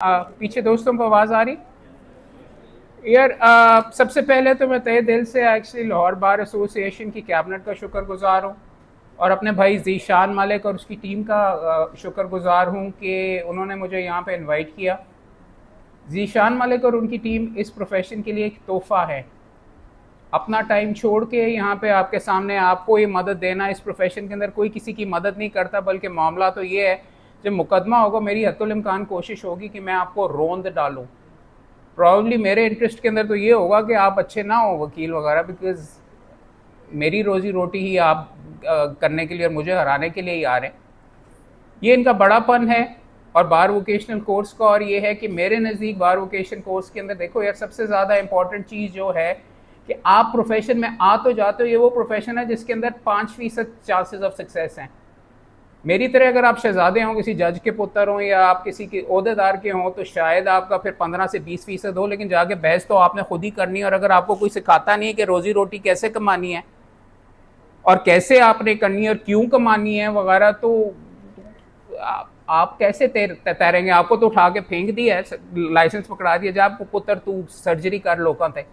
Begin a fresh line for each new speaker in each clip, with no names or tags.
पीछे दोस्तों को आवाज़ आ रही यार। सबसे पहले तो मैं तहे दिल से एक्चुअली लाहौर बार एसोसिएशन की कैबिनेट का शुक्रगुजार हूँ और अपने भाई जीशान मालिक और उसकी टीम का शुक्रगुजार हूँ कि उन्होंने मुझे यहाँ पे इनवाइट किया। जीशान मालिक और उनकी टीम इस प्रोफेशन के लिए एक तोहफ़ा है। अपना टाइम छोड़ के यहाँ पे आपके सामने आपको ये मदद देना, इस प्रोफेशन के अंदर कोई किसी की मदद नहीं करता, बल्कि मामला तो ये है जब मुकदमा होगा मेरी हत्तुल इम्कान कोशिश होगी कि मैं आपको रोंद डालूँ। प्रॉब्ली मेरे इंटरेस्ट के अंदर तो ये होगा कि आप अच्छे ना हो वकील वगैरह, बिकॉज मेरी रोज़ी रोटी ही आप करने के लिए और मुझे हराने के लिए ही आ रहे हैं। ये इनका बड़ापन है और बार वोकेशनल कोर्स का, और ये है कि मेरे नज़दीक बार वोकेशन कोर्स के अंदर देखो यार, सबसे ज़्यादा इंपॉर्टेंट चीज़ जो है कि आप प्रोफेशन में आ तो जाते हो, ये वो प्रोफेशन है जिसके अंदर 5% चांसेस ऑफ सक्सेस हैं। मेरी तरह अगर आप शहजादे हों, किसी जज के पुत्र हों या आप किसी के ओहदेदार के हों, तो शायद आपका फिर 15 से 20% हो, लेकिन जाके बहस तो आपने खुद ही करनी है। और अगर आपको कोई सिखाता नहीं है कि रोज़ी रोटी कैसे कमानी है और कैसे आपने करनी है और क्यों कमानी है वगैरह, तो आप कैसे तैरेंगे? आपको तो उठा के फेंक दिया है, लाइसेंस पकड़ा दिया, जा पुत्र तू सर्जरी कर लोगों थे।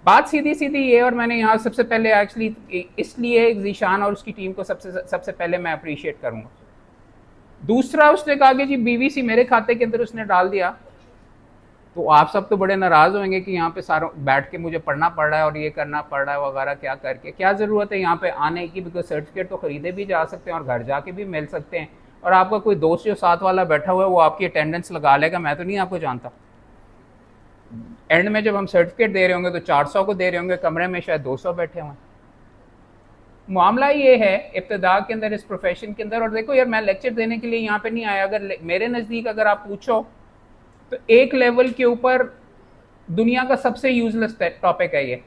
बात सीधी सीधी ये, और मैंने यहाँ सबसे पहले एक्चुअली इसलिए जीशान और उसकी टीम को सबसे पहले मैं अप्रिशिएट करूँगा। दूसरा, उसने कहा कि जी बीवीसी मेरे खाते के अंदर उसने डाल दिया, तो आप सब तो बड़े नाराज़ होंगे कि यहाँ पे सारों बैठ के मुझे पढ़ना पड़ रहा है और ये करना पड़ रहा है वगैरह, क्या करके क्या ज़रूरत है यहाँ पे आने की, बिकॉज सर्टिफिकेट तो ख़रीदे भी जा सकते हैं और घर जाके भी मिल सकते हैं। और आपका कोई दोस्त जो साथ वाला बैठा हुआ है वो आपकी अटेंडेंस लगा लेगा, मैं तो नहीं आपको जानता। एंड में जब हम सर्टिफिकेट दे रहे होंगे तो 400 को दे रहे होंगे, कमरे में शायद 200 बैठे हुए। मामला ये है इब्तिदा के अंदर इस प्रोफेशन के अंदर। और देखो यार, मैं लेक्चर देने के लिए यहाँ पे नहीं आया। अगर मेरे नज़दीक अगर आप पूछो तो एक लेवल के ऊपर दुनिया का सबसे यूजलेस टॉपिक है ये।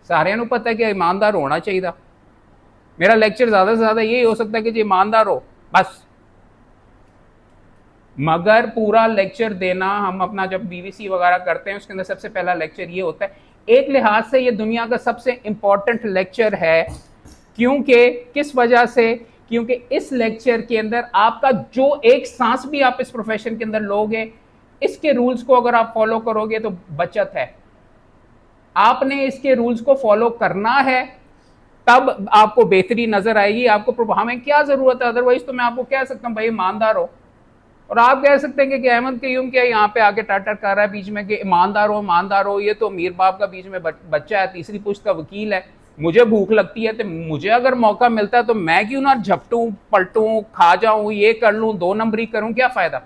सारे को पता है कि ईमानदार होना चाहिए। मेरा लेक्चर ज़्यादा से ज़्यादा यही हो सकता है कि जी ईमानदार हो बस, मगर पूरा लेक्चर देना, हम अपना जब बीवीसी वगैरह करते हैं उसके अंदर सबसे पहला लेक्चर ये होता है। एक लिहाज से ये दुनिया का सबसे इंपॉर्टेंट लेक्चर है। क्योंकि किस वजह से? क्योंकि इस लेक्चर के अंदर आपका जो एक सांस भी आप इस प्रोफेशन के अंदर लोगे, इसके रूल्स को अगर आप फॉलो करोगे तो बचत है। आपने इसके रूल्स को फॉलो करना है, तब आपको बेहतरी नजर आएगी। आपको हमें क्या जरूरत है, अदरवाइज तो मैं आपको कह सकता हूँ भाई ईमानदार हो, और आप कह सकते हैं कि अहमद कयूम क्या यहाँ पे आके टाटर कर रहा है बीच में कि ईमानदार हो ईमानदार हो। ये तो अमीर बाप का बीच में बच्चा है, तीसरी पुश्त का वकील है। मुझे भूख लगती है तो मुझे अगर मौका मिलता है तो मैं क्यों ना झपटूं पलटूं, खा जाऊं, ये कर लूं, 2 नंबरी करूं, क्या फायदा?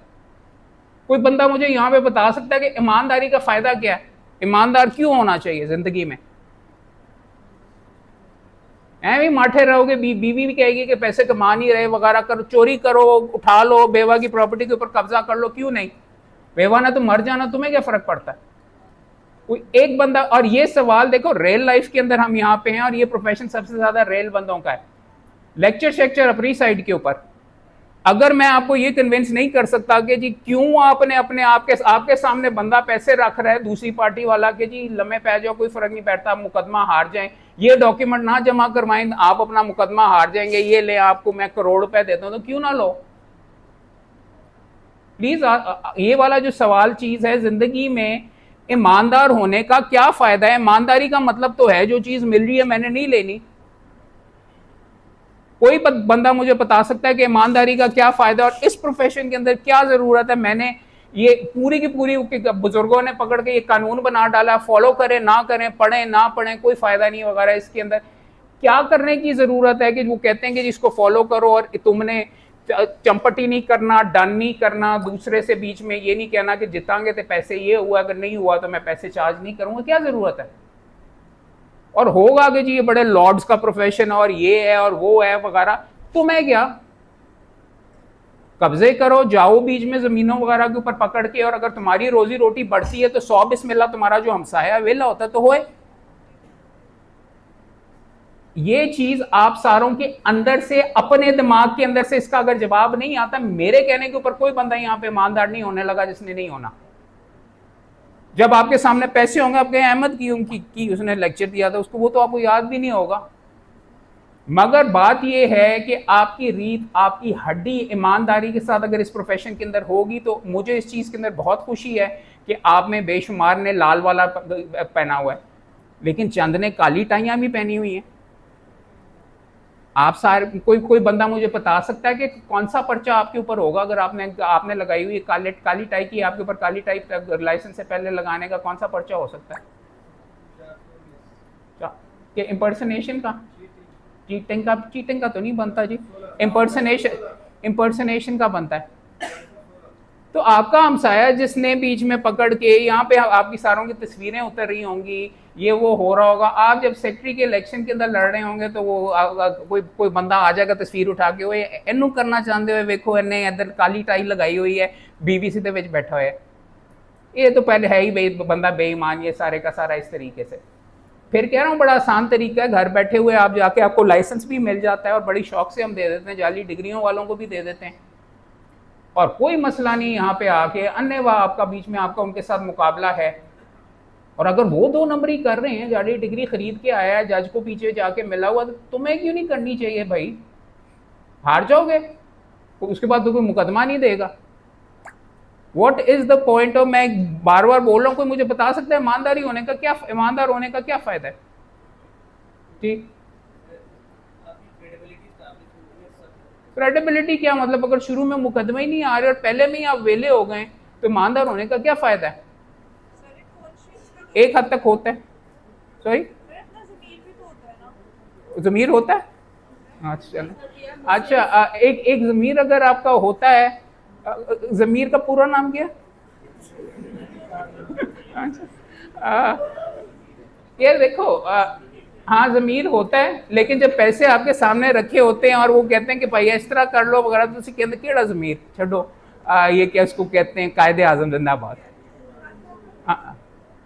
कोई बंदा मुझे यहाँ पे बता सकता है कि ईमानदारी का फायदा क्या है, ईमानदार क्यों होना चाहिए जिंदगी में? भी माठे रहोगे, बीवी भी कहेगी कि पैसे कमा नहीं रहे वगैरह, करो, चोरी करो, उठा लो, बेवा की प्रॉपर्टी के ऊपर कब्जा कर लो, क्यों नहीं? बेवा ने तो मर जाना, तुम्हें क्या फर्क पड़ता है? कोई एक बंदा। और ये सवाल देखो, रियल लाइफ के अंदर हम यहाँ पे हैं और ये प्रोफेशन सबसे ज्यादा रियल बंदों का है। लेक्चर शेक्चर अपनी साइड के ऊपर। अगर मैं आपको ये कन्विंस नहीं कर सकता कि जी क्यों आपने अपने आपके सामने बंदा पैसे रख रहा है दूसरी पार्टी वाला, कि जी लम्हे पै जाओ, कोई फर्क नहीं पड़ता, मुकदमा हार जाए, ये डॉक्यूमेंट ना जमा करवाएं, आप अपना मुकदमा हार जाएंगे, ये ले आपको मैं करोड़ रुपए देता हूं, तो क्यों ना लो? प्लीज ये वाला जो सवाल चीज है, जिंदगी में ईमानदार होने का क्या फायदा है? ईमानदारी का मतलब तो है जो चीज मिल रही है मैंने नहीं लेनी। कोई बंदा मुझे बता सकता है कि ईमानदारी का क्या फायदा और इस प्रोफेशन के अंदर क्या जरूरत है? मैंने ये पूरी की पूरी बुजुर्गों ने पकड़ के ये कानून बना डाला, फॉलो करें ना करें, पढ़ें ना पढ़ें, कोई फायदा नहीं वगैरह। इसके अंदर क्या करने की जरूरत है कि वो कहते हैं कि जिसको फॉलो करो और तुमने चंपटी नहीं करना, डन नहीं करना, दूसरे से बीच में ये नहीं कहना कि जितांगे तो पैसे ये हुआ, अगर नहीं हुआ तो मैं पैसे चार्ज नहीं करूंगा। क्या जरूरत है? और होगा कि जी ये बड़े लॉर्ड्स का प्रोफेशन और ये है और वो है वगैरह, तो मैं क्या, कब्जे करो, जाओ बीच में जमीनों वगैरह के ऊपर पकड़ के, और अगर तुम्हारी रोजी रोटी बढ़ती है तो 100 बिस्मिल्लाह, तुम्हारा जो हमसाया वेला होता है तो होए। ये चीज आप सारों के अंदर से, अपने दिमाग के अंदर से इसका अगर जवाब नहीं आता, मेरे कहने के ऊपर कोई बंदा यहां पे ईमानदार नहीं होने लगा जिसने नहीं होना। जब आपके सामने पैसे होंगे, आप कहें अहमद की उसने लेक्चर दिया था उसको, वो तो आपको याद भी नहीं होगा। मगर बात यह है कि आपकी रीत, आपकी हड्डी ईमानदारी के साथ अगर इस प्रोफेशन के अंदर होगी तो मुझे इस चीज़ के अंदर बहुत खुशी है कि आप में बेशुमार ने लाल वाला पहना हुआ है, लेकिन चंद ने काली टाइयाँ भी पहनी हुई हैं। आप सारे कोई बंदा मुझे बता सकता है कि कौन सा पर्चा आपके ऊपर होगा अगर आपने लगाई हुई काली टाई की, आपके ऊपर काली टाई लाइसेंस से पहले लगाने का कौन सा पर्चा हो सकता है? कि इम्पर्सनेशन का, चीटिंग का तो नहीं बनता जी, इम्पर्सनेशन का बनता है। तो आपका हमसाया जिसने बीच में पकड़ के यहाँ पे आपकी सारों की तस्वीरें उतर रही होंगी, ये वो हो रहा होगा, आप जब सेक्रेटरी के इलेक्शन के अंदर लड़ रहे होंगे तो वो कोई बंदा आ जाएगा तस्वीर उठा के, वो इनू करना चाहते हुए वेखो इन्हें इधर काली टाई लगाई हुई है, बीबीसी के विच बैठा हुआ है। ये तो पहले है ही बंदा बेईमान, ये सारे का सारा इस तरीके से। फिर कह रहा हूँ बड़ा आसान तरीका है, घर बैठे हुए आप जाके आपको लाइसेंस भी मिल जाता है और बड़ी शौक से हम दे देते हैं, जाली डिग्रियों वालों को भी दे देते हैं, और कोई मसला नहीं। यहाँ पे आके अन्य वाह आपका बीच में आपका उनके साथ मुकाबला है, और अगर वो 2 नंबरी कर रहे हैं, जाली डिग्री खरीद के आया है, जज को पीछे जाके मिला हुआ, तो तुम्हें क्यों नहीं करनी चाहिए भाई? हार जाओगे तो उसके बाद तो कोई मुकदमा नहीं देगा। What is the point of, मैं बार बार बोल रहा हूँ, कोई मुझे बता सकता है ईमानदार होने का क्या फायदा है? ठीक, क्रेडिबिलिटी क्या मतलब? अगर शुरू में मुकदमे ही नहीं आ रहे और पहले में ही आप वेले हो गए तो ईमानदार होने का क्या फायदा है? एक हद तक होता है। सॉरी, ज़मीर होता है? अच्छा चलो, अच्छा एक ज़मीर अगर आपका होता है, ज़मीर का पूरा नाम क्या? ये देखो, हाँ ज़मीर होता है, लेकिन जब पैसे आपके सामने रखे होते हैं और वो कहते हैं कि भाई इस तरह कर लो वगैरह, तो उसी के अंदर केड़ा ज़मीर छोड़ो, ये क्या इसको कहते हैं, कायदे आज़म जिंदाबाद।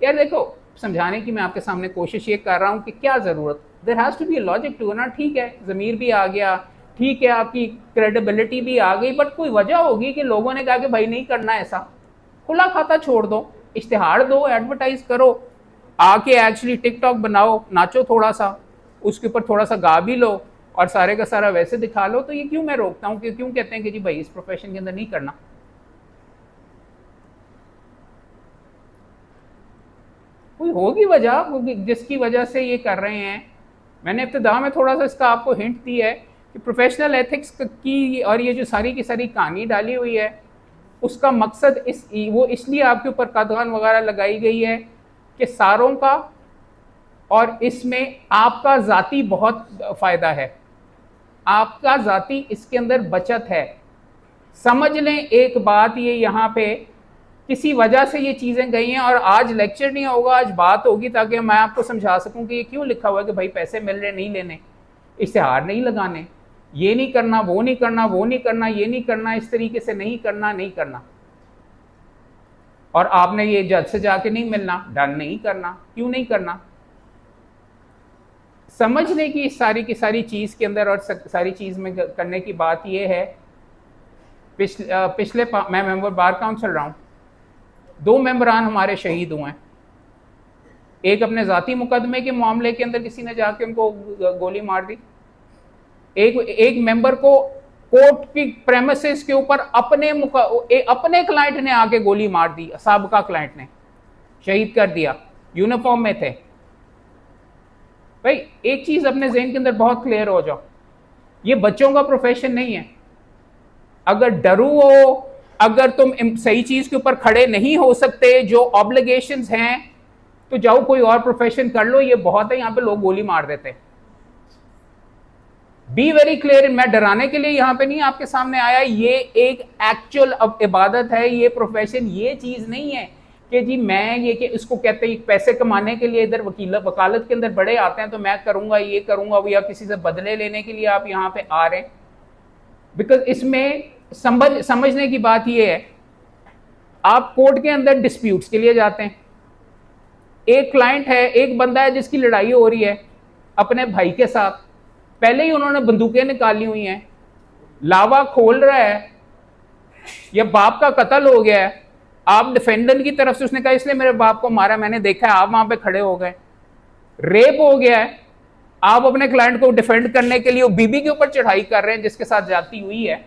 यार देखो, समझाने की मैं आपके सामने कोशिश ये कर रहा हूँ कि क्या ज़रूरत, there has to be a logic to ना। ठीक है, ज़मीर भी आ गया, ठीक है, आपकी क्रेडिबिलिटी भी आ गई, बट कोई वजह होगी कि लोगों ने कहा कि भाई नहीं करना ऐसा। खुला खाता छोड़ दो, इश्तिहार दो, एडवर्टाइज करो, आके एक्चुअली टिकटॉक बनाओ, नाचो थोड़ा सा, उसके ऊपर थोड़ा सा गा भी लो और सारे का सारा वैसे दिखा लो। तो ये क्यों मैं रोकता हूँ कि क्यों कहते हैं कि जी भाई इस प्रोफेशन के अंदर नहीं करना? कोई होगी वजह जिसकी वजह से ये कर रहे हैं। मैंने इब्तिदा में थोड़ा सा इसका आपको हिंट दी है कि प्रोफेशनल एथिक्स की और ये जो सारी की सारी कहानी डाली हुई है, उसका मकसद वो इसलिए आपके ऊपर कदगन वगैरह लगाई गई है कि सारों का और इसमें आपका ज़ाती बहुत फ़ायदा है, आपका ज़ाती इसके अंदर बचत है। समझ लें एक बात, ये यहाँ पे किसी वजह से ये चीज़ें गई हैं, और आज लेक्चर नहीं होगा, आज बात होगी ताकि मैं आपको समझा सकूं कि ये क्यों लिखा हुआ है कि भाई पैसे मिल रहे नहीं लेने, इश्तिहार नहीं लगाने, ये नहीं करना, वो नहीं करना, वो नहीं करना, ये नहीं करना, इस तरीके से नहीं करना, नहीं करना, और आपने ये जज से जाके नहीं मिलना, डन नहीं करना। क्यों नहीं करना? समझने की सारी की सारी चीज़ के अंदर और सारी चीज़ में करने की बात ये है। पिछले मैं मेंबर बार काउंसिल रहा हूँ, 2 मेंबरान हमारे शहीद हुए हैं। एक अपने ज़ाती मुकदमे के मामले के अंदर किसी ने जाके उनको गोली मार दी, एक मेंबर को कोर्ट की प्रेमिसेस के ऊपर अपने क्लाइंट ने आके गोली मार दी, साबका क्लाइंट ने शहीद कर दिया, यूनिफॉर्म में थे। भाई एक चीज़ अपने जहन के अंदर बहुत क्लियर हो जाओ, ये बच्चों का प्रोफेशन नहीं है। अगर डरू हो, अगर तुम सही चीज़ के ऊपर खड़े नहीं हो सकते, जो ऑब्लिगेशंस हैं, तो जाओ कोई और प्रोफेशन कर लो। ये बहुत है, यहाँ पे लोग गोली मार देते हैं। बी वेरी क्लियर, मैं डराने के लिए यहाँ पे नहीं आपके सामने आया, ये एक एक्चुअल इबादत है, ये प्रोफेशन, ये चीज़ नहीं है कि जी मैं ये कि इसको कहते हैं पैसे कमाने के लिए इधर वकालत के अंदर बड़े आते हैं तो मैं करूँगा, ये करूँगा, या किसी से बदले लेने के लिए आप यहाँ पे आ रहे हैं। बिकॉज इसमें समझने की बात ये है, आप कोर्ट के अंदर डिस्प्यूट्स के लिए जाते हैं, एक क्लाइंट है, एक बंदा है जिसकी लड़ाई हो रही है अपने भाई के साथ, पहले ही उन्होंने बंदूकें निकाली हुई हैं, लावा खोल रहा है, या बाप का कत्ल हो गया है, आप डिफेंडेंट की तरफ से, उसने कहा इसलिए मेरे बाप को मारा, मैंने देखा है, आप वहां पे खड़े हो गए, रेप हो गया है, आप अपने क्लाइंट को डिफेंड करने के लिए वो बीबी के ऊपर चढ़ाई कर रहे हैं जिसके साथ जाती हुई है,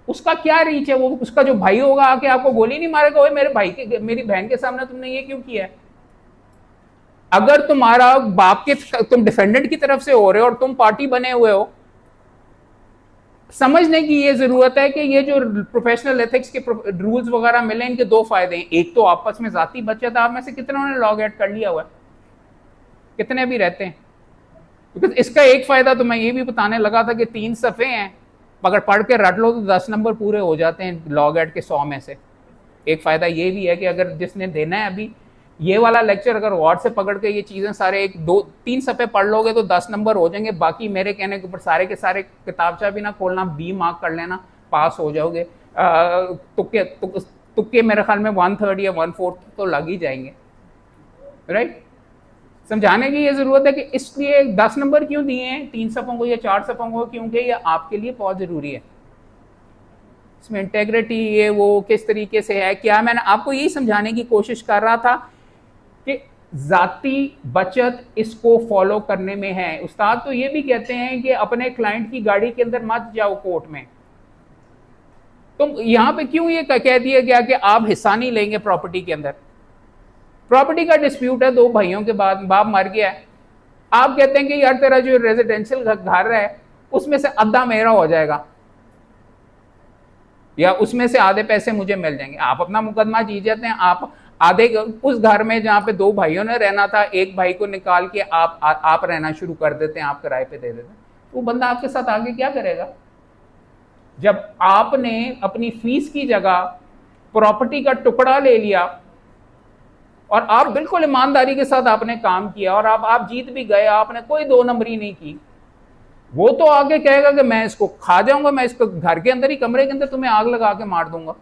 उसका क्या रीच है? वो उसका जो भाई होगा आके आपको गोली नहीं मारेगा, ओए मेरे भाई के मेरी बहन के सामने तुमने ये क्यों किया है? अगर तुम्हारा बाप के तुम डिफेंडेंट की तरफ से हो रहे हो और तुम पार्टी बने हुए हो, समझने की ये जरूरत है कि ये जो प्रोफेशनल एथिक्स के रूल्स वगैरह मिले, इनके दो फायदे हैं। एक तो आपस में जाती बचत, आप में से कितनों ने लॉग आउट कर लिया हुआ है, कितने भी रहते हैं? बिकॉज इसका एक फायदा तो मैं ये भी बताने लगा था कि 3 सफ़े हैं, अगर पढ़ के रट लो तो 10 नंबर पूरे हो जाते हैं लॉग एड के 100 में से। एक फ़ायदा ये भी है कि अगर जिसने देना है अभी ये वाला लेक्चर, अगर गौर से पकड़ के ये चीज़ें सारे 1-2-3 सफ़े पढ़ लोगे तो 10 नंबर हो जाएंगे। बाकी मेरे कहने के ऊपर सारे के सारे किताबचा भी ना खोलना, B मार्क कर लेना, पास हो जाओगे। तुक्के मेरे ख्याल में 1/3 या 1/4 तो लग ही जाएंगे, राइट? समझाने की ये जरूरत है कि इसलिए 10 नंबर क्यों दिए हैं 3 सफ़ों को या 4 सफ़ों को, क्योंकि ये आपके लिए बहुत ज़रूरी है। इसमें इंटेग्रिटी ये वो किस तरीके से है क्या, मैंने आपको यही समझाने की कोशिश कर रहा था कि जाती बचत इसको फॉलो करने में है। उस्ताद तो ये भी कहते हैं कि अपने क्लाइंट की गाड़ी के अंदर मत जाओ कोर्ट में। तो यहां पे क्यों ये कह दिया गया कि आप हिस्सा नहीं लेंगे प्रॉपर्टी के अंदर? प्रॉपर्टी का डिस्प्यूट है, 2 भाइयों के बाद बाप मर गया है, आप कहते हैं कि यार तेरा जो रेजिडेंशियल घर है उसमें से आधा मेरा हो जाएगा या उसमें से आधे पैसे मुझे मिल जाएंगे। आप अपना मुकदमा जीत जाते हैं, आप आधे उस घर में जहां पे 2 भाइयों ने रहना था, एक भाई को निकाल के आप रहना शुरू कर देते हैं, आप किराए पे दे देते हैं। वो बंदा आपके साथ आगे क्या करेगा? जब आपने अपनी फीस की जगह प्रॉपर्टी का टुकड़ा ले लिया और आप बिल्कुल ईमानदारी के साथ आपने काम किया और आप जीत भी गए, आपने कोई 2 नंबरी नहीं की, वो तो आगे कहेगा कि मैं इसको खा जाऊंगा, मैं इसको घर के अंदर ही कमरे के अंदर तुम्हें आग लगा के मार दूंगा।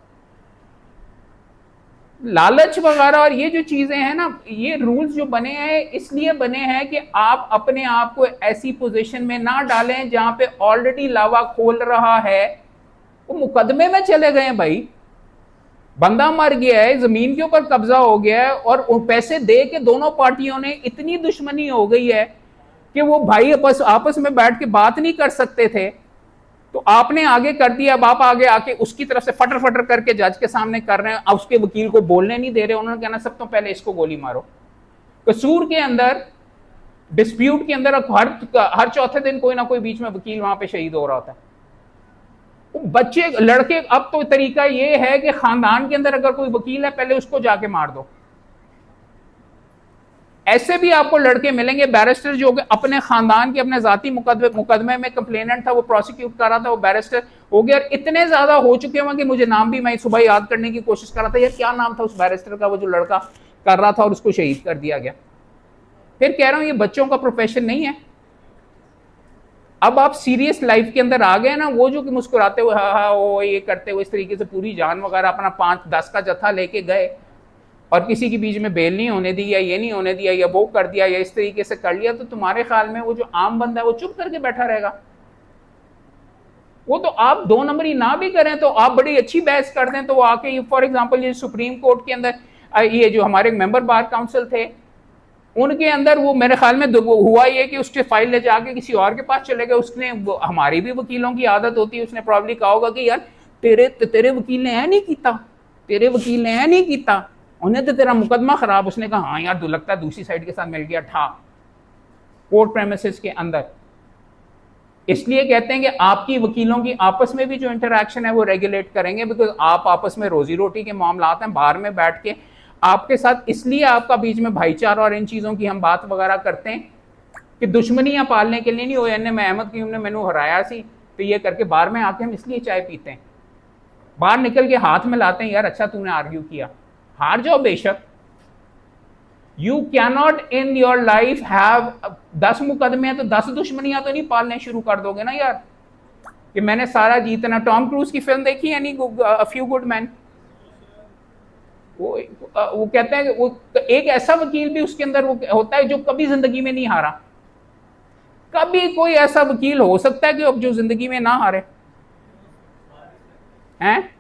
लालच वगैरह और ये जो चीजें हैं ना, ये रूल्स जो बने हैं इसलिए बने हैं कि आप अपने आप को ऐसी पोजीशन में ना डालें जहां पे ऑलरेडी लावा खोल रहा है। वो मुकदमे में चले गए भाई, बंदा मर गया है, जमीन के ऊपर कब्जा हो गया है और पैसे दे के दोनों पार्टियों ने इतनी दुश्मनी हो गई है कि वो भाई आपस में बैठ के बात नहीं कर सकते थे, तो आपने आगे कर दिया। अब आप आगे आके उसकी तरफ से फटर फटर करके जज के सामने कर रहे हैं, अब उसके वकील को बोलने नहीं दे रहे, उन्होंने कहना सब तो पहले इसको गोली मारो। कसूर के अंदर, डिस्प्यूट के अंदर हर चौथे दिन कोई ना कोई बीच में वकील वहां पे शहीद हो रहा होता है। बच्चे लड़के, अब तो तरीका ये है कि खानदान के अंदर अगर कोई वकील है पहले उसको जाके मार दो। ऐसे भी आपको लड़के मिलेंगे बैरिस्टर जो अपने खानदान के अपने जाती मुकदमे में कंप्लेनेंट था, वो प्रोसिक्यूट कर रहा था, वो बैरिस्टर हो गया और इतने ज्यादा हो चुके हैं कि मुझे नाम भी मैं सुबह याद करने की कोशिश कर रहा था, यार क्या नाम था उस बैरिस्टर का, वो जो लड़का कर रहा था और उसको शहीद कर दिया गया। फिर कह रहा हूं ये बच्चों का प्रोफेशन नहीं है। अब आप सीरियस लाइफ के अंदर आ गए ना, वो जो कि मुस्कुराते हुए हा हा वो ये करते हुए इस तरीके से पूरी जान वगैरह अपना 5-10 का जत्था लेके गए और किसी के बीच में बेल नहीं होने दी या ये नहीं होने दिया या वो कर दिया या इस तरीके से कर लिया, तो तुम्हारे ख्याल में वो जो आम बंदा है वो चुप करके बैठा रहेगा? वो तो आप 2 नंबरी ना भी करें तो आप बड़ी अच्छी बहस कर दें तो वो आके, फॉर एग्जाम्पल ये सुप्रीम कोर्ट के अंदर ये जो हमारे मेंबर बार काउंसिल थे उनके अंदर वो मेरे ख्याल में हुआ ये कि उसके फाइल ले जाके किसी और के पास चले गए। उसने, हमारी भी वकीलों की आदत होती है, उसने प्रॉब्ली कहा होगा कि यार तेरे वकील ने है नहीं किया, तेरे वकील ने है नहीं किया, उन्हें तो तेरा मुकदमा खराब। उसने कहा हाँ यार लगता है दूसरी साइड के साथ मिल गया ठा कोर्ट प्रेमिसेस के अंदर। इसलिए कहते हैं कि आपकी वकीलों की आपस में भी जो इंटरैक्शन है वो रेगुलेट करेंगे, बिकॉज आप आपस में रोजी रोटी के मामला हैं, बाहर में बैठ के आपके साथ, इसलिए आपका बीच में भाईचारा और इन चीज़ों की हम बात वगैरह करते हैं कि दुश्मनियां पालने के लिए नहीं हो। यानी मैं अहमद की ने मैनू हराया सी तो ये करके बाहर में आके हम इसलिए चाय पीते हैं, बाहर निकल के हाथ में लाते हैं, यार अच्छा तूने आर्ग्यू किया, हार जाओ बेशक। You can not in your life have 10 मुकदमे हैं तो 10 दुश्मनियां तो नहीं पालने शुरू कर दोगे ना यार कि मैंने सारा जीतना। टॉम क्रूज की फिल्म देखी है नहीं, अ फ्यू गुड मैन? वो कहते हैं कि वो एक ऐसा वकील भी उसके अंदर वो होता है जो कभी जिंदगी में नहीं हारा। कभी कोई ऐसा वकील हो सकता है कि अब जो जिंदगी में ना हारे हैं?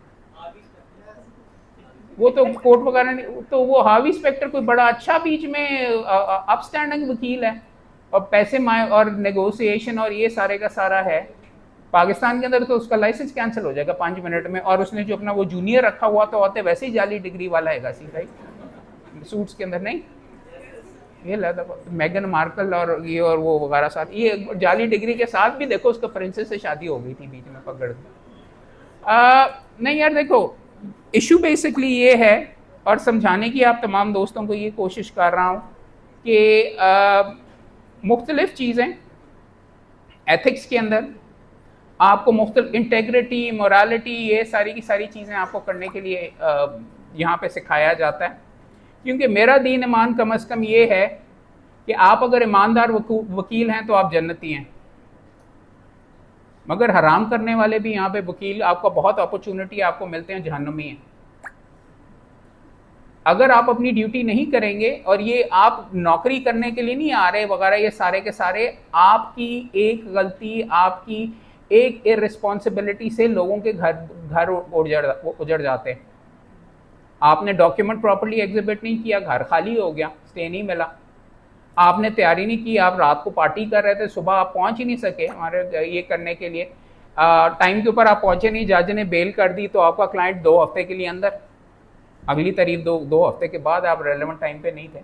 वो तो कोर्ट वगैरह नहीं, तो वो हावी स्पेक्टर कोई बड़ा अच्छा बीच में अपस्टैंडिंग वकील है, और पैसे और नेगोशिएशन और ये सारे का सारा है। पाकिस्तान के अंदर तो उसका लाइसेंस कैंसिल हो जाएगा 5 मिनट में, और उसने जो अपना वो जूनियर रखा हुआ तो होते वैसे ही जाली डिग्री वाला है राइट, सूट्स के अंदर नहीं। ये मैगन मार्कल और ये और वो वगैरह साथ, ये जाली डिग्री के साथ भी देखो उसका प्रिंसेस से शादी हो गई थी बीच में पकड़ नहीं यार देखो, इशू बेसिकली ये है, और समझाने की आप तमाम दोस्तों को ये कोशिश कर रहा हूँ कि मुख्तलिफ चीज़ें एथिक्स के अंदर आपको मुख्तलिफ इंटेग्रिटी, मोरालिटी, ये सारी की सारी चीज़ें आपको करने के लिए यहाँ पे सिखाया जाता है। क्योंकि मेरा दीन ईमान कम अज़ कम ये है कि आप अगर ईमानदार वकील हैं तो आप जन्नती हैं, मगर हराम करने वाले भी यहाँ पे वकील आपको बहुत अपॉर्चुनिटी आपको मिलते हैं, जहन्नुमी हैं। अगर आप अपनी ड्यूटी नहीं करेंगे, और ये आप नौकरी करने के लिए नहीं आ रहे वगैरह, ये सारे के सारे आपकी एक गलती, आपकी एक इररिस्पॉन्सिबिलिटी से लोगों के घर उजड़ जाते हैं। आपने डॉक्यूमेंट प्रॉपर्ली एग्जिबिट नहीं किया, घर खाली हो गया, स्टे नहीं मिला। आपने तैयारी नहीं की, आप रात को पार्टी कर रहे थे, सुबह आप पहुंच ही नहीं सके हमारे ये करने के लिए, टाइम के ऊपर आप पहुंचे नहीं, जज ने बेल कर दी, तो आपका क्लाइंट 2 हफ्ते के लिए अंदर, अगली तारीख 2 हफ्ते के बाद आप रेलेवेंट टाइम पे नहीं थे।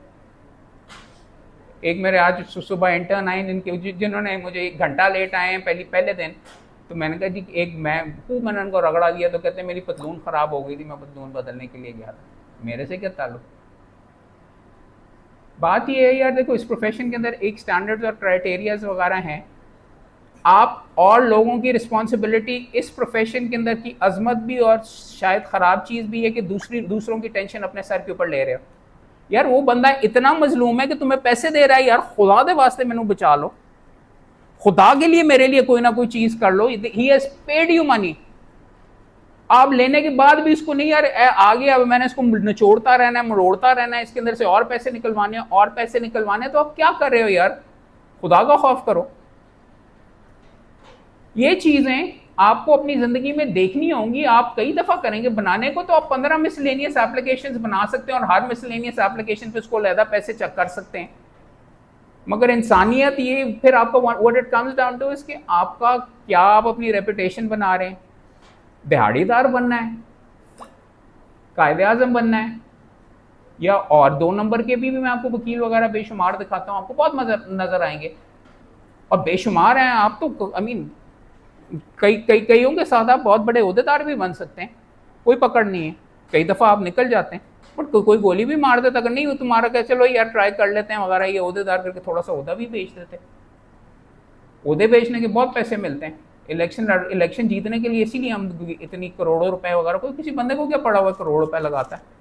एक मेरे आज सुबह इंटर्न आए जिन्होंने मुझे 1 घंटा लेट आए हैं पहले दिन, तो मैंने कहा जी मैंने उनको रगड़ा दिया, तो कहते मेरी पतलून ख़राब हो गई थी, मैं पतलून बदलने के लिए गया था। मेरे से क्या ताल्लुक। बात ये है यार देखो, इस प्रोफेशन के अंदर एक स्टैंडर्ड्स और क्राइटेरियाज वगैरह हैं, आप और लोगों की रिस्पॉन्सिबिलिटी, इस प्रोफेशन के अंदर की अजमत भी और शायद ख़राब चीज़ भी है कि दूसरों की टेंशन अपने सर के ऊपर ले रहे हो। यार वो बंदा इतना मजलूम है कि तुम्हें पैसे दे रहा है, यार खुदा दे वास्ते मैनू बचा लो, खुदा के लिए मेरे लिए कोई ना कोई चीज़ कर लो, he has paid you money. आप लेने के बाद भी इसको नहीं, यार आ गया अब मैंने इसको निचोड़ता रहना है, मरोड़ता रहना है, इसके अंदर से और पैसे निकलवाने और पैसे निकलवाने, तो आप क्या कर रहे हो यार, खुदा का खौफ करो। ये चीज़ें आपको अपनी ज़िंदगी में देखनी होंगी, आप कई दफ़ा करेंगे बनाने को, तो आप 15 मिसलेनियस एप्लीकेशंस बना सकते हैं और हर मिसलेनियस एप्लीकेशन पे उसको लहदा पैसे चेक कर सकते हैं। मगर इंसानियत ये फिर आपका what it comes down to इसके आपका क्या आप अपनी रेपुटेशन बना रहे हैं, दिहाड़ीदार बनना है, कायदे आज़म बनना है, या और 2 नंबर के भी मैं आपको वकील वगैरह बेशुमार दिखाता हूँ, आपको बहुत नज़र आएंगे, और बेशुमार हैं आप तो कईयों के साथ आप बहुत बड़े ओहदेदार भी बन सकते हैं, कोई पकड़ नहीं है, कई दफ़ा आप निकल जाते हैं, बट कोई गोली भी मार देता, अगर नहीं वो तुम्हारा क्या चलो यार ट्राई कर लेते हैं वगैरह, ये ओहदेदार करके थोड़ा सा ओहदा भी बेच देते हैं। ओहदे बेचने के बहुत पैसे मिलते हैं, इलेक्शन जीतने के लिए, इसीलिए हम इतनी करोड़ों रुपए वगैरह, कोई किसी बंदे को क्या पड़ा हुआ करोड़ रुपए लगाता है।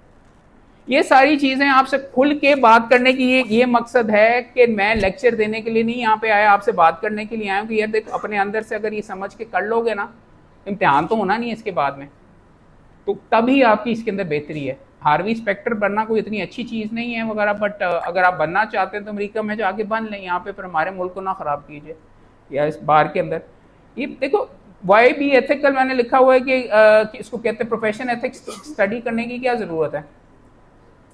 ये सारी चीज़ें आपसे खुल के बात करने की ये मकसद है कि मैं लेक्चर देने के लिए नहीं यहाँ पे आया, आपसे बात करने के लिए आया हूँ कि यार देखो अपने अंदर से अगर ये समझ के कर लोगे ना, इम्तिहान तो होना नहीं है इसके बाद में, तो तभी आपकी इसके अंदर बेहतरी है। हार्वी स्पेक्टर बनना कोई इतनी अच्छी चीज़ नहीं है वगैरह, बट अगर आप बनना चाहते हैं तो अमेरिका में जाके बन लें, यहाँ पे फिर हमारे मुल्क को ना ख़राब कीजिए, या इस बार के अंदर ये देखो वाई बी एथिकल मैंने लिखा हुआ है कि इसको कहते हैं प्रोफेशन एथिक्स स्टडी करने की क्या ज़रूरत है।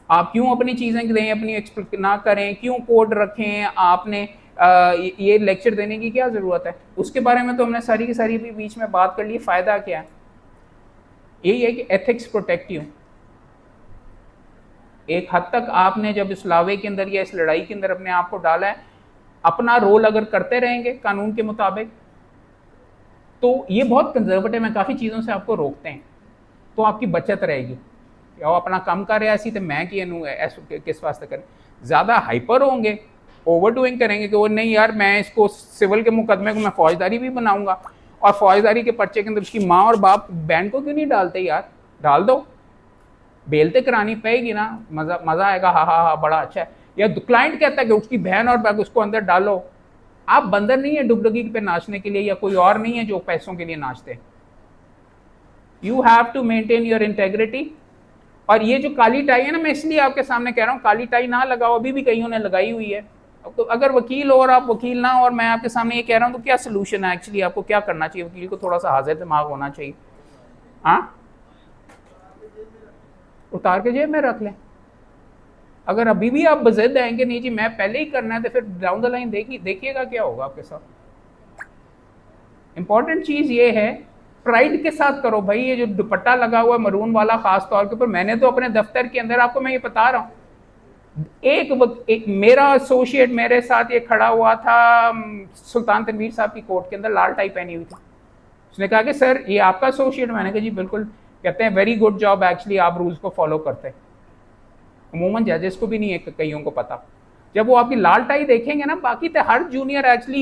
आप क्यों अपनी चीज़ें दें, अपनी एक्सप्लेन ना करें, क्यों कोड रखें, आपने ये लेक्चर देने की क्या ज़रूरत है। उसके बारे में तो हमने सारी की सारी भी बीच में बात कर ली, फ़ायदा क्या है, यही है कि एथिक्स प्रोटेक्ट यू। एक हद तक आपने जब इस लावे के अंदर या इस लड़ाई के अंदर अपने आप को डाला है, अपना रोल अगर करते रहेंगे कानून के मुताबिक, तो ये बहुत कंजर्वेटिव है, काफ़ी चीज़ों से आपको रोकते हैं, तो आपकी बचत रहेगी। वो अपना कम कर रहा है, तो मैं किस वास्ते करें। ज़्यादा हाइपर होंगे, ओवर डूइंग करेंगे कि वो नहीं यार मैं इसको सिविल के मुकदमे को मैं फौजदारी भी बनाऊंगा, और फौजदारी के पर्चे के अंदर उसकी माँ और बाप बहन को क्यों नहीं डालते, यार डाल दो, बेलते करानी पड़ेगी ना, मज़ा आएगा, हा बड़ा अच्छा है। या क्लाइंट कहता है कि उसकी बहन और बाप उसको अंदर डालो, आप बंदर नहीं है डुगडुगी पे नाचने के लिए, या कोई और नहीं है जो पैसों के लिए नाचते। You have to maintain your integrity. और ये जो काली टाई है ना, मैं इसलिए आपके सामने कह रहा हूँ काली टाई ना लगाओ, अभी भी कईयों ने लगाई हुई है। तो अगर वकील हो और आप वकील ना हो और मैं आपके सामने ये कह रहा हूँ, तो क्या सोल्यूशन है एक्चुअली, आपको क्या करना चाहिए। वकील को थोड़ा सा हाजिर दिमाग होना चाहिए। हाँ, उतार के जेब में रख लें, अगर अभी भी आप बज़िद हैं कि नहीं जी मैं पहले ही करना है, तो फिर डाउन द लाइन देखिएगा क्या होगा आपके साथ। इंपॉर्टेंट चीज ये है, प्राइड के साथ करो भाई। ये जो दुपट्टा लगा हुआ है मरून वाला, खास तौर के ऊपर, मैंने तो अपने दफ्तर के अंदर, आपको मैं ये बता रहा हूँ, एक मेरा एसोसिएट मेरे साथ ये खड़ा हुआ था सुल्तान तनवीर साहब की कोर्ट के अंदर, लाल टाई पहनी हुई थी। उसने कहा कि सर ये आपका एसोसिएट? मैंने कहा जी बिल्कुल। कहते हैं वेरी गुड जॉब, एक्चुअली आप रूल्स को फॉलो करते हैं। अमूमन जजेस को भी नहीं है कईयों को पता। जब वो आपकी लाल टाई देखेंगे ना, बाकी तो हर जूनियर एक्चुअली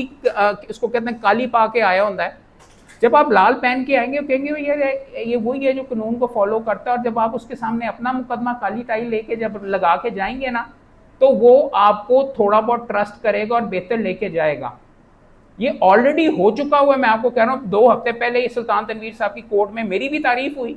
इसको कहते हैं काली पा के आया होता है, जब आप लाल पहन के आएंगे कहेंगे ये वही है जो कानून को फॉलो करता है। और जब आप उसके सामने अपना मुकदमा काली टाई लेके जब लगा के जाएंगे ना, तो वो आपको थोड़ा बहुत ट्रस्ट करेगा और बेहतर लेके जाएगा। ये ऑलरेडी हो चुका हुआ है, मैं आपको कह रहा हूँ। 2 हफ्ते पहले सुल्तान तनवीर साहब की कोर्ट में मेरी भी तारीफ हुई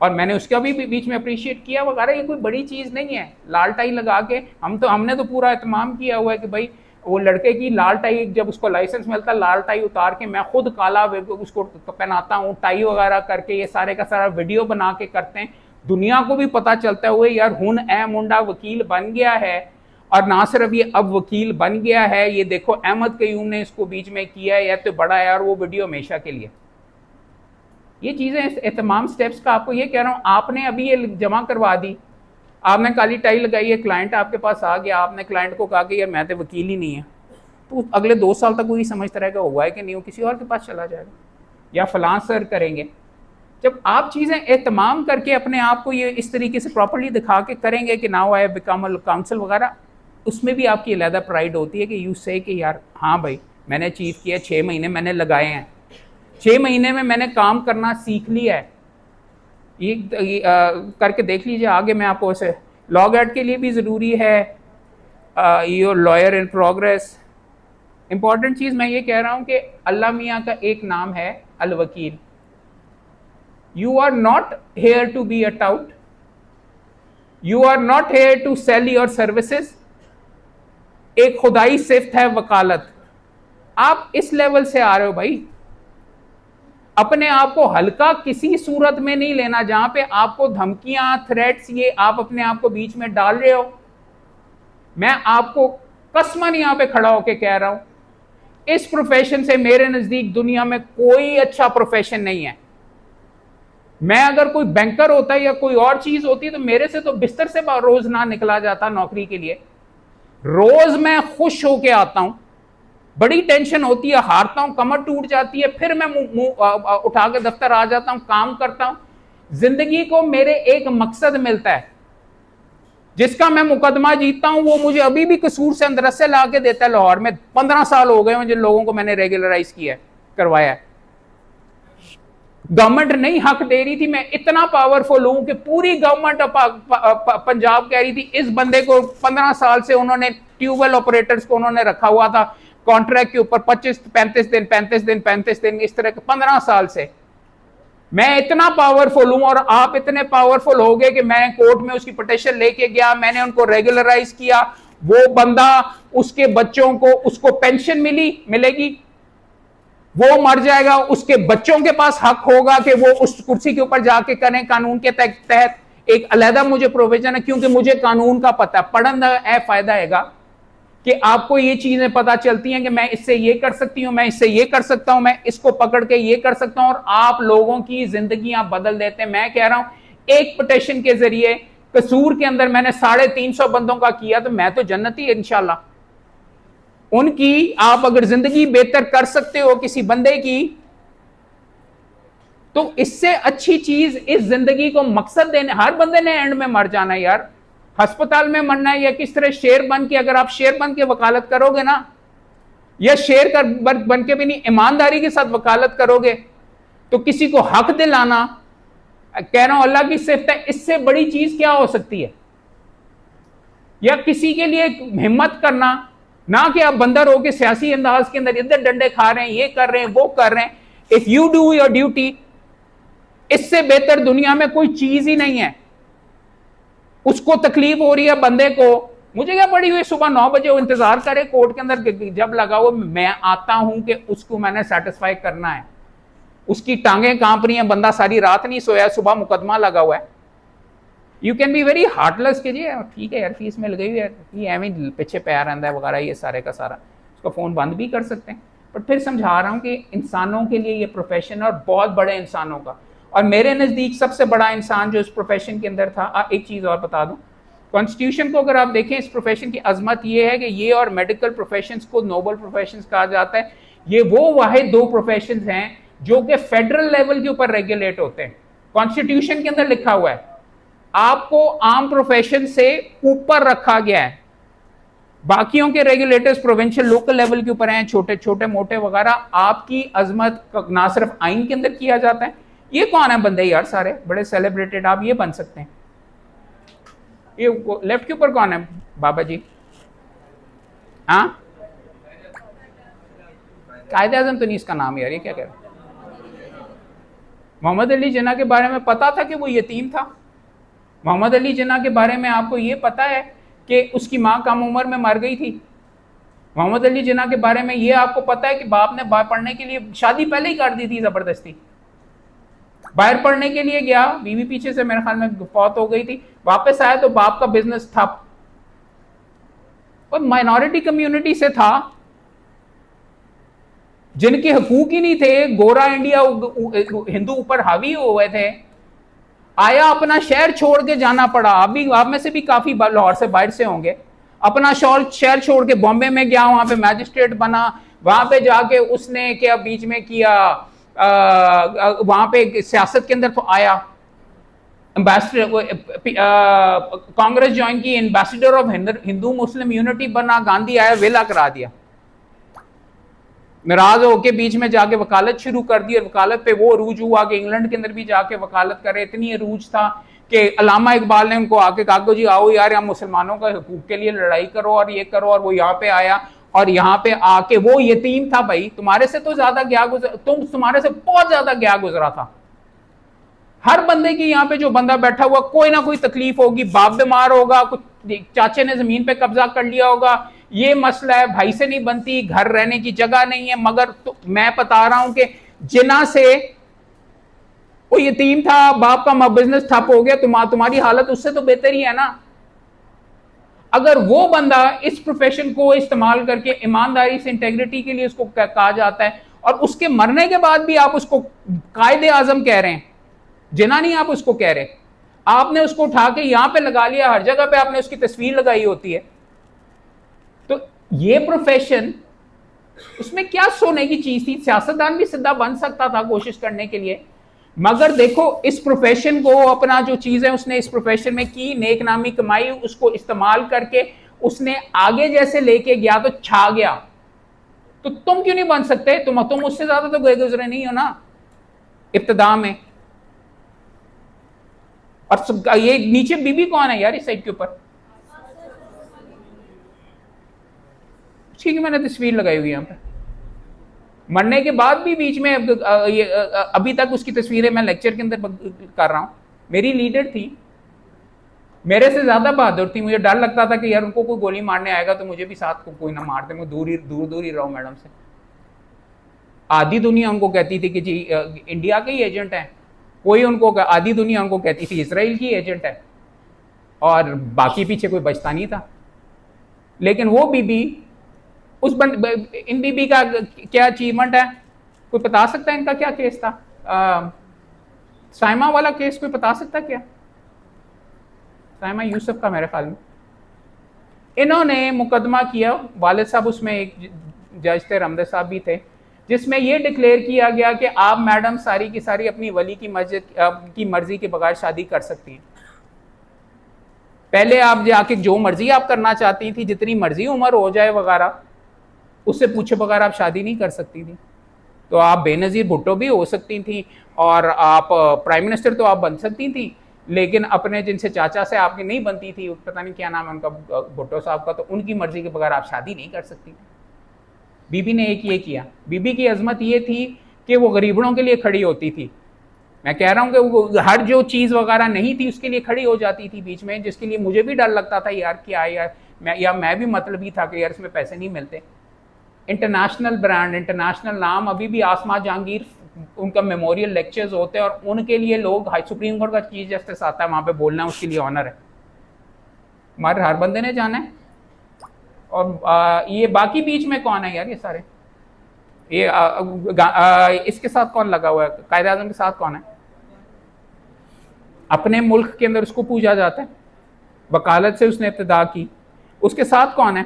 और मैंने उसका भी बीच में अप्रिशिएट किया वगैरह। ये कोई बड़ी चीज़ नहीं है लाल टाई लगा के। हमने तो पूरा एहतमाम किया हुआ है कि भाई वो लड़के की लाल टाई, जब उसको लाइसेंस मिलता है, लाल टाई उतार के मैं खुद काला उसको पहनाता हूँ, टाई वगैरह करके ये सारे का सारा वीडियो बना के करते हैं। दुनिया को भी पता चलता है यार हुन ए मुंडा वकील बन गया है। और ना सिर्फ ये अब वकील बन गया है, ये देखो अहमद कयूम ने इसको बीच में किया है, या तो बड़ा है और वो वीडियो हमेशा के लिए। ये चीज़ें तमाम स्टेप्स का आपको ये कह रहा हूँ, आपने अभी ये जमा करवा दी, आपने काली टाई लगाई है, क्लाइंट आपके पास आ गया, आपने क्लाइंट को कहा कि यार मैं तो वकील ही नहीं है, तो अगले 2 साल तक वही समझता रहेगा हुआ है कि नहीं, हो किसी और के पास चला जाएगा या फलां सर करेंगे। जब आप चीज़ें एहतमाम करके अपने आप को ये इस तरीके से प्रॉपरली दिखा के करेंगे कि now I have become a council वगैरह, उसमें भी आपकी अलहदा प्राइड होती है कि यू से कि यार हाँ भाई मैंने अचीव किया, 6 महीने मैंने लगाए हैं, 6 महीने में मैंने काम करना सीख लिया है। ये करके देख लीजिए आगे। मैं आपको ऐसे लॉग एड के लिए भी ज़रूरी है your lawyer in progress. Important चीज़ मैं ये कह रहा हूँ कि अल्लाह मियाँ का एक नाम है अल वकील। You are not here to be a tout, you are not here to sell your services. एक खुदाई सिफ्त है वकालत। आप इस लेवल से आ रहे हो भाई, अपने आप को हल्का किसी सूरत में नहीं लेना जहां पे आपको धमकियां, थ्रेट्स, ये आप अपने आप को बीच में डाल रहे हो। मैं आपको कसमन यहां पे खड़ा होके कह रहा हूं, इस प्रोफेशन से मेरे नजदीक दुनिया में कोई अच्छा प्रोफेशन नहीं है। मैं अगर कोई बैंकर होता है या कोई और चीज होती तो मेरे से तो बिस्तर से रोज ना निकला जाता नौकरी के लिए। रोज मैं खुश होके आता हूं, बड़ी टेंशन होती है, हारता हूं, कमर टूट जाती है, फिर मैं मुंह उठा के दफ्तर आ जाता हूं, काम करता हूं। जिंदगी को मेरे एक मकसद मिलता है जिसका मैं मुकदमा जीतता हूं, वो मुझे अभी भी कसूर से अंदर से ला के देता है। लाहौर में 15 साल हो गए हैं जिन लोगों को मैंने रेगुलराइज किया है, करवाया है। गवर्नमेंट नहीं हक दे रही थी, मैं इतना पावरफुल हूं कि पूरी गवर्नमेंट पंजाब कह रही थी इस बंदे को 15 साल से उन्होंने ट्यूबवेल ऑपरेटर्स को उन्होंने रखा हुआ था कॉन्ट्रैक्ट के ऊपर 35 दिन इस तरह के 15 साल से। मैं इतना पावरफुल हूं और आप इतने पावरफुल हो गए कि मैं कोर्ट में उसकी पिटीशन लेके गया, मैंने उनको रेगुलराइज किया। वो बंदा, उसके बच्चों को, उसको पेंशन मिलेगी, वो मर जाएगा, उसके बच्चों के पास हक होगा कि वो उस कुर्सी के ऊपर जाके करें। कानून के तहत एक अलहदा मुझे प्रोविजन है, क्योंकि मुझे कानून का पता है। पढ़न का फायदा है कि आपको ये चीजें पता चलती हैं कि मैं इससे ये कर सकती हूं, मैं इससे ये कर सकता हूं, मैं इसको पकड़ के ये कर सकता हूं, और आप लोगों की जिंदगियां बदल देते हैं। मैं कह रहा हूं एक पिटीशन के जरिए कसूर के अंदर मैंने 350 बंदों का किया, तो मैं तो जन्नती है इंशाल्लाह। उनकी आप अगर जिंदगी बेहतर कर सकते हो किसी बंदे की, तो इससे अच्छी चीज इस जिंदगी को मकसद देने। हर बंदे ने एंड में मर जाना है यार, अस्पताल में मरना है, या किस तरह शेर बन के, अगर आप शेर बन के वकालत करोगे ना, या शेर कर बन के भी नहीं, ईमानदारी के साथ वकालत करोगे, तो किसी को हक दिलाना, कह रहा हूं अल्लाह की सिफ्त है, इससे बड़ी चीज क्या हो सकती है। या किसी के लिए हिम्मत करना, ना कि आप बंदर हो के सियासी अंदाज के अंदर इधर डंडे खा रहे हैं, ये कर रहे हैं, वो कर रहे हैं। If you do your duty, इससे बेहतर दुनिया में कोई चीज ही नहीं है। उसको तकलीफ हो रही है बंदे को, मुझे क्या पड़ी हुई, सुबह 9 बजे वो इंतजार करे कोर्ट के अंदर, जब लगा हुआ मैं आता हूं कि उसको मैंने सेटिस्फाई करना है। उसकी टांगें कांप रही हैं, बंदा सारी रात नहीं सोया, सुबह मुकदमा लगा हुआ है। You can be very heartless कि जी ठीक है यार फीस मिल गई है, ये एवं पीछे पैर रहता है वगैरह, ये सारे का सारा, उसका फ़ोन बंद भी कर सकते हैं। बट फिर समझा रहा हूँ कि इंसानों के लिए ये प्रोफेशन, और बहुत बड़े इंसानों का, और मेरे नज़दीक सबसे बड़ा इंसान जो इस प्रोफेशन के अंदर था, एक चीज़ और बता दूँ, कॉन्स्टिट्यूशन को अगर आप देखें, इस प्रोफेशन की अजमत ये है कि ये और मेडिकल प्रोफेशंस को नोबल प्रोफेशंस कहा जाता है। ये वो वाहिद दो प्रोफेशंस हैं जो कि फेडरल लेवल के ऊपर रेगुलेट होते हैं। कॉन्स्टिट्यूशन के अंदर लिखा हुआ है आपको आम प्रोफेशन से ऊपर रखा गया है, बाकियों के रेगुलेटर्स प्रोविंशियल लोकल लेवल के ऊपर हैं, छोटे छोटे मोटे वगैरह, आपकी अजमत ना सिर्फ आइन के अंदर किया जाता है। ये कौन है बंदे यार, सारे बड़े सेलिब्रेटेड, आप ये बन सकते हैं। ये लेफ्ट के ऊपर कौन है बाबा जी? हाँ, कायदे आजम तो नहीं इसका नाम यार, ये क्या कह रहे? मोहम्मद अली जिन्ना के बारे में पता था कि वो यतीम था? मोहम्मद अली जिन्ना के बारे में आपको ये पता है कि उसकी माँ कम उम्र में मर गई थी? मोहम्मद अली जिन्ना के बारे में ये आपको पता है कि बाप ने बाहर पढ़ने के लिए शादी पहले ही कर दी थी जबरदस्ती, बाहर पढ़ने के लिए गया, बीवी पीछे से मेरे ख्याल में फौत हो गई थी, वापस आया तो बाप का बिजनेस ठप, और माइनॉरिटी कम्युनिटी से था जिनके हकूक ही नहीं थे, गोरा इंडिया हिंदू ऊपर हावी हुए थे, आया अपना शहर छोड़ के जाना पड़ा। अभी आप में से भी काफी लाहौर से बाहर से होंगे, अपना शहर छोड़ के बॉम्बे में गया, वहां पे मैजिस्ट्रेट बना, वहां पे जाके उसने क्या बीच में किया, वहां पे सियासत के अंदर तो आया, एम्बेसडर कांग्रेस ज्वाइन की, ambassador of Hindu Muslim unity बना, गांधी आया वेला करा दिया, नाराज होके बीच में जाके वकालत शुरू कर दी, और वकालत पे वो अरूज हुआ कि इंग्लैंड के अंदर भी जाके वकालत करे, इतनी अरूज था कि अल्लामा इकबाल ने उनको आके कहा जी आओ यार हम मुसलमानों का हकूक के लिए लड़ाई करो और ये करो, और वो यहाँ पे आया, और यहाँ पे आके वो यतीम था भाई, तुम्हारे से तो ज्यादा क्या गुजरा, तुम्हारे से बहुत ज्यादा क्या गुजरा था। हर बंदे की यहाँ पे जो बंदा बैठा हुआ कोई ना कोई तकलीफ होगी, बाप बीमार होगा, कुछ चाचे ने जमीन पे कब्जा कर लिया होगा, ये मसला है, भाई से नहीं बनती, घर रहने की जगह नहीं है, मगर तो मैं बता रहा हूं कि जिना से वो यतीम था, बाप का बिजनेस ठप हो गया, तुम्हारी हालत उससे तो बेहतर ही है ना। अगर वो बंदा इस प्रोफेशन को इस्तेमाल करके ईमानदारी से, इंटेग्रिटी के लिए उसको कहा जाता है, और उसके मरने के बाद भी आप उसको कायदे आजम कह रहे हैं, जिना नहीं आप उसको कह रहे, आपने उसको उठा के यहां पे लगा लिया, हर जगह पे आपने उसकी तस्वीर लगाई होती है। तो ये प्रोफेशन, उसमें क्या सोने की चीज थी? सियासतदान भी सीधा बन सकता था कोशिश करने के लिए, मगर देखो इस प्रोफेशन को, अपना जो चीज है उसने इस प्रोफेशन में की, नेक नामी कमाई, उसको इस्तेमाल करके उसने आगे जैसे लेके गया तो छा गया। तो तुम क्यों नहीं बन सकते? तुम उससे ज्यादा तो गए गुजरे नहीं हो ना इब्तिदा में। और ये नीचे बीबी कौन है यार इस साइड के ऊपर? ठीक है, मैंने तस्वीर लगाई हुई यहाँ पे, मरने के बाद भी बीच में अभी तक उसकी तस्वीरें मैं लेक्चर के अंदर कर रहा हूं। मेरी लीडर थी, मेरे से ज्यादा बहादुर थी, मुझे डर लगता था कि यार उनको कोई गोली मारने आएगा तो मुझे भी साथ को कोई ना मार दे, मैं दूर ही रहो मैडम से। आधी दुनिया उनको कहती थी कि जी इंडिया के ही एजेंट हैं, कोई उनको, आधी दुनिया उनको कहती थी इसराइल की एजेंट है, और बाकी पीछे कोई बचता नहीं था। लेकिन वो बीबी, इन बीबी का क्या अचीवमेंट है? कोई बता सकता है इनका क्या केस था? साइमा वाला केस कोई बता सकता क्या? साइमा यूसुफ का मेरे ख्याल में इन्होंने मुकदमा किया, वालिद साहब उसमें एक जज थे, रमदे साहब भी थे, जिसमें यह डिक्लेयर किया गया कि आप मैडम सारी की सारी अपनी वली की मर्जी के बगैर शादी कर सकती हैं। पहले आप जाके जो मर्जी आप करना चाहती थी, जितनी मर्जी उम्र हो जाए वगैरह, उससे पूछे बगैर आप शादी नहीं कर सकती थी। तो आप बेनज़ीर भुट्टो भी हो सकती थी, और आप प्राइम मिनिस्टर तो आप बन सकती थी, लेकिन अपने जिनसे चाचा से आपकी नहीं बनती थी, पता नहीं क्या नाम है उनका, भुट्टो साहब का, तो उनकी मर्जी के बगैर आप शादी नहीं कर सकती थी। बीबी ने एक ये किया। बीबी की अजमत ये थी कि वो गरीबों के लिए खड़ी होती थी। मैं कह रहा हूँ कि वो हर जो चीज़ वगैरह नहीं थी उसके लिए खड़ी हो जाती थी बीच में, जिसके लिए मुझे भी डर लगता था यार क्या यार, मैं भी मतलब ही था कि यार इसमें पैसे नहीं मिलते। इंटरनेशनल ब्रांड, इंटरनेशनल नाम, अभी भी आसमा जहांगीर उनका मेमोरियल लेक्चर्स होते हैं और उनके लिए लोग हाई सुप्रीम कोर्ट का चीफ जस्टिस आता है वहाँ पे बोलना, उसके लिए ऑनर है। हमारे हर बंदे ने जाना है। और ये बाकी बीच में कौन है यार ये सारे, ये इसके साथ कौन लगा हुआ है, कायदे आज़म के साथ कौन है? अपने मुल्क के अंदर उसको पूजा जाता है, वकालत से उसने इब्तिदा की, उसके साथ कौन है?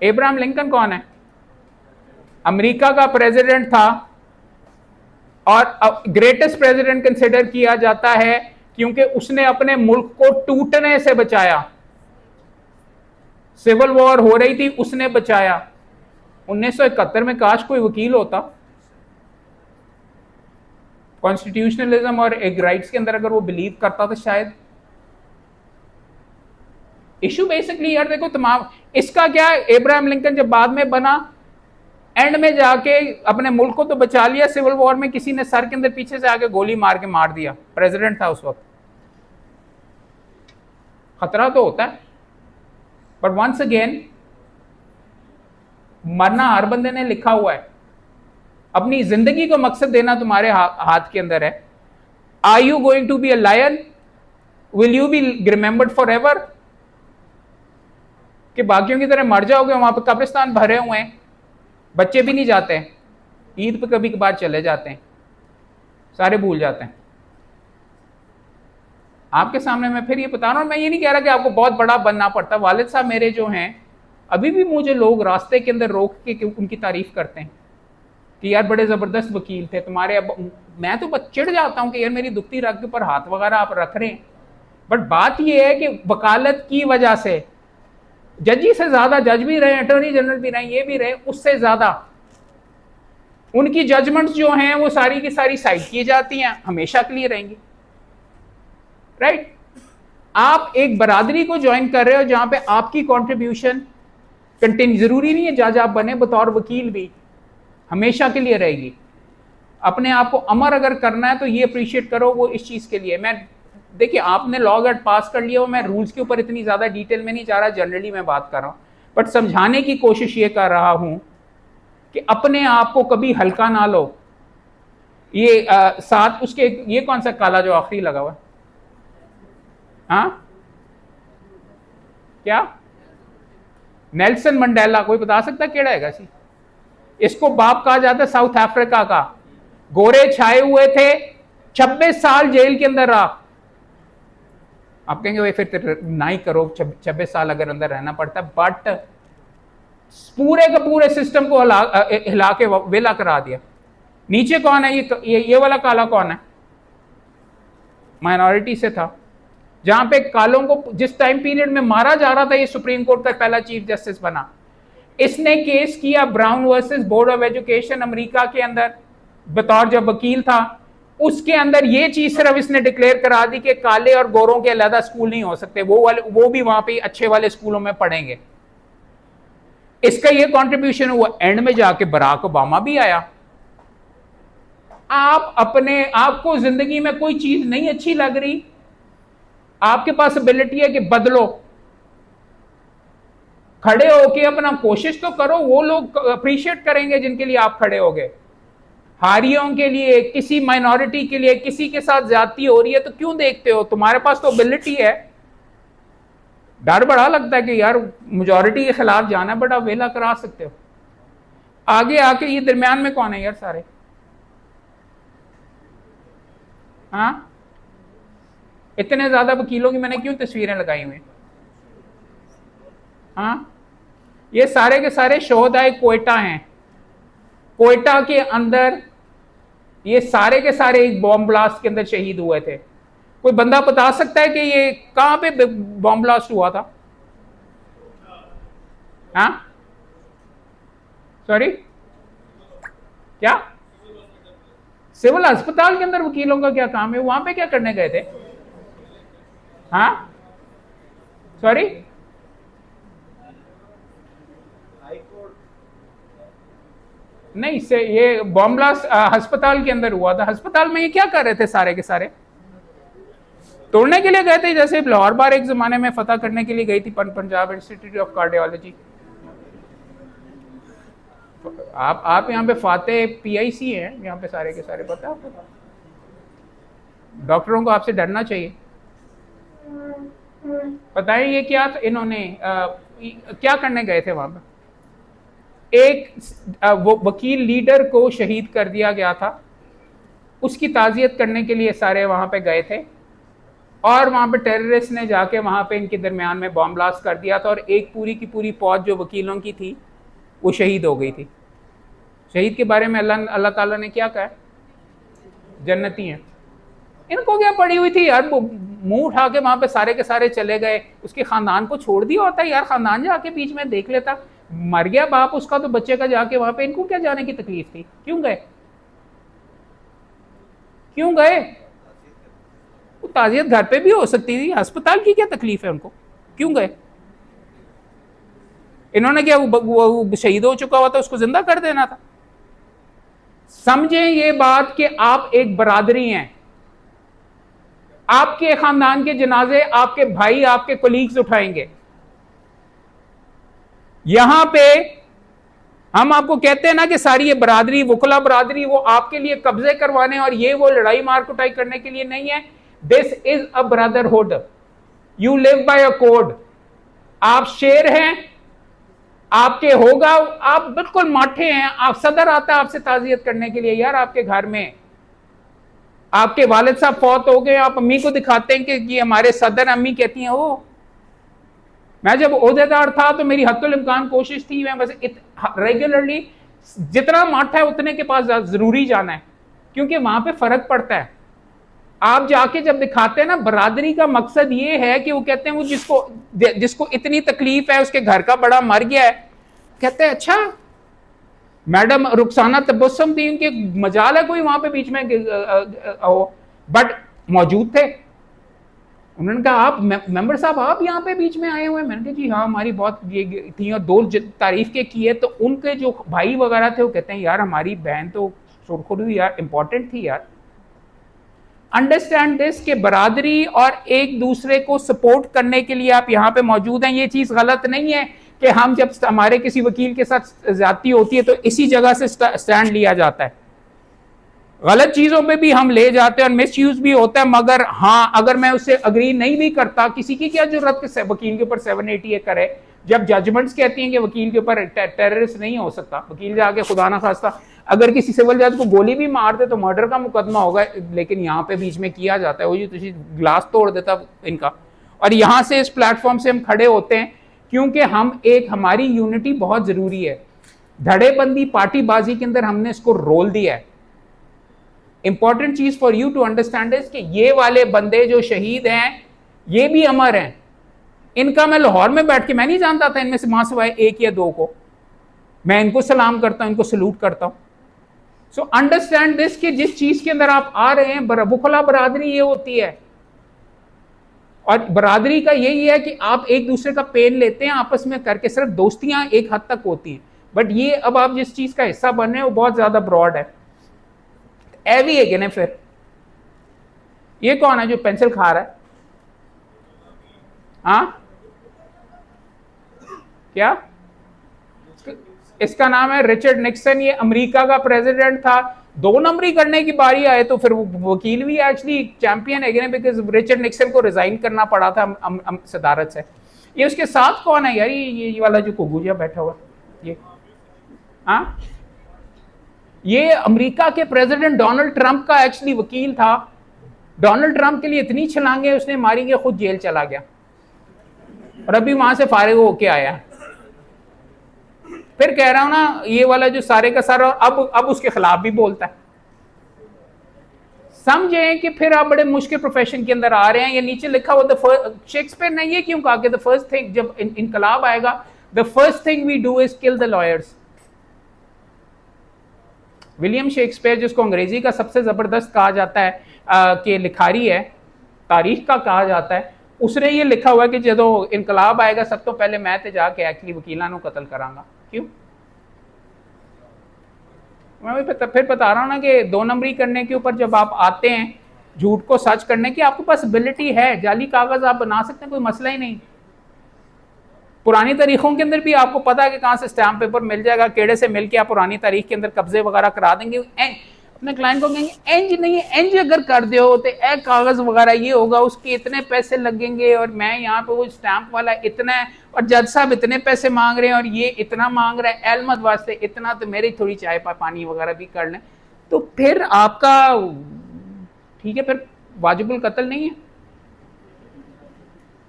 अब्राहम लिंकन कौन है? अमेरिका का प्रेसिडेंट था और ग्रेटेस्ट प्रेसिडेंट कंसिडर किया जाता है क्योंकि उसने अपने मुल्क को टूटने से बचाया। सिविल वॉर हो रही थी, उसने बचाया। 1971 में काश कोई वकील होता, कॉन्स्टिट्यूशनलिज्म और एक राइट्स के अंदर अगर वो बिलीव करता तो शायद। इशू बेसिकली यार देखो तमाम, इसका क्या, अब्राहम लिंकन जब बाद में बना, एंड में जाके अपने मुल्क को तो बचा लिया, सिविल वॉर में किसी ने सर के अंदर पीछे से आके गोली मार के मार दिया, प्रेसिडेंट था उस वक्त। खतरा तो होता है, बट वंस अगेन मरना हर बंदे ने लिखा हुआ है। अपनी जिंदगी को मकसद देना तुम्हारे हाथ के अंदर है। Are you going to be a lion? Will you be remembered forever? कि बाकियों की तरह मर जाओगे? वहां पर कब्रिस्तान भरे हुए हैं, बच्चे भी नहीं जाते हैं, ईद पे कभी कभार चले जाते हैं, सारे भूल जाते हैं। आपके सामने मैं फिर ये बता रहा हूं, मैं ये नहीं कह रहा कि आपको बहुत बड़ा बनना पड़ता। वालिद साहब मेरे जो हैं, अभी भी मुझे लोग रास्ते के अंदर रोक के उनकी तारीफ करते हैं कि यार बड़े जबरदस्त वकील थे तुम्हारे। अब मैं तो चिढ़ जाता हूं कि यार मेरी दुखती रग के ऊपर हाथ वगैरह आप रख रहे हैं। बट बात यह है कि वकालत की वजह से जजी से ज्यादा जज भी रहे, अटॉर्नी जनरल भी रहे, ये भी रहे, उससे ज्यादा उनकी जजमेंट्स जो हैं वो सारी की सारी साइड की जाती हैं, हमेशा के लिए रहेंगी। राइट? आप एक बरादरी को ज्वाइन कर रहे हो जहां पे आपकी कंट्रीब्यूशन कंटिन्यू, जरूरी नहीं है जज आप बने, बतौर वकील भी हमेशा के लिए रहेगी। अपने आप को अमर अगर करना है तो ये अप्रिशिएट करो वो इस चीज के लिए। मैं देखिए, आपने लॉ गार्ड पास कर लिया हो, मैं रूल्स के ऊपर इतनी ज्यादा डिटेल में नहीं जा रहा, जनरली मैं बात कर रहा हूं, बट समझाने की कोशिश ये कर रहा हूं कि अपने आप को कभी हल्का ना लो। ये साथ उसके, ये कौन सा काला जो आखिरी लगा हुआ है? हाँ क्या? नेल्सन मंडेला, कोई बता सकता केड़ा है? इसको बाप कहा जाता है साउथ अफ्रीका का। गोरे छाए हुए थे, 26 साल जेल के अंदर रहा। आप कहेंगे भाई फिर ना ही करो, 26 साल अगर अंदर रहना पड़ता, बट पूरे के पूरे सिस्टम को हिला के वेला करा दिया। नीचे कौन है? ये वाला काला कौन है? माइनॉरिटी से था, जहां पे कालों को जिस टाइम पीरियड में मारा जा रहा था, ये सुप्रीम कोर्ट का पहला चीफ जस्टिस बना। इसने केस किया brown versus board of education America के अंदर, बतौर जब वकील था। उसके अंदर ये चीज सिर्फ इसने डिक्लेयर करा दी कि काले और गोरों के अलग स्कूल नहीं हो सकते, वो भी वहां पे अच्छे वाले स्कूलों में पढ़ेंगे। इसका ये कंट्रीब्यूशन हुआ। एंड में जाके बराक ओबामा भी आया। आप अपने आपको जिंदगी में कोई चीज नहीं अच्छी लग रही, आपके पास एबिलिटी है कि बदलो, खड़े होके अपना कोशिश तो करो। वो लोग अप्रिशिएट करेंगे जिनके लिए आप खड़े हो गए। हारियों के लिए, किसी माइनॉरिटी के लिए, किसी के साथ ज्यादती हो रही है तो क्यों देखते हो? तुम्हारे पास तो एबिलिटी है। डर बड़ा लगता है कि यार मेजॉरिटी के खिलाफ जाना, बट आप वेला करा सकते हो। आगे आके ये दरमियान में कौन है यार सारे? हाँ, इतने ज्यादा वकीलों की मैंने क्यों तस्वीरें लगाई हुई? हाँ, ये सारे के सारे शोहदाए कोयटा हैं। कोयटा के अंदर ये सारे के सारे एक बॉम्ब ब्लास्ट के अंदर शहीद हुए थे। कोई बंदा बता सकता है कि ये कहां पे बॉम्ब ब्लास्ट हुआ था? हाँ, सॉरी क्या? सिविल अस्पताल के अंदर वकीलों का क्या काम है? वहां पे क्या करने गए थे? हाँ, सॉरी, नहीं से ये बॉम्ब ब्लास्ट अस्पताल के अंदर हुआ था। अस्पताल में ये क्या कर रहे थे? सारे के सारे तोड़ने के लिए गए थे। जैसे लाहौर बार एक जमाने में फतह करने के लिए गई थी पंजाब इंस्टीट्यूट ऑफ कार्डियोलॉजी। आप यहाँ पे फाते PIC हैं यहाँ पे सारे के सारे, पता है आपको? डॉक्टरों को आपसे डरना चाहिए। बताएं ये क्या इन्होंने क्या करने गए थे वहां पे? एक वो वकील लीडर को शहीद कर दिया गया था, उसकी ताज़ियत करने के लिए सारे वहां पे गए थे, और वहां पे टेररिस्ट ने जाके वहां पे इनके दरमियान में बॉम्ब ब्लास्ट कर दिया था, और एक पूरी की पूरी फौज जो वकीलों की थी वो शहीद हो गई थी। शहीद के बारे में अल्लाह ताला ने क्या कहा? जन्नती हैं। इनको क्या पड़ी हुई थी यार, मुंह उठा के वहां पे सारे के सारे चले गए, उसके खानदान को छोड़ दिया होता यार, खानदान जाके बीच में देख लेता, मर गया बाप उसका तो बच्चे का जाके वहां पे, इनको क्या जाने की तकलीफ थी? क्यों गए? क्यों गए? वो ताजियत घर पे भी हो सकती थी, अस्पताल की क्या तकलीफ है उनको? क्यों गए? इन्होंने क्या वो शहीद हो चुका हुआ था उसको जिंदा कर देना था? समझें ये बात कि आप एक बरादरी हैं, आपके खानदान के जनाजे आपके भाई आपके कोलीग्स उठाएंगे। यहां पे हम आपको कहते हैं ना कि सारी ये बरादरी, वकुला बरादरी, वो आपके लिए कब्जे करवाने और ये वो लड़ाई मार कुटाई करने के लिए नहीं है। This is a brotherhood, you live by a code. आप शेर हैं, आपके होगा, आप बिल्कुल माठे हैं, आप सदर आता है आपसे ताजियत करने के लिए यार, आपके घर में आपके वालिद साहब फौत हो गए, आप अम्मी को दिखाते हैं कि ये हमारे सदर, अम्मी कहती हैं वो। मैं जब ओहदेदार था तो मेरी हद्दुल इम्कान कोशिश थी, मैं बस रेगुलरली जितना माठा है उतने के पास जरूरी जाना है, क्योंकि वहां पे फर्क पड़ता है। आप जाके जब दिखाते हैं ना, बरादरी का मकसद ये है कि वो कहते हैं वो जिसको इतनी तकलीफ है, उसके घर का बड़ा मर गया है, कहते हैं अच्छा मैडम रुखसाना तबस्सुम थी, उनके मजाल है कोई वहां पे बीच में बट मौजूद थे। उन्होंने कहा आप मेंबर साहब आप यहाँ पे बीच में आए हुए हैं? मैंने कहा जी हाँ, हमारी बहुत ये थी, और दो तारीफ के की है। तो उनके जो भाई वगैरह थे वो कहते हैं यार हमारी बहन तो सुरखुरी यार इंपॉर्टेंट थी यार। अंडरस्टैंड दिस कि बरादरी और एक दूसरे को सपोर्ट करने के लिए आप यहाँ पे मौजूद हैं। ये चीज गलत नहीं है कि हम जब हमारे किसी वकील के साथ ज्यादती होती है तो इसी जगह से स्टैंड लिया जाता है। गलत चीजों पे भी हम ले जाते हैं और मिस यूज भी होता है, मगर हाँ अगर मैं उससे अग्री नहीं भी करता, किसी की क्या जरूरत है वकील के ऊपर 780 करे, जब जजमेंट्स कहती हैं कि वकील के ऊपर टेररिस्ट नहीं हो सकता। वकील जाके खुदा ना खास्ता अगर किसी सिविल जज को गोली भी मार दे तो मर्डर का मुकदमा होगा, लेकिन यहाँ पे बीच में किया जाता है वो जी ग्लास तोड़ देता इनका। और यहाँ से इस प्लेटफॉर्म से हम खड़े होते हैं क्योंकि हम हमारी यूनिटी बहुत जरूरी है। धड़ेबंदी पार्टीबाजी के अंदर हमने इसको रोल दिया है। इंपॉर्टेंट चीज for you to understand is कि ये वाले बंदे जो शहीद हैं ये भी अमर हैं। इनका मैं लाहौर में बैठ के मैं नहीं जानता था इनमें से मां सिवाय एक या दो को, मैं इनको सलाम करता हूं, इनको सलूट करता हूं। सो अंडरस्टैंड दिस कि जिस चीज के अंदर आप आ रहे हैं, बुखला बरादरी ये होती है। और बरादरी का यही है कि आप एक दूसरे का पेन लेते हैं आपस में करके, सिर्फ दोस्तियां एक हद तक होती हैं, बट ये अब आप जिस चीज का हिस्सा बन रहे हैं वो बहुत ज्यादा ब्रॉड है। एवी है कि फिर ये कौन है जो पेंसिल खा रहा है? हाँ क्या इसका नाम है? Richard Nixon. ये अमेरिका का प्रेसिडेंट था। 2 नंबरी करने की बारी आए तो फिर वो वकील भी एक्चुअली चैंपियन है, बिकॉज रिचर्ड निक्सन को रिजाइन करना पड़ा था सदारत से। ये उसके साथ कौन है यार? ये वाला जो कुगुजिया बैठा हुआ ये, हाँ ये अमेरिका के प्रेसिडेंट डोनाल्ड ट्रंप का एक्चुअली वकील था। डोनाल्ड ट्रंप के लिए इतनी छलांगे उसने मारी कि खुद जेल चला गया और अभी वहां से फारिग होके आया। फिर कह रहा हूं ना, ये वाला जो सारे का सारा अब उसके खिलाफ भी बोलता है। समझे कि फिर आप बड़े मुश्किल प्रोफेशन के अंदर आ रहे हैं। ये नीचे लिखा हुआ शेक्सपियर ने ये क्यों कहा कि द फर्स्ट थिंग, जब इनकलाब आएगा, the first thing we do is kill the lawyers. William Shakespeare, जिसको अंग्रेजी का सबसे जबरदस्त कहा जाता है कि लिखारी है, तारीख का कहा जाता है, उसने ये लिखा हुआ है कि जो इनकलाब आएगा सब तो पहले मैं ते जाके एक्चुअली वकीलों को कत्ल करांगा। क्यों? मैं फिर बता रहा हूं ना कि 2 नंबरी करने के ऊपर जब आप आते हैं, झूठ को सच करने की आपके पास एबिलिटी है, जाली कागज आप बना सकते हैं, कोई मसला ही नहीं। पुरानी तारीखों के अंदर भी आपको पता है कि कहाँ से स्टैम्प पेपर मिल जाएगा, केड़े से मिल के आप पुरानी तारीख के अंदर कब्जे वगैरह करा देंगे। अपने क्लाइंट को कहेंगे एंज नहीं है, एंज अगर कर दो तो ए कागज़ वगैरह ये होगा, उसके इतने पैसे लगेंगे, और मैं यहाँ पे वो स्टैम्प वाला इतना है, और जज साहब इतने पैसे मांग रहे हैं, और ये इतना मांग रहा है, एलमत वास्ते इतना, तो मेरी थोड़ी चाय पानी वगैरह भी कर लें, तो फिर आपका ठीक है, फिर वाजिबुल कत्ल नहीं है।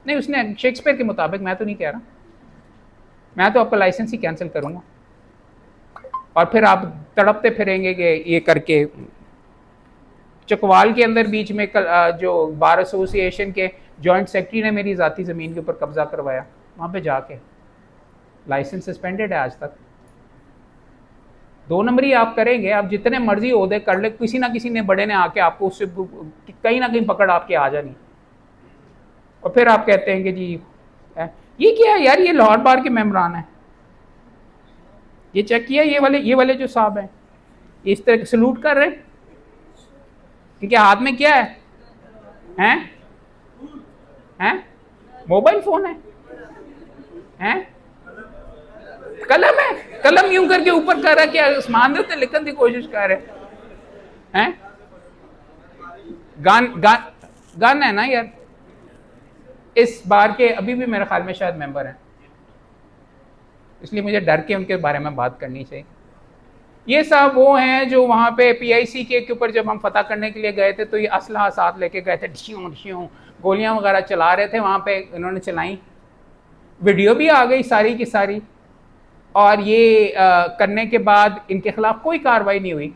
नहीं, उसने शेक्सपियर के मुताबिक, मैं तो नहीं कह रहा, मैं तो आपका लाइसेंस ही कैंसिल करूंगा, और फिर आप तड़पते फिरेंगे कि ये करके। चकवाल के अंदर बीच में जो बार एसोसिएशन के जॉइंट सेक्रेटरी ने मेरी ज़ाती ज़मीन के ऊपर कब्जा करवाया, वहाँ पे जाके लाइसेंस सस्पेंडेड है आज तक। 2 नंबरी आप करेंगे, आप जितने मर्जी ओहदे कर ले, किसी ना किसी ने बड़े ने आके आपको उससे कहीं ना कहीं पकड़ आपके आ जानी, और फिर आप कहते हैं कि जी ये क्या है यार, ये लाहौर बार के मेम्बरान है, ये चेक किया, ये वाले जो साहब हैं इस तरह सलूट कर रहे हैं, क्योंकि हाथ में क्या है, हैं मोबाइल फोन है, कलम है, कलम यूं करके ऊपर कर रहा है, क्या आसमान देते लिखने की कोशिश कर रहे हैं, गन है ना यार। इस बार के अभी भी मेरे ख्याल में शायद मेंबर हैं, इसलिए मुझे डर के उनके बारे में बात करनी चाहिए। ये सब वो हैं जो वहाँ पे PIC के ऊपर जब हम फतह करने के लिए गए थे, तो ये असलहा साथ लेके गए थे, ढिश्यों गोलियां वगैरह चला रहे थे वहाँ पे, इन्होंने चलाई, वीडियो भी आ गई सारी की सारी, और ये करने के बाद इनके खिलाफ कोई कार्रवाई नहीं हुई।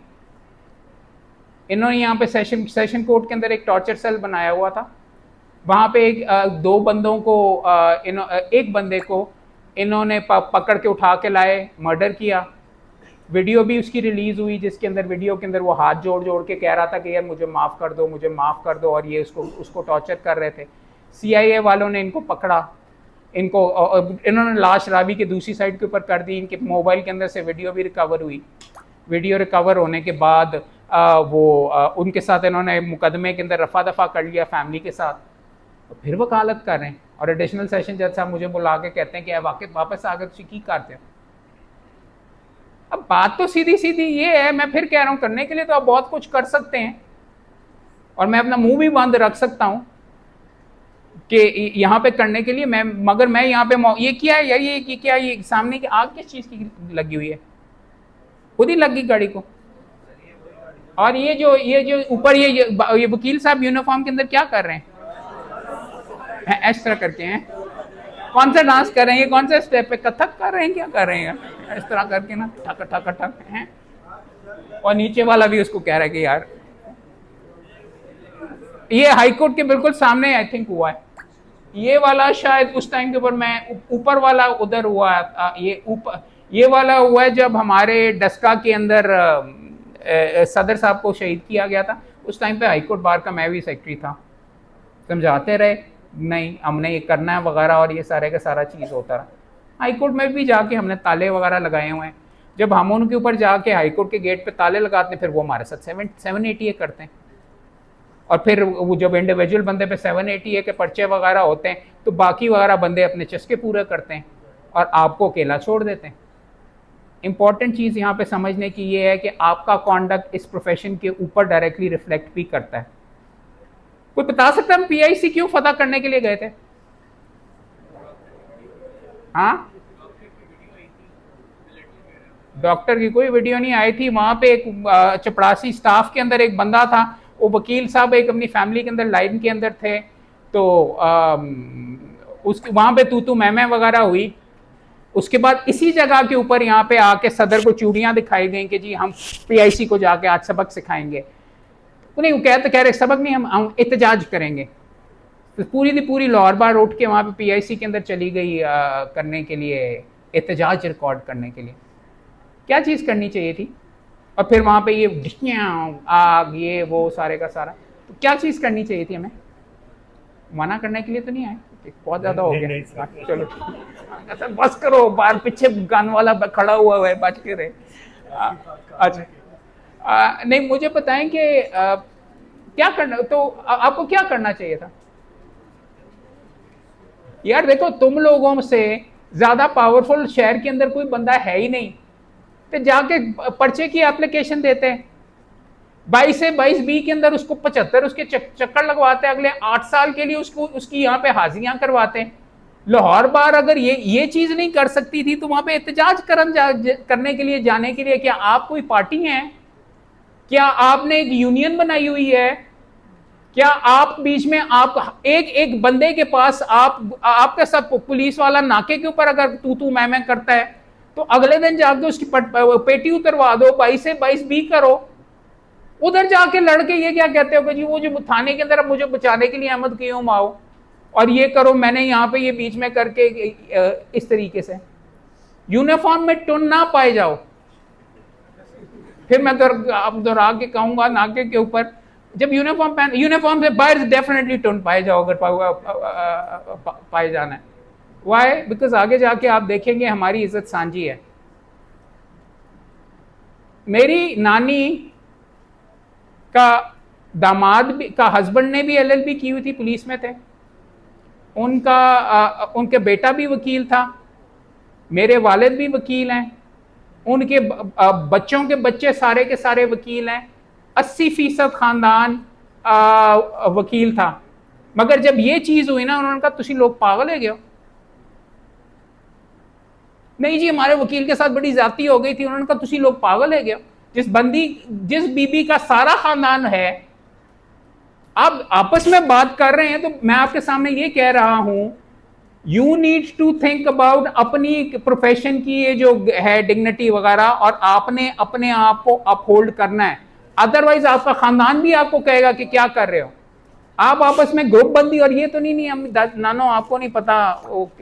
इन्होंने यहाँ पे सेशन कोर्ट के अंदर एक टॉर्चर सेल बनाया हुआ था, वहाँ पे दो बंदों को एक बंदे को इन्होंने पकड़ के उठा के लाए, मर्डर किया। वीडियो भी उसकी रिलीज़ हुई, जिसके अंदर वीडियो के अंदर वो हाथ जोड़ जोड़ के कह रहा था कि यार मुझे माफ़ कर दो, मुझे माफ़ कर दो, और ये उसको टॉर्चर कर रहे थे। CIA वालों ने इनको पकड़ा, इन्होंने लाश रावी के दूसरी साइड के ऊपर कर दी, इनके मोबाइल के अंदर से वीडियो भी रिकवर हुई। वीडियो रिकवर होने के बाद उनके साथ इन्होंने मुकदमे के अंदर रफा दफा कर लिया फैमिली के साथ, और फिर वकालत कर रहे हैं। और एडिशनल सेशन जज साहब मुझे बुला के कहते हैं कि वापस आ गए तो की करते हो। अब बात तो सीधी सीधी ये है, मैं फिर कह रहा हूँ, करने के लिए तो आप बहुत कुछ कर सकते हैं, और मैं अपना मुंह भी बंद रख सकता हूँ कि यहाँ पे करने के लिए मगर मैं यहाँ पे ये क्या है यार, ये क्या, ये सामने की आग किस चीज़ की लगी हुई है, खुद ही लग गई गाड़ी को। और ये जो ऊपर ये वकील साहब यूनिफॉर्म के अंदर क्या कर रहे हैं, इस तरह करके हैं, कौन सा डांस कर रहे हैं, कौन सा स्टेप पे, कथक कर रहे हैं, क्या कर रहे हैं, इस तरह करके ना ठक ठक ठक हैं। और नीचे वाला भी उसको कह रहा है कि यार, ये हाई कोर्ट के बिल्कुल सामने आई थिंक हुआ है, ये वाला शायद उस टाइम के ऊपर, मैं ऊपर वाला उधर हुआ, ये वाला हुआ है जब हमारे डस्का के अंदर सदर साहब को शहीद किया गया था। उस टाइम पे हाई कोर्ट बार का मैं भी सेक्रेटरी था, समझाते रहे नहीं हमने ये करना है वगैरह, और ये सारे का सारा चीज़ होता रहा। हाई कोर्ट में भी जाके हमने ताले वगैरह लगाए हुए हैं। जब हम उनके ऊपर जाके हाई कोर्ट के गेट पे ताले लगाते हैं, फिर वो हमारे साथ 780A करते हैं, और फिर वो जब इंडिविजुअल बंदे पे 780A के पर्चे वगैरह होते हैं, तो बाकी वगैरह बंदे अपने चस्के पूरे करते हैं और आपको अकेला छोड़ देते हैं। इंपॉर्टेंट चीज़ यहाँ पे समझने की ये है कि आपका कॉन्डक्ट इस प्रोफेशन के ऊपर डायरेक्टली रिफ्लेक्ट भी करता है। कोई बता सकता है हम PIC क्यों फतह करने के लिए गए थे? हाँ, डॉक्टर की कोई वीडियो नहीं आई थी। वहां पे एक चपरासी स्टाफ के अंदर एक बंदा था, वो वकील साहब एक अपनी फैमिली के अंदर लाइन के अंदर थे, तो उसके वहां पे तू मैं वगैरह हुई। उसके बाद इसी जगह के ऊपर यहाँ पे आके सदर को चूड़ियां दिखाई गई कि जी हम PIC को जाके आज सबक सिखाएंगे। उन्हें कह रहे सबक नहीं, हम एहतजाज करेंगे। तो पूरी लाहौर बार उठ के वहाँ पे PIC के अंदर चली गई करने के लिए, एहतजाज रिकॉर्ड करने के लिए। क्या चीज़ करनी चाहिए थी? और फिर वहाँ पे ये डिश्कियाँ, आग, ये वो सारे का सारा, तो क्या चीज़ करनी चाहिए थी हमें? मना करने के लिए तो नहीं आए, बहुत ज़्यादा हो गया। चलो अच्छा बस करो, बाहर पीछे गान वाला खड़ा हुआ है, बच के रहे। अच्छा नहीं, मुझे बताएं कि क्या करना, तो आपको क्या करना चाहिए था? यार देखो, तुम लोगों से ज्यादा पावरफुल शहर के अंदर कोई बंदा है ही नहीं, तो जाके पर्चे की एप्लीकेशन देते हैं, 22 से 22 बी के अंदर उसको 75 उसके चक्कर लगवाते हैं, अगले 8 साल के लिए उसको उसकी यहाँ पे हाजिरियां करवाते हैं। लाहौर बार अगर ये चीज नहीं कर सकती थी तो वहां पे एहतजाज करने के लिए जाने के लिए क्या आप कोई पार्टी हैं? क्या आपने एक यूनियन बनाई हुई है? क्या आप बीच में आप एक एक बंदे के पास आपके साथ पुलिस वाला नाके के ऊपर अगर तू मैं करता है तो अगले दिन जाके उसकी पेटी उतरवा दो, 22 से 22 बी करो, उधर जाके लड़के ये क्या कहते हो कि जी वो जो थाने के अंदर मुझे बचाने के लिए अहमद क्यों आओ और ये करो, मैंने यहाँ पे ये बीच में करके इस तरीके से यूनिफॉर्म में टुन ना पाए जाओ। फिर मैं अब दोहरा के कहूंगा नाके के ऊपर जब यूनिफॉर्म से बाहर डेफिनेटली टुन पाए जाओ अगर पाए जाना है। वाई? बिकॉज आगे जाके आप देखेंगे हमारी इज्जत सांझी है। मेरी नानी का दामाद भी का हस्बैंड ने भी एलएलबी की हुई थी, पुलिस में थे, उनके बेटा भी वकील था, मेरे वालिद भी वकील हैं, उनके बच्चों के बच्चे सारे के सारे वकील हैं, 80% खानदान वकील था। मगर जब ये चीज हुई ना, उन्होंने कहा तुसी लोग पागल है गए, नहीं जी हमारे वकील के साथ बड़ी ज्यादती हो गई थी। उन्होंने कहा तुसी लोग पागल है गए, जिस बीबी का सारा खानदान है आप आपस में बात कर रहे हैं, तो मैं आपके सामने ये कह रहा हूं you need to think about अपनी प्रोफेशन की ये जो है डिग्निटी वगैरह, और आपने अपने आप को अपहोल्ड करना है। अदरवाइज आपका खानदान भी आपको कहेगा कि क्या कर रहे हो आप आपस में ग्रुप बंदी। और ये तो नहीं हम नानो आपको नहीं पता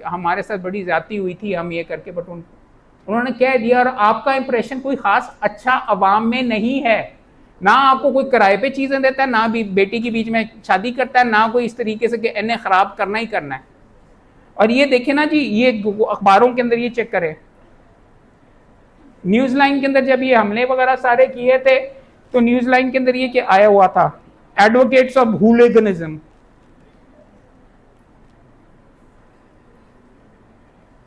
हमारे साथ बड़ी ज्यादती हुई थी हम ये करके, बट उन्होंने कह दिया। और आपका इंप्रेशन कोई खास अच्छा अवाम में नहीं है, ना आपको कोई किराए पे चीजें देता है, ना भी बेटी के बीच में शादी करता है, ना कोई इस तरीके से कि इन्हें खराब करना ही करना है। और ये देखे ना जी, ये अखबारों के अंदर ये चेक करें, न्यूज लाइन के अंदर जब ये हमले वगैरह सारे किए थे तो न्यूज लाइन के अंदर ये क्या आया हुआ था, एडवोकेट्स ऑफ हुलिगनिज्म।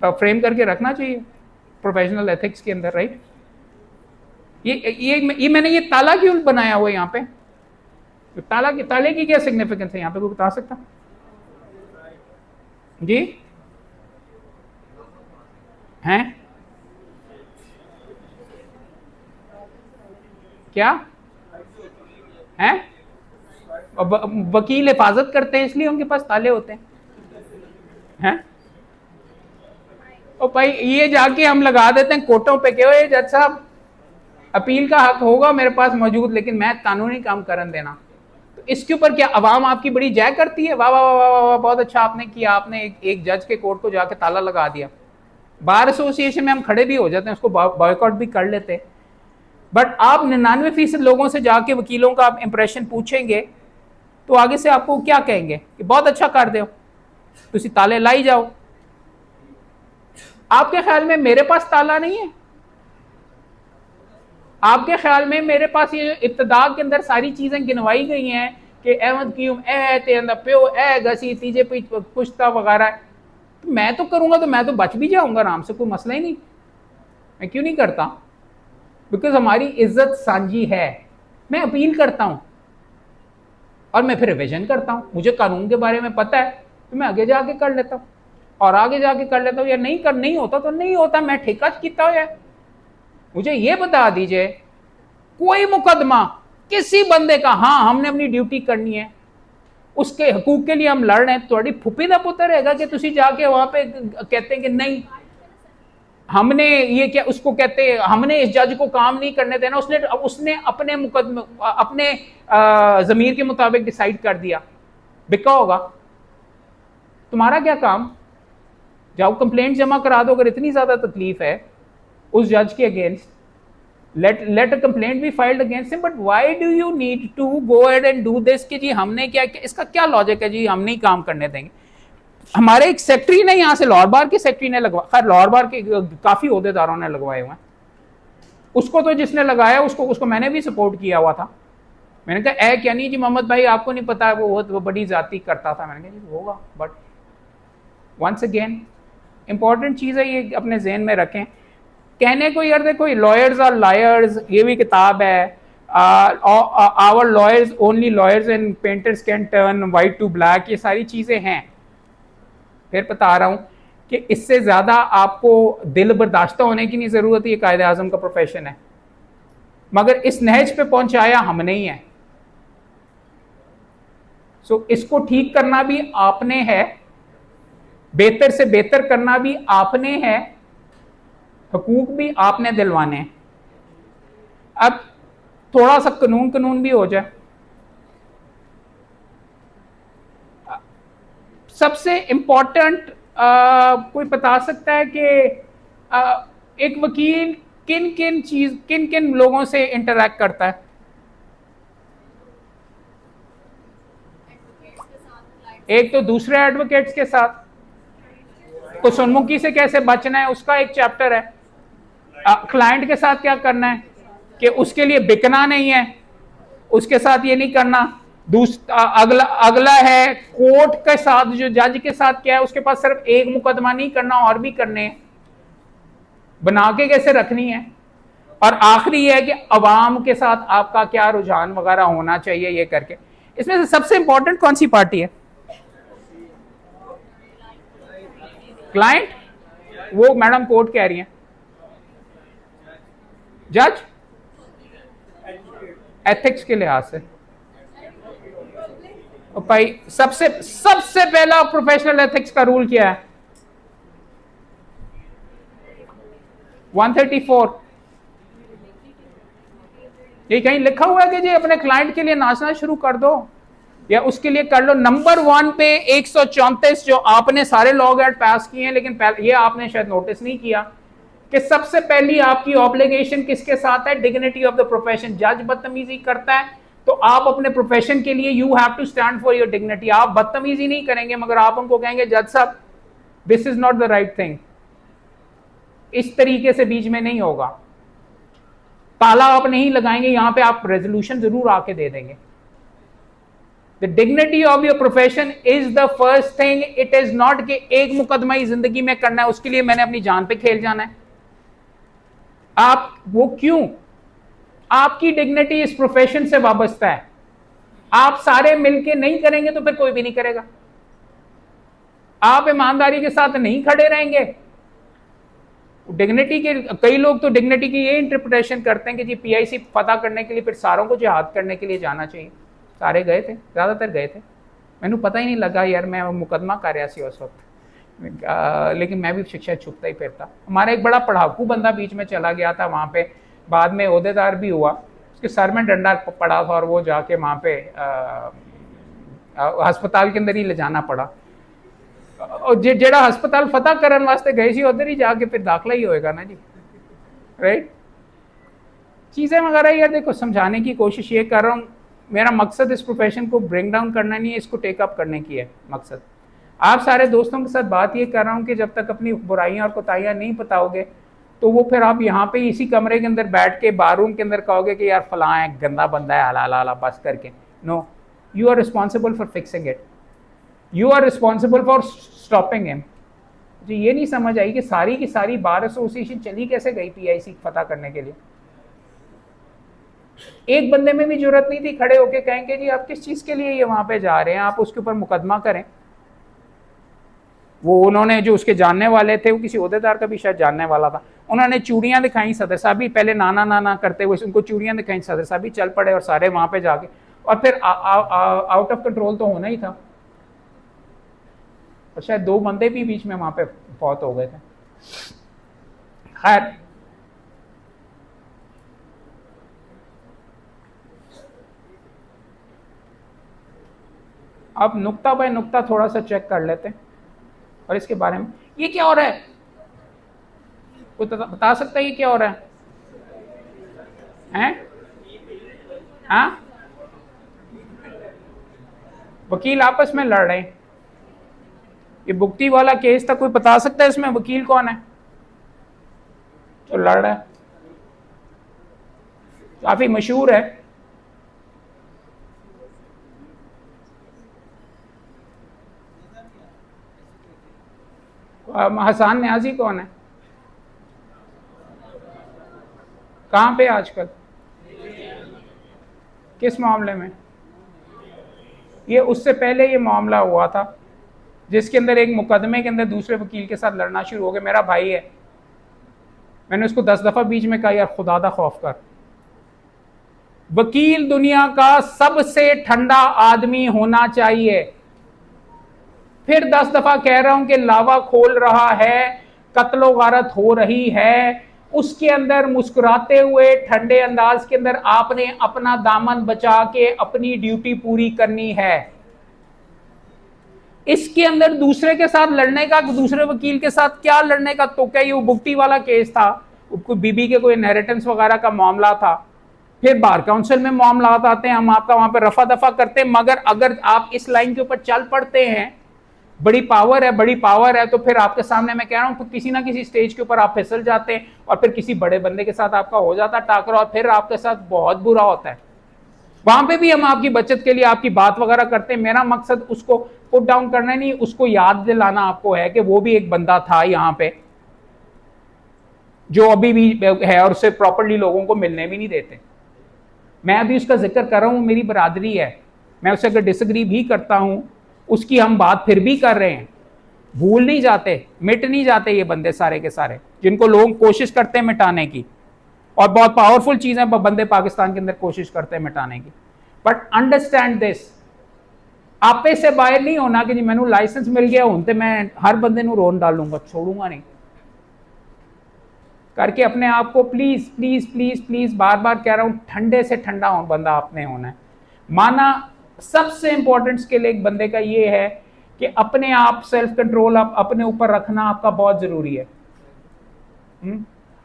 फ्रेम करके रखना चाहिए प्रोफेशनल एथिक्स के अंदर, राइट? ये मैंने ये ताला क्यों बनाया हुआ है यहाँ पे? तो ताले की क्या सिग्निफिकेंस है यहाँ पे, कोई बता सकता जी? हैं क्या हैं? वकील हिफाजत करते हैं इसलिए उनके पास ताले होते हैं। और भाई ये जाके हम लगा देते हैं कोर्टों पे कि जज साहब अपील का हक होगा मेरे पास मौजूद, लेकिन मैं कानूनी काम करन देना। तो इसके ऊपर क्या अवाम आपकी बड़ी जय करती है? वाह वाह वाह वाह, बहुत अच्छा आपने किया, आपने एक जज के कोर्ट को जाके ताला लगा दिया। बार एसोसिएशन में हम खड़े भी हो जाते हैं, उसको बॉयकॉट भी कर लेते हैं। बट आप 99% लोगों से जाके वकीलों का आप इंप्रेशन पूछेंगे तो आगे से आपको क्या कहेंगे कि बहुत अच्छा कर दो, तुसी ताले लाई जाओ। आपके ख्याल में मेरे पास ताला नहीं है? आपके ख्याल में मेरे पास ये इब्तिदा के अंदर सारी चीजें गिनवाई गई हैं कि अहमद क्यूम ए तेंदा प्यो ए गसी तीजे पुश्ता वगैरह, तो मैं तो करूंगा तो मैं तो बच भी जाऊंगा आराम से, कोई मसला ही नहीं। मैं क्यों नहीं करता? बिकॉज हमारी इज्जत सांझी है। मैं अपील करता हूं और मैं फिर रिविजन करता हूं, मुझे कानून के बारे में पता है तो मैं आगे जाके कर लेता हूं और आगे जाके कर लेता हूं, या नहीं होता तो नहीं होता, मैं ठेका किया है। मुझे ये बता दीजिए कोई मुकदमा किसी बंदे का, हाँ हमने अपनी ड्यूटी करनी है, उसके हकूक के लिए हम लड़ रहे हैं, थोड़ी फुपी का पुत्र रहेगा कि तुसी जाके वहां पे कहते हैं कि नहीं हमने ये क्या उसको कहते हैं हमने इस जज को काम नहीं करने देना, उसने अपने मुकदमे अपने जमीर के मुताबिक डिसाइड कर दिया, बिका होगा। तुम्हारा क्या काम? जाओ कंप्लेंट जमा करा दो। अगर इतनी ज्यादा तकलीफ है उस जज के against, let a complaint be filed against him, but why do you need to go ahead and do this कि जी हमने क्या, इसका क्या लॉजिक है जी हम नहीं काम करने देंगे? हमारे एक सेक्रेटरी ने यहाँ से लाहौर बार के सेक्रेटरी ने लगवा, खैर लाहौर बार के काफी ओहदेदारों ने लगवाए हुए हैं, उसको तो जिसने लगाया उसको मैंने भी सपोर्ट किया हुआ था। मैंने कहा क्या नहीं जी मोहम्मद भाई आपको नहीं पता वो बड़ी जाती करता था। मैंने कहा जी होगा, बट वंस अगेन इंपॉर्टेंट चीज़ है, ये अपने जहन में रखें। कहने को यार देखो, लॉयर्स आर लायर्स, ये भी किताब है, our lawyers only lawyers and painters can turn white to black, ये सारी चीज़ें हैं। फिर बता रहा हूँ कि इससे ज़्यादा आपको दिल बर्दाश्त होने की नहीं ज़रूरत है, ये कायदे आज़म का प्रोफेशन है, मगर इस नहज पे पहुंचाया हमने ही है। सो इसको ठीक करना भी आपने है, बेहतर से बेहतर करना भी आपने है, हकूक भी आपने दिलवाने हैं। अब थोड़ा सा कानून भी हो जाए। सबसे इंपॉर्टेंट कोई बता सकता है कि एक वकील किन किन लोगों से इंटरैक्ट करता है? एक तो दूसरे एडवोकेट्स के साथ, तो सनमुखी से कैसे बचना है उसका एक चैप्टर है। क्लाइंट के साथ क्या करना है कि उसके लिए बिकना नहीं है, उसके साथ ये नहीं करना। अगला है कोर्ट के साथ, जो जज के साथ क्या है, उसके पास सिर्फ एक मुकदमा नहीं करना, और भी करने हैं, बना के कैसे रखनी है। और आखिरी है कि अवाम के साथ आपका क्या रुझान वगैरह होना चाहिए, ये करके। इसमें से सबसे इंपॉर्टेंट कौन सी पार्टी है? क्लाइंट, वो मैडम कोर्ट कह रही है। जज एथिक्स के लिहाज से, भाई सबसे पहला प्रोफेशनल एथिक्स का रूल क्या है? 134। ये कहीं लिखा हुआ है कि जी अपने क्लाइंट के लिए नाचना शुरू कर दो या उसके लिए कर लो। नंबर 1 पे 134 जो आपने सारे लॉग एड पास किए हैं, लेकिन ये आपने शायद नोटिस नहीं किया कि सबसे पहली आपकी ऑब्लिगेशन किसके साथ है? Dignity of the profession. जज बदतमीजी करता है तो आप अपने प्रोफेशन के लिए you have to stand for your dignity. आप बदतमीजी नहीं करेंगे, मगर आप उनको कहेंगे जज साहब this is not the right thing, इस तरीके से बीच में नहीं होगा। ताला आप नहीं लगाएंगे, यहां पे आप रेजोल्यूशन जरूर आके दे देंगे। The dignity of your profession is the first thing. It is not कि एक मुकदमा ही जिंदगी में करना है, उसके लिए मैंने अपनी जान पे खेल जाना है। आप वो क्यों? आपकी डिग्निटी इस प्रोफेशन से वाबस्ता है। आप सारे मिलके नहीं करेंगे तो फिर कोई भी नहीं करेगा। आप ईमानदारी के साथ नहीं खड़े रहेंगे। डिग्निटी के कई लोग तो डिग्निटी की ये इंटरप्रिटेशन करते हैं कि जी पीआईसी फतह करने के लिए फिर सारों को जिहाद करने के लिए जाना चाहिए। सारे गए थे, ज़्यादातर गए थे, मैंने पता ही नहीं लगा यार, मैं मुकदमा कर रहा सी उस वक्त, लेकिन मैं भी शिक्षा छुपता ही फिरता। हमारा एक बड़ा पढ़ाकू बंदा बीच में चला गया था वहाँ पे, बाद में ओहदेदार भी हुआ, उसके सर में डंडा पड़ा था और वो जाके वहाँ पे हस्पताल के अंदर ही ले जाना पड़ा। और जेड़ा हस्पताल फतह करने वास्ते गए सी उधर ही जाके फिर दाखिला ही होएगा ना जी, राइट। चीज़ें वगैरह यार देखो समझाने की कोशिश ये कर रहा हूँ। मेरा मकसद इस प्रोफेशन को ब्रिंग डाउन करना नहीं है, इसको टेकअप करने की है मकसद। आप सारे दोस्तों के साथ बात ये कर रहा हूँ कि जब तक अपनी बुराइयाँ और कोताहियाँ नहीं बताओगे तो वो फिर आप यहाँ पे इसी कमरे के अंदर बैठ के बारूम के अंदर कहोगे कि यार फलां है, गंदा बंदा है, हला बस करके। No, you are responsible for fixing it, you are responsible for stopping him. मुझे ये नहीं समझ आई कि सारी की सारी बार एसोसिएशन चली कैसे गई पीआईसी फतह करने के लिए। एक बंदे में भी जरूरत नहीं थी खड़े होके कहेंगे जी आप किस चीज़ के लिए ये वहाँ पे जा रहे हैं, आप उसके ऊपर मुकदमा करें। वो उन्होंने जो उसके जानने वाले थे, वो किसी ओहदेदार का भी शायद जानने वाला था, उन्होंने चूड़ियाँ दिखाई, सदर साहब भी पहले नाना नाना करते हुए उनको चूड़ियाँ दिखाई, सदर साहब भी चल पड़े और सारे वहाँ पे जाके, और फिर आउट ऑफ कंट्रोल तो होना ही था। और शायद 2 बंदे भी बीच में वहाँ पे फौत हो गए थे। खैर, अब नुक्ता बाय नुक्ता थोड़ा सा चेक कर लेते हैं और इसके बारे में। ये क्या हो रहा है? कोई बता सकता है ये क्या हो रहा है? हैं? हाँ, वकील आपस में लड़ रहे हैं। ये बुगटी वाला केस था, कोई बता सकता है इसमें वकील कौन है जो लड़ रहा है? काफी मशहूर है। हसन न्याजी कौन है? कहाँ पे आजकल? किस मामले में? ये उससे पहले ये मामला हुआ था जिसके अंदर एक मुकदमे के अंदर दूसरे वकील के साथ लड़ना शुरू हो गया। मेरा भाई है, मैंने उसको 10 दफा बीच में कहा यार खुदा दा खौफ कर। वकील दुनिया का सबसे ठंडा आदमी होना चाहिए। फिर 10 दफा कह रहा हूं कि लावा खोल रहा है, कत्लो गारत हो रही है, उसके अंदर मुस्कुराते हुए ठंडे अंदाज के अंदर आपने अपना दामन बचा के अपनी ड्यूटी पूरी करनी है। इसके अंदर दूसरे के साथ लड़ने का, दूसरे वकील के साथ क्या लड़ने का? तो क्या ये वो बुगटी वाला केस था, बीबी के कोई इनहेरिटेंस वगैरह का मामला था, फिर बार काउंसिल में मामला आते हैं, हम आपका वहां पर रफा दफा करते हैं। मगर अगर आप इस लाइन के ऊपर चल पड़ते हैं, बड़ी पावर है, बड़ी पावर है, तो फिर आपके सामने मैं कह रहा हूं तो किसी ना किसी स्टेज के ऊपर आप फिसल जाते हैं और फिर किसी बड़े बंदे के साथ आपका हो जाता है टाकरा और फिर आपके साथ बहुत बुरा होता है। वहां पे भी हम आपकी बचत के लिए आपकी बात वगैरह करते हैं। मेरा मकसद उसको पुट डाउन करना नहीं, उसको याद दिलाना आपको है कि वो भी एक बंदा था यहाँ पे जो अभी भी है और उसे प्रॉपर्ली लोगों को मिलने भी नहीं देते। मैं अभी उसका जिक्र कर रहा हूं, मेरी बरादरी है, मैं उससे अगर डिसएग्री भी करता हूं, उसकी हम बात फिर भी कर रहे हैं। भूल नहीं जाते, मिट नहीं जाते ये बंदे सारे के सारे, जिनको लोग कोशिश करते हैं मिटाने की, और बहुत पावरफुल चीज है बंदे पाकिस्तान के अंदर कोशिश करते हैं मिटाने की। बट अंडरस्टैंड दिस, आपे से बाहर नहीं होना कि जी मैनू लाइसेंस मिल गया हूं तो मैं हर बंदे नू रोन डालूंगा, छोड़ूंगा नहीं करके अपने आप को प्लीज प्लीज प्लीज प्लीज बार बार कह रहा हूं, ठंडे से ठंडा बंदा आपने होना है। माना सबसे इंपॉर्टेंट स्किल एक बंदे का ये है कि अपने आप सेल्फ कंट्रोल आप अपने ऊपर रखना आपका बहुत जरूरी है।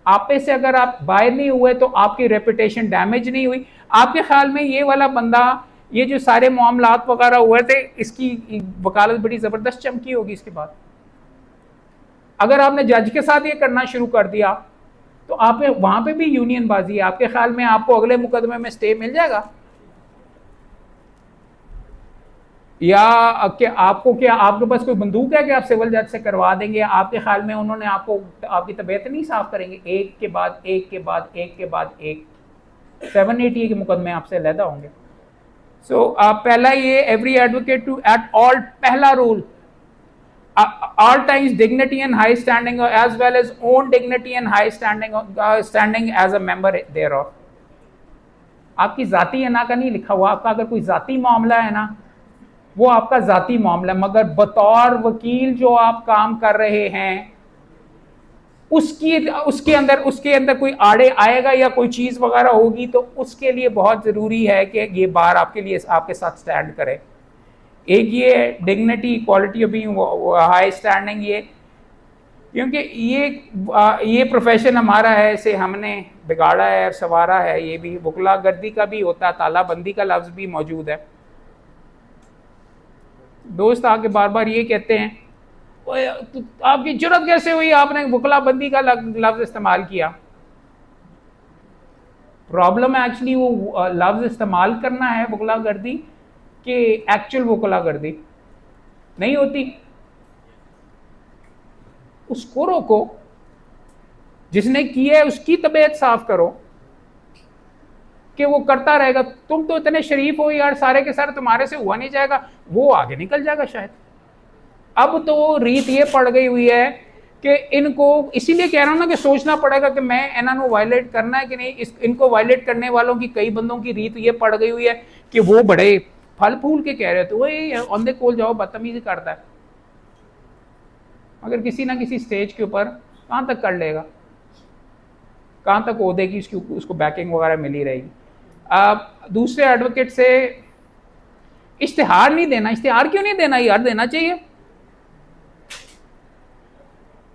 आपे से अगर आप बाहर नहीं हुए तो आपकी रेपुटेशन डैमेज नहीं हुई। आपके ख्याल में ये वाला बंदा, ये जो सारे मामलात वगैरह हुए थे, इसकी वकालत बड़ी जबरदस्त चमकी होगी इसके बाद। अगर आपने जज के साथ ये करना शुरू कर दिया तो आप वहां पे भी यूनियन बाजी है। आपके ख्याल में आपको अगले मुकदमे में स्टे मिल जाएगा? या कि आपको क्या आपके पास कोई बंदूक है कि आप सिविल जज से करवा देंगे? आपके ख्याल में उन्होंने आपको आपकी तबीयत नहीं साफ करेंगे? एक के बाद एक के बाद एक के बाद एक 780 के मुकदमे आपसे अलहदा होंगे। सो पहला ये every advocate to at all, पहला rule, all times dignity and high standing as well as own dignity and high standing as a member thereof। आपकी जाती अना का नहीं लिखा हुआ, आपका अगर कोई जाती मामला है ना वो आपका जाती मामला, मगर बतौर वकील जो आप काम कर रहे हैं उसके अंदर कोई आड़े आएगा या कोई चीज वगैरह होगी तो उसके लिए बहुत जरूरी है कि ये बार आपके लिए आपके साथ स्टैंड करे। एक ये dignity, equality of being, high standing, ये क्योंकि ये प्रोफेशन हमारा है, इसे हमने बिगाड़ा है और संवारा है। ये भी वकला गर्दी का भी होता है, तालाबंदी का लफ्ज़ भी मौजूद है। दोस्त आके बार बार ये कहते हैं तो आपकी जुर्रत कैसे हुई, आपने वकला बंदी का लफ्ज़ इस्तेमाल किया। प्रॉब्लम है एक्चुअली वो लफ्ज़ इस्तेमाल करना है वकला गर्दी कि एक्चुअल वकला गर्दी नहीं होती। उसको रोको, जिसने किया है उसकी तबीयत साफ करो कि वो करता रहेगा। तुम तो इतने शरीफ हो यार, सारे के सारे तुम्हारे से हुआ नहीं जाएगा, वो आगे निकल जाएगा शायद। अब तो रीत ये पड़ गई हुई है कि इनको, इसीलिए कह रहा हूं ना कि सोचना पड़ेगा कि मैं इन्होंने वायलेट करना है कि नहीं। इनको वायलेट करने वालों की, कई बंदों की रीत ये पड़ गई हुई है कि वो बड़े फल फूल के कह रहे थे, वही औंधे कोल जाओ बदतमीजी करता है, मगर किसी ना किसी स्टेज के ऊपर कहाँ तक कर लेगा, कहाँ तक ओहदे की उसको बैकिंग वगैरह मिली रहेगी। दूसरे एडवोकेट से इश्तिहार नहीं देना। इश्तिहार क्यों नहीं देना यार, देना चाहिए।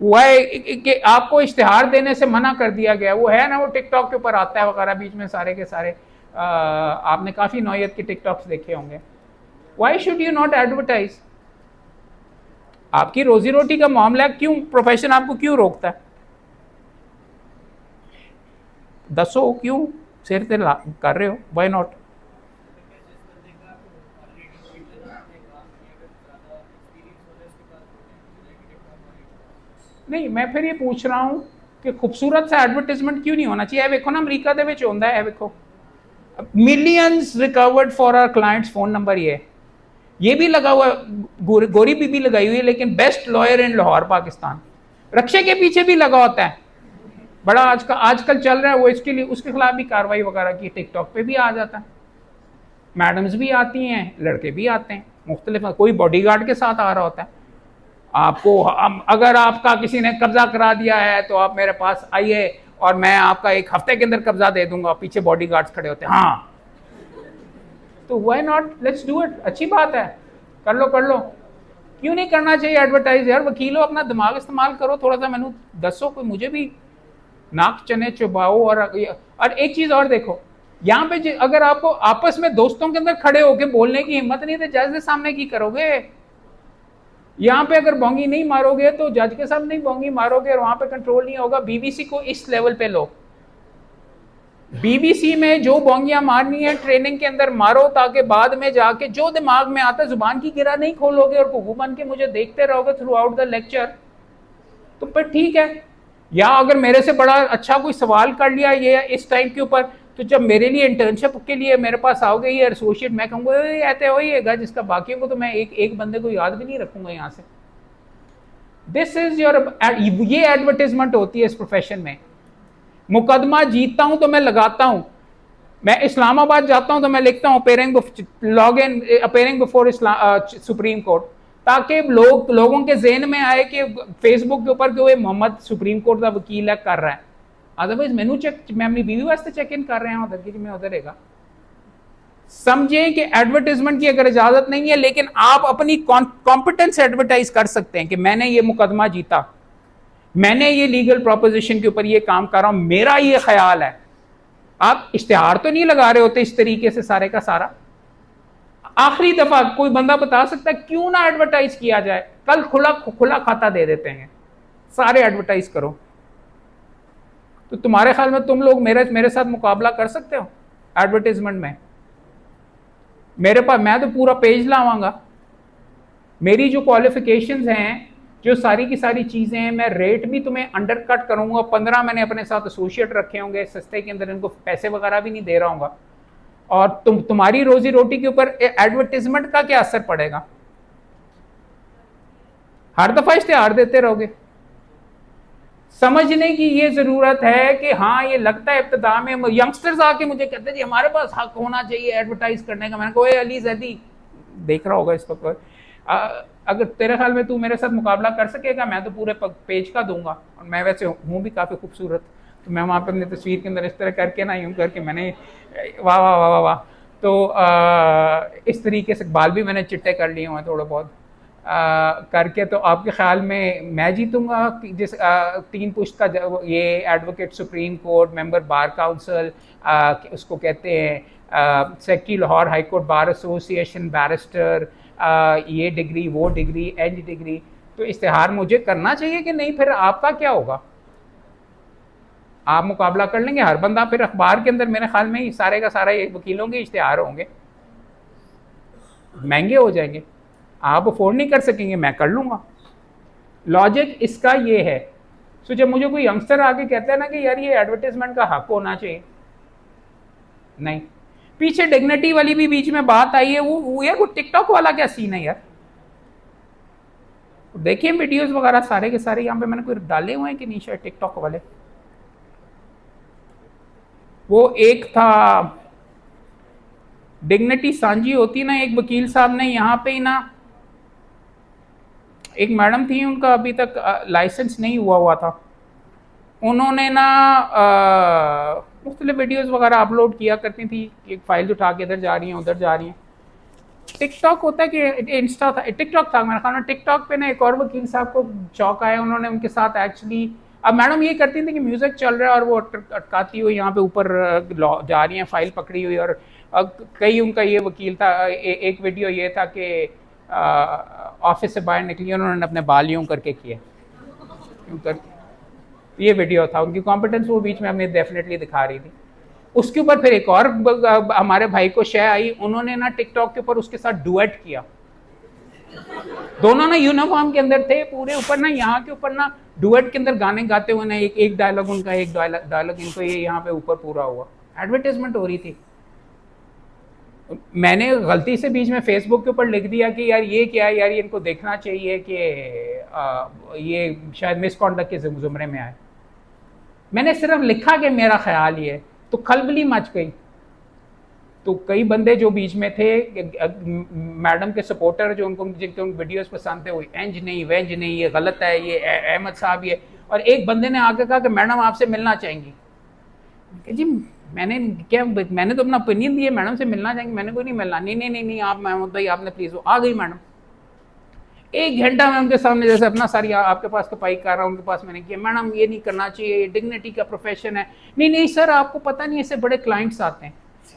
वो है कि आपको इश्तिहार देने से मना कर दिया गया, वो है ना, वो टिकटॉक के ऊपर आता है वगैरह बीच में सारे के सारे। आपने काफ़ी नौयत के टिकटॉक्स देखे होंगे। Why should you not advertise? आपकी रोजी रोटी का मामला, क्यों प्रोफेशन आपको क्यों रोकता है? दसो क्यों सिर ते कर रहे हो, वाई नॉट? नहीं, मैं फिर ये पूछ रहा हूँ कि खूबसूरत सा एडवर्टाइजमेंट क्यों नहीं होना चाहिए? ਇਹ ਵੇਖੋ ਨਾ ਅਮਰੀਕਾ ਦੇ ਵਿੱਚ ਹੁੰਦਾ ਹੈ, ਵੇਖੋ millions recovered for our clients phone number, ये भी लगा हुआ, गोरी बीबी लगाई हुई है, लेकिन best lawyer in Lahore Pakistan, रक्षे के पीछे भी लगा होता है, बड़ा आजकल चल रहा है वो, इसके लिए उसके खिलाफ भी कार्रवाई वगैरह की, टिकटॉक पे भी आ जाता है, मैडम्स भी आती हैं, लड़के भी आते हैं, मुख्तलिफ, कोई बॉडीगार्ड के साथ आ रहा होता है। आपको अगर आपका किसी ने कब्जा करा दिया है तो आप मेरे पास आइए और मैं आपका एक हफ्ते के अंदर कब्जा दे दूंगा, पीछे बॉडीगार्ड्स खड़े होते हैं, हाँ तो why not, let's do it, अच्छी बात है, कर लो कर लो, क्यों नहीं करना चाहिए एडवर्टाइज यार? वकीलों अपना दिमाग इस्तेमाल करो थोड़ा सा, मैनू दसो, कोई मुझे भी नाक चने चुबाओ। और एक चीज और देखो, यहाँ पे अगर आपको आपस में दोस्तों के अंदर खड़े होके बोलने की हिम्मत नहीं तो जज के सामने की करोगे? यहाँ पे अगर बोंगी नहीं मारोगे तो जज के सामने नहीं बोंगी मारोगे और वहां पे कंट्रोल नहीं होगा। बीबीसी को इस लेवल पे लो, बीबीसी में जो बोंगियां मारनी है ट्रेनिंग के अंदर मारो, ताकि बाद में जाके जो दिमाग में आता है, जुबान की गिरा नहीं खोलोगे और कुकू बन के मुझे देखते रहोगे थ्रू आउट द लेक्चर, तो फिर ठीक है। या अगर मेरे से बड़ा अच्छा कोई सवाल कर लिया ये इस टाइम के ऊपर, तो जब मेरे लिए इंटर्नशिप के लिए मेरे पास आओगे ये एसोसिएट, मैं कहूँगा ऐसे होइएगा, जिसका बाकियों को तो मैं एक बंदे को याद भी नहीं रखूंगा यहाँ से। दिस इज योर, ये एडवर्टाइजमेंट होती है इस प्रोफेशन में। मुकदमा जीतता हूं तो मैं लगाता हूं, मैं इस्लामाबाद जाता हूं तो मैं लिखता हूं अपेयरिंग बिफोर सुप्रीम कोर्ट, ताकि लोगों के जहन में आए कि फेसबुक के ऊपर कि मोहम्मद सुप्रीम कोर्ट का वकील है कर रहा है। अदरवाइज मैनू चेक, मैं अपनी बीवी वास्ते चेक इन कर रहे हैं उधर की, मैं उधर रहेगा। समझें कि एडवर्टाइजमेंट की अगर इजाजत नहीं है, लेकिन आप अपनी कॉम्पिटेंस एडवर्टाइज कर सकते हैं कि मैंने ये मुकदमा जीता, मैंने ये लीगल प्रोपोजिशन के ऊपर ये काम कर रहा हूं, मेरा ये ख्याल है। आप इश्तिहार तो नहीं लगा रहे होते इस तरीके से सारे का सारा। आखिरी दफा कोई बंदा बता सकता है क्यों ना एडवर्टाइज किया जाए? कल खुला खाता दे देते हैं, सारे एडवर्टाइज करो। तो तुम्हारे ख्याल में तुम लोग मेरे साथ मुकाबला कर सकते हो एडवर्टाइजमेंट में? मेरे पास, मैं तो पूरा पेज लावांगा, मेरी जो क्वालिफिकेशंस हैं, जो सारी की सारी चीज़ें हैं, मैं रेट भी तुम्हें अंडर कट करूँगा। 15 मैंने अपने साथ एसोसिएट रखे होंगे सस्ते के अंदर, इनको पैसे वगैरह भी नहीं दे रहा हूँगा। और तुम्हारी रोजी रोटी के ऊपर एडवर्टाइजमेंट का क्या असर पड़ेगा? हर दफ़ा इश्तिहार देते रहोगे। समझने की ये ज़रूरत है कि हाँ, ये लगता है इब्तिदा में यंगस्टर्स आके मुझे कहते हैं जी हमारे पास हक होना चाहिए एडवर्टाइज करने का। मैंने कहा अली जैदी देख रहा होगा इस वक्त, अगर तेरे ख्याल में तू मेरे साथ मुकाबला कर सकेगा, मैं तो पूरे पेज का दूंगा। और मैं वैसे हूँ भी काफ़ी खूबसूरत, तो मैं वहाँ पर अपनी तस्वीर के अंदर इस तरह करके ना यूँ करके मैंने वाह वाह वाह वाह वाह, तो इस तरीके से बाल भी मैंने चिट्टे कर लिए हुए थोड़े बहुत करके। तो आपके ख्याल में मैं जीतूंगा? जिस 3 पुश्त का ये advocate supreme court, member bar council, उसको कहते हैं secretary Lahore high court bar association, barrister, ये डिग्री वो डिग्री एंड डिग्री, तो इश्तिहार मुझे करना चाहिए कि नहीं? फिर आपका क्या होगा? आप मुकाबला कर लेंगे हर बंदा, फिर अखबार के अंदर मेरे ख्याल में ही सारे का सारा ये वकीलों के इश्तिहार होंगे, महंगे हो जाएंगे, आप अफोर्ड नहीं कर सकेंगे, मैं कर लूँगा। लॉजिक इसका ये है। सो जब मुझे कोई यंगस्टर आके कहता है ना कि यार ये एडवर्टाइजमेंट का हक होना चाहिए, नहीं, पीछे डिग्निटी वाली भी बीच में बात आई है, वो यार वो टिकटॉक वाला क्या सीन है यार? देखिए वीडियोस वगैरह सारे के सारे यहाँ पे मैंने कोई डाले हुए हैं कि नहीं शायद टिकटॉक वाले। वो एक था डिग्निटी सांझी होती ना, एक वकील साहब ने यहाँ पे ही ना, एक मैडम थी उनका अभी तक लाइसेंस नहीं हुआ था, उन्होंने ना मुख्तलिफ वीडियोज़ वगैरह अपलोड किया करती थी, एक फ़ाइल उठा के इधर जा रही हैं उधर जा रही हैं। टिकटॉक होता है कि इंस्टा था, टिकटॉक था मेरा ख्याल में। टिकटॉक पे ना एक और वकील साहब को चौक आया, उन्होंने उनके साथ एक्चुअली, अब मैडम ये करती थी कि म्यूज़िक चल रहा है और वो अटकाती हुई यहाँ पे ऊपर जा रही हैं फ़ाइल पकड़ी हुई, और कई उनका ये वकील था, एक वीडियो ये था कि ऑफिस से बाहर निकली, उन्होंने अपने बाल यूँ करके किए, यूँ करके, ये वीडियो था। उनकी कॉम्पिटेंस वो बीच में हमें डेफिनेटली दिखा रही थी। उसके ऊपर फिर एक और हमारे भाई को शय आई, उन्होंने ना टिकटॉक के ऊपर उसके साथ डुएट किया। दोनों ना यूनिफॉर्म के अंदर थे पूरे, ऊपर ना यहाँ के ऊपर ना डुएट के अंदर गाने गाते हुए ना, एक डायलॉग उनका, एक डायलॉग इनको, ये यहाँ पे ऊपर पूरा हुआ एडवर्टाइजमेंट हो रही थी। मैंने गलती से बीच में फेसबुक के ऊपर लिख दिया कि यार ये क्या है यार, ये इनको देखना चाहिए कि ये शायद मिसकॉन्डक्ट के जुमरे में आए। मैंने सिर्फ लिखा कि मेरा ख्याल ये, तो खलबली मच गई। तो कई बंदे जो बीच में थे मैडम के सपोर्टर, जो उनको जिनके उन वीडियोस पसंद थे, वो इंज नहीं वेंज नहीं, ये गलत है, ये अहमद साहब ये। और एक बंदे ने आके कहा कि मैडम आपसे मिलना चाहेंगी। जी मैंने तो अपना ओपिनियन दिया, मैडम से मिलना चाहेंगे, मैंने कोई नहीं मिलना। नहीं आप महमूद भाई आपने प्लीज, वो आ गई मैडम। 1 घंटा मैं उनके सामने जैसे अपना सारी आपके पास कपाई कर रहा हूँ, उनके पास मैंने किया, मैडम ये नहीं करना चाहिए, ये डिग्निटी का प्रोफेशन है। नहीं सर आपको पता नहीं, ऐसे बड़े क्लाइंट्स आते हैं।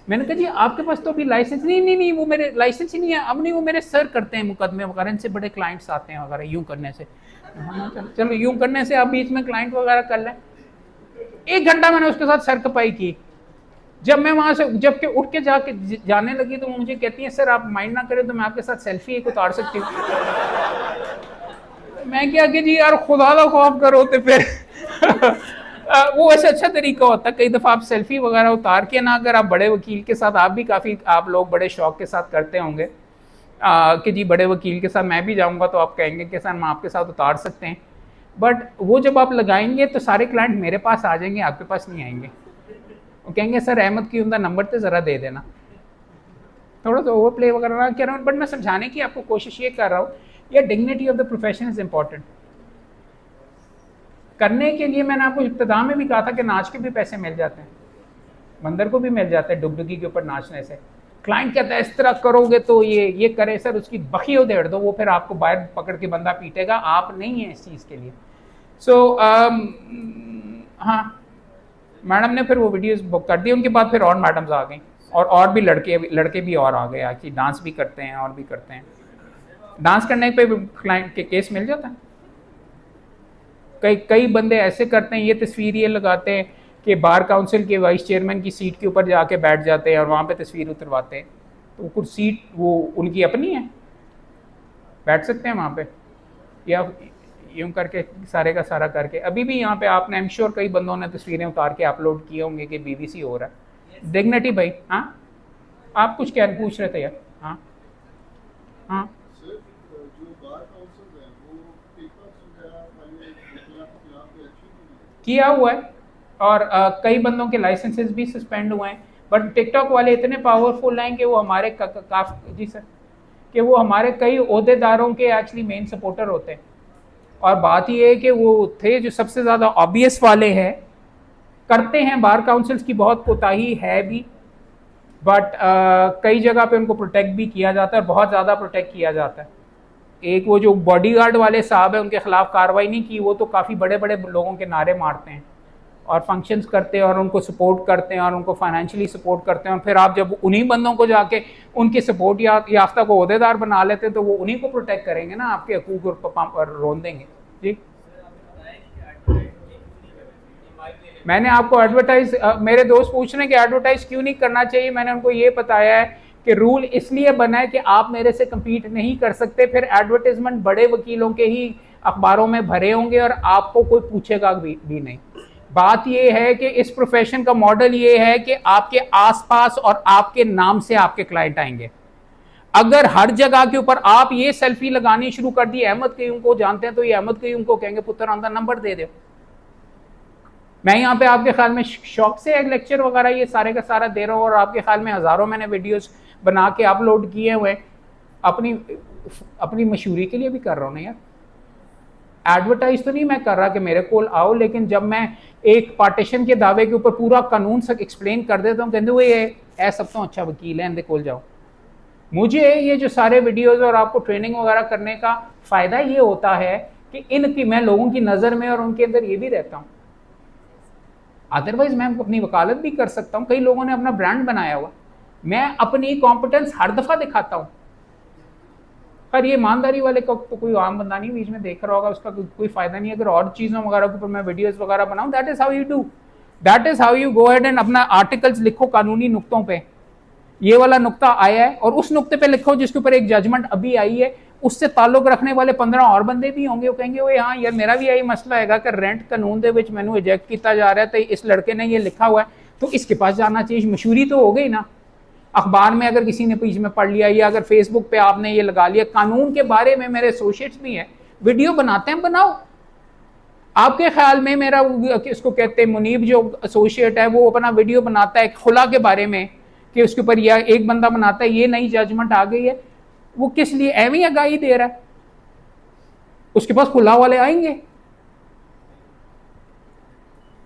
मैंने कहा जी आपके पास तो अभी लाइसेंस नहीं, वो मेरे लाइसेंस ही नहीं है, अब नहीं, वो मेरे सर करते हैं मुकदमे वगैरह, इनसे बड़े क्लाइंट्स आते हैं वगैरह, यूं करने से। चलो यूं करने से आप बीच में क्लाइंट वगैरह कर लें। 1 घंटा मैंने उसके साथ सर कपाई की। जब मैं वहां से जब के उठ के जाने लगी तो मुझे कहती है सर आप माइंड ना करें तो मैं आपके साथ सेल्फी एक उतार सकती हूँ। मैं क्या कि जी यार खुदा का खौफ करो तो फिर वो ऐसे अच्छा तरीका होता है। कई दफ़ा आप सेल्फी वगैरह उतार के ना, अगर आप बड़े वकील के साथ, आप भी काफ़ी आप लोग बड़े शौक के साथ करते होंगे कि जी बड़े वकील के साथ मैं भी जाऊंगा तो आप कहेंगे कि सर हम आपके साथ उतार सकते हैं। बट वो जब आप लगाएंगे तो सारे क्लाइंट मेरे पास आ जाएंगे, आपके पास नहीं आएंगे। वो कहेंगे सर अहमद की उनका नंबर तो ज़रा दे देना। थोड़ा सा ओवर प्ले वगैरह ना कर रहा हूँ, बट मैं समझाने की आपको कोशिश ये कर रहा हूँ, या dignity of the profession is important. करने के लिए मैंने आपको इब्तिदा में भी कहा था कि नाच के भी पैसे मिल जाते हैं, बंदर को भी मिल जाता है डुगडुगी के ऊपर नाचने से। क्लाइंट कहता है इस तरह करोगे तो ये करे सर, उसकी बखी उधेड़ दो, वो फिर आपको बाहर पकड़ के बंदा पीटेगा, आप नहीं है इस चीज़ के लिए। सो हाँ, मैडम ने फिर वो वीडियोस बुक कर दी। उनके बाद फिर और मैडम्स आ गई, और भी लड़के भी और आ गए कि डांस भी करते हैं और भी करते हैं। डांस करने पे क्लाइंट के केस मिल जाता है। कई बंदे ऐसे करते हैं, ये तस्वीर ये लगाते हैं कि बार काउंसिल के वाइस चेयरमैन की सीट के ऊपर जाके बैठ जाते हैं और वहाँ पे तस्वीर उतरवाते हैं। तो कुछ सीट वो उनकी अपनी है, बैठ सकते हैं वहाँ पे, या यूँ करके सारे का सारा करके। अभी भी यहाँ पे आपने आई एम श्योर कई बंदों ने तस्वीरें उतार के अपलोड किए होंगे कि बीबीसी हो रहा है। डिग्निटी भाई, हाँ आप कुछ क्या पूछ रहे थे यार? हाँ हाँ किया हुआ है, और कई बंदों के लाइसेंसेस भी सस्पेंड हुए हैं। बट टिकटॉक वाले इतने पावरफुल हैं कि वो हमारे जी सर, कि वो हमारे कई ओहदेदारों के एक्चुअली मेन सपोर्टर होते हैं। और बात ये है कि वो थे जो सबसे ज़्यादा ऑब्वियस वाले हैं, करते हैं, बार काउंसिल्स की बहुत कोताही है भी, बट कई जगह पे उनको प्रोटेक्ट भी किया जाता है, बहुत ज़्यादा प्रोटेक्ट किया जाता है। एक वो जो बॉडीगार्ड वाले साहब हैं, उनके खिलाफ कार्रवाई नहीं की, वो तो काफ़ी बड़े बड़े लोगों के नारे मारते हैं और फंक्शंस करते हैं और उनको सपोर्ट करते हैं और उनको फाइनेंशियली सपोर्ट करते हैं। और फिर आप जब उन्हीं बंदों को जाके उनके सपोर्ट याफ्ता को ओहदेदार बना लेते हैं तो वो उन्हीं को प्रोटेक्ट करेंगे ना, आपके हकूक़ पर रोन देंगे। जी मैंने आपको एडवर्टाइज, मेरे दोस्त पूछ रहे हैं कि एडवर्टाइज क्यों नहीं करना चाहिए। मैंने उनको ये बताया है कि रूल इसलिए बना है कि आप मेरे से कम्पीट नहीं कर सकते, फिर एडवर्टाइजमेंट बड़े वकीलों के ही अखबारों में भरे होंगे और आपको कोई पूछेगा भी नहीं। बात ये है कि इस प्रोफेशन का मॉडल ये है कि आपके आसपास और आपके नाम से आपके क्लाइंट आएंगे। अगर हर जगह के ऊपर आप ये सेल्फी लगानी शुरू कर दी, अहमद कयूम को जानते हैं तो ये अहमद कयूम को कहेंगे पुत्र आंदा नंबर दे दो। मैं यहाँ पे आपके ख्याल में शौक से एक लेक्चर वगैरह ये सारे का सारा दे रहा हूँ, और आपके ख्याल में हज़ारों मैंने वीडियोस बना के अपलोड किए हुए, अपनी मशहूरी के लिए भी कर रहा हूँ ना यार। एडवर्टाइज तो नहीं मैं कर रहा कि मेरे को आओ, लेकिन जब मैं एक पार्टीशन के दावे के ऊपर पूरा कानून से एक्सप्लेन कर देता हूँ, कहते हुए ये सब तो अच्छा वकील है, इनके कोल जाओ। मुझे ये जो सारे वीडियोज़ और आपको ट्रेनिंग वगैरह करने का फ़ायदा ये होता है कि इनकी मैं लोगों की नज़र में और उनके अंदर ये भी रहता हूँ। अदरवाइज मैं अपनी वकालत भी कर सकता हूँ। कई लोगों ने अपना ब्रांड बनाया हुआ, मैं अपनी कॉम्पिटेंस हर दफ़ा दिखाता हूँ। पर ये ईमानदारी वाले को तो कोई आम बंदा नहीं बीच में देख रहा होगा, उसका कोई फ़ायदा नहीं। अगर और चीज़ों वगैरह के ऊपर मैं वीडियोस वगैरह बनाऊँ, that is how you do, that is how you go ahead and अपना आर्टिकल्स लिखो कानूनी नुक्तों पे। ये वाला नुक्ता आया है और उस नुक्ते पे लिखो जिसके ऊपर एक जजमेंट अभी आई है, उससे ताल्लुक रखने वाले 15 और बंदे भी होंगे, वो कहेंगे वो हाँ यार मेरा भी यही मसला है कि रेंट कानून दे विच मैनू रिजेक्ट किया जा रहा है, तो इस लड़के ने ये लिखा हुआ है तो इसके पास जाना चाहिए। मशहूरी तो हो गई ना, अखबार में अगर किसी ने बीच में पढ़ लिया, या अगर फेसबुक पे आपने ये लगा लिया। कानून के बारे में मेरे एसोसिएट्स भी हैं, वीडियो बनाते हैं, बनाओ। आपके ख्याल में मेरा इसको कहते हैं मुनीब जो एसोसिएट है, वो अपना वीडियो बनाता है खुला के बारे में कि उसके ऊपर या एक बंदा बनाता है ये नई जजमेंट आ गई है, वो किस लिए एवं आगाही दे रहा है? उसके पास खुला वाले आएंगे।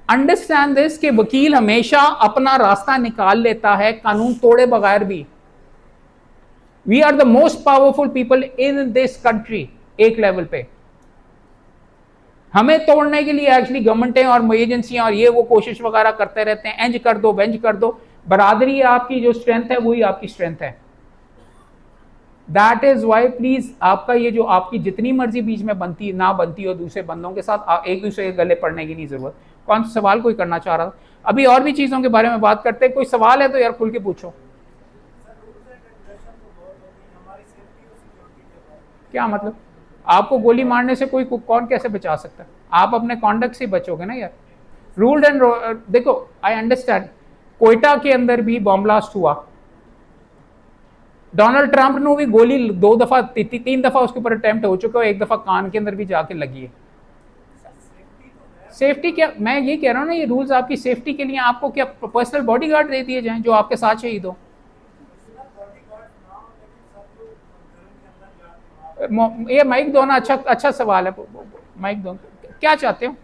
अंडरस्टैंड दिस कि वकील हमेशा अपना रास्ता निकाल लेता है कानून तोड़े बगैर भी। We are the most powerful people in this country. एक लेवल पे हमें तोड़ने के लिए एक्चुअली गवर्नमेंटें और एजेंसियां और ये वो कोशिश वगैरह करते रहते हैं, एंज कर दो वेंज कर दो। बरादरी आपकी जो स्ट्रेंथ है वही आपकी स्ट्रेंथ है। दैट इज वाई प्लीज आपका ये जो आपकी जितनी मर्जी बीच में बनती ना बनती हो दूसरे बंदों के साथ, एक दूसरे के गले पड़ने की नहीं जरूरत। कौन सा सवाल कोई करना चाह रहा था? अभी और भी चीजों के बारे में बात करते हैं। कोई सवाल है तो यार खुल के पूछो। क्या मतलब? आपको गोली मारने से कोई कौन कैसे बचा सकता है? आप अपने कॉन्डक्ट से बचोगे ना यार। रूल्ड एंड देखो, आई अंडरस्टैंड। कोयटा के अंदर भी बॉम्ब ब्लास्ट हुआ, डोनाल्ड ट्रंप ने भी गोली 2 दफा 3 दफा उसके ऊपर अटेम्प्ट हो चुका है, 1 दफा कान के अंदर भी जाके लगी है। सेफ्टी क्या, मैं ये कह रहा हूँ ना, ये रूल्स आपकी सेफ्टी के लिए। आपको क्या पर्सनल बॉडीगार्ड दे दिए जाएं जो आपके साथ शहीद हो? ये माइक दो ना। अच्छा सवाल है, माइक दो। क्या चाहते हो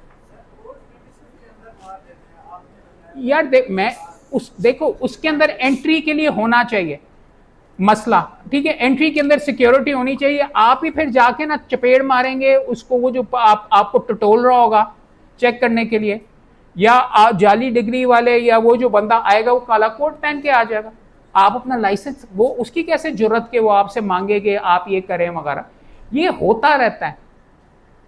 यार? देखो उसके अंदर एंट्री के लिए होना चाहिए मसला, ठीक है? एंट्री के अंदर सिक्योरिटी होनी चाहिए। आप ही फिर जाके ना चपेड़ मारेंगे उसको, वो जो आपको टटोल रहा होगा चेक करने के लिए, या जाली डिग्री वाले, या वो जो बंदा आएगा वो काला कोट पहन के आ जाएगा। आप अपना लाइसेंस, वो उसकी कैसे जरूरत के वो आपसे मांगेंगे आप ये करें वगैरह। ये होता रहता है।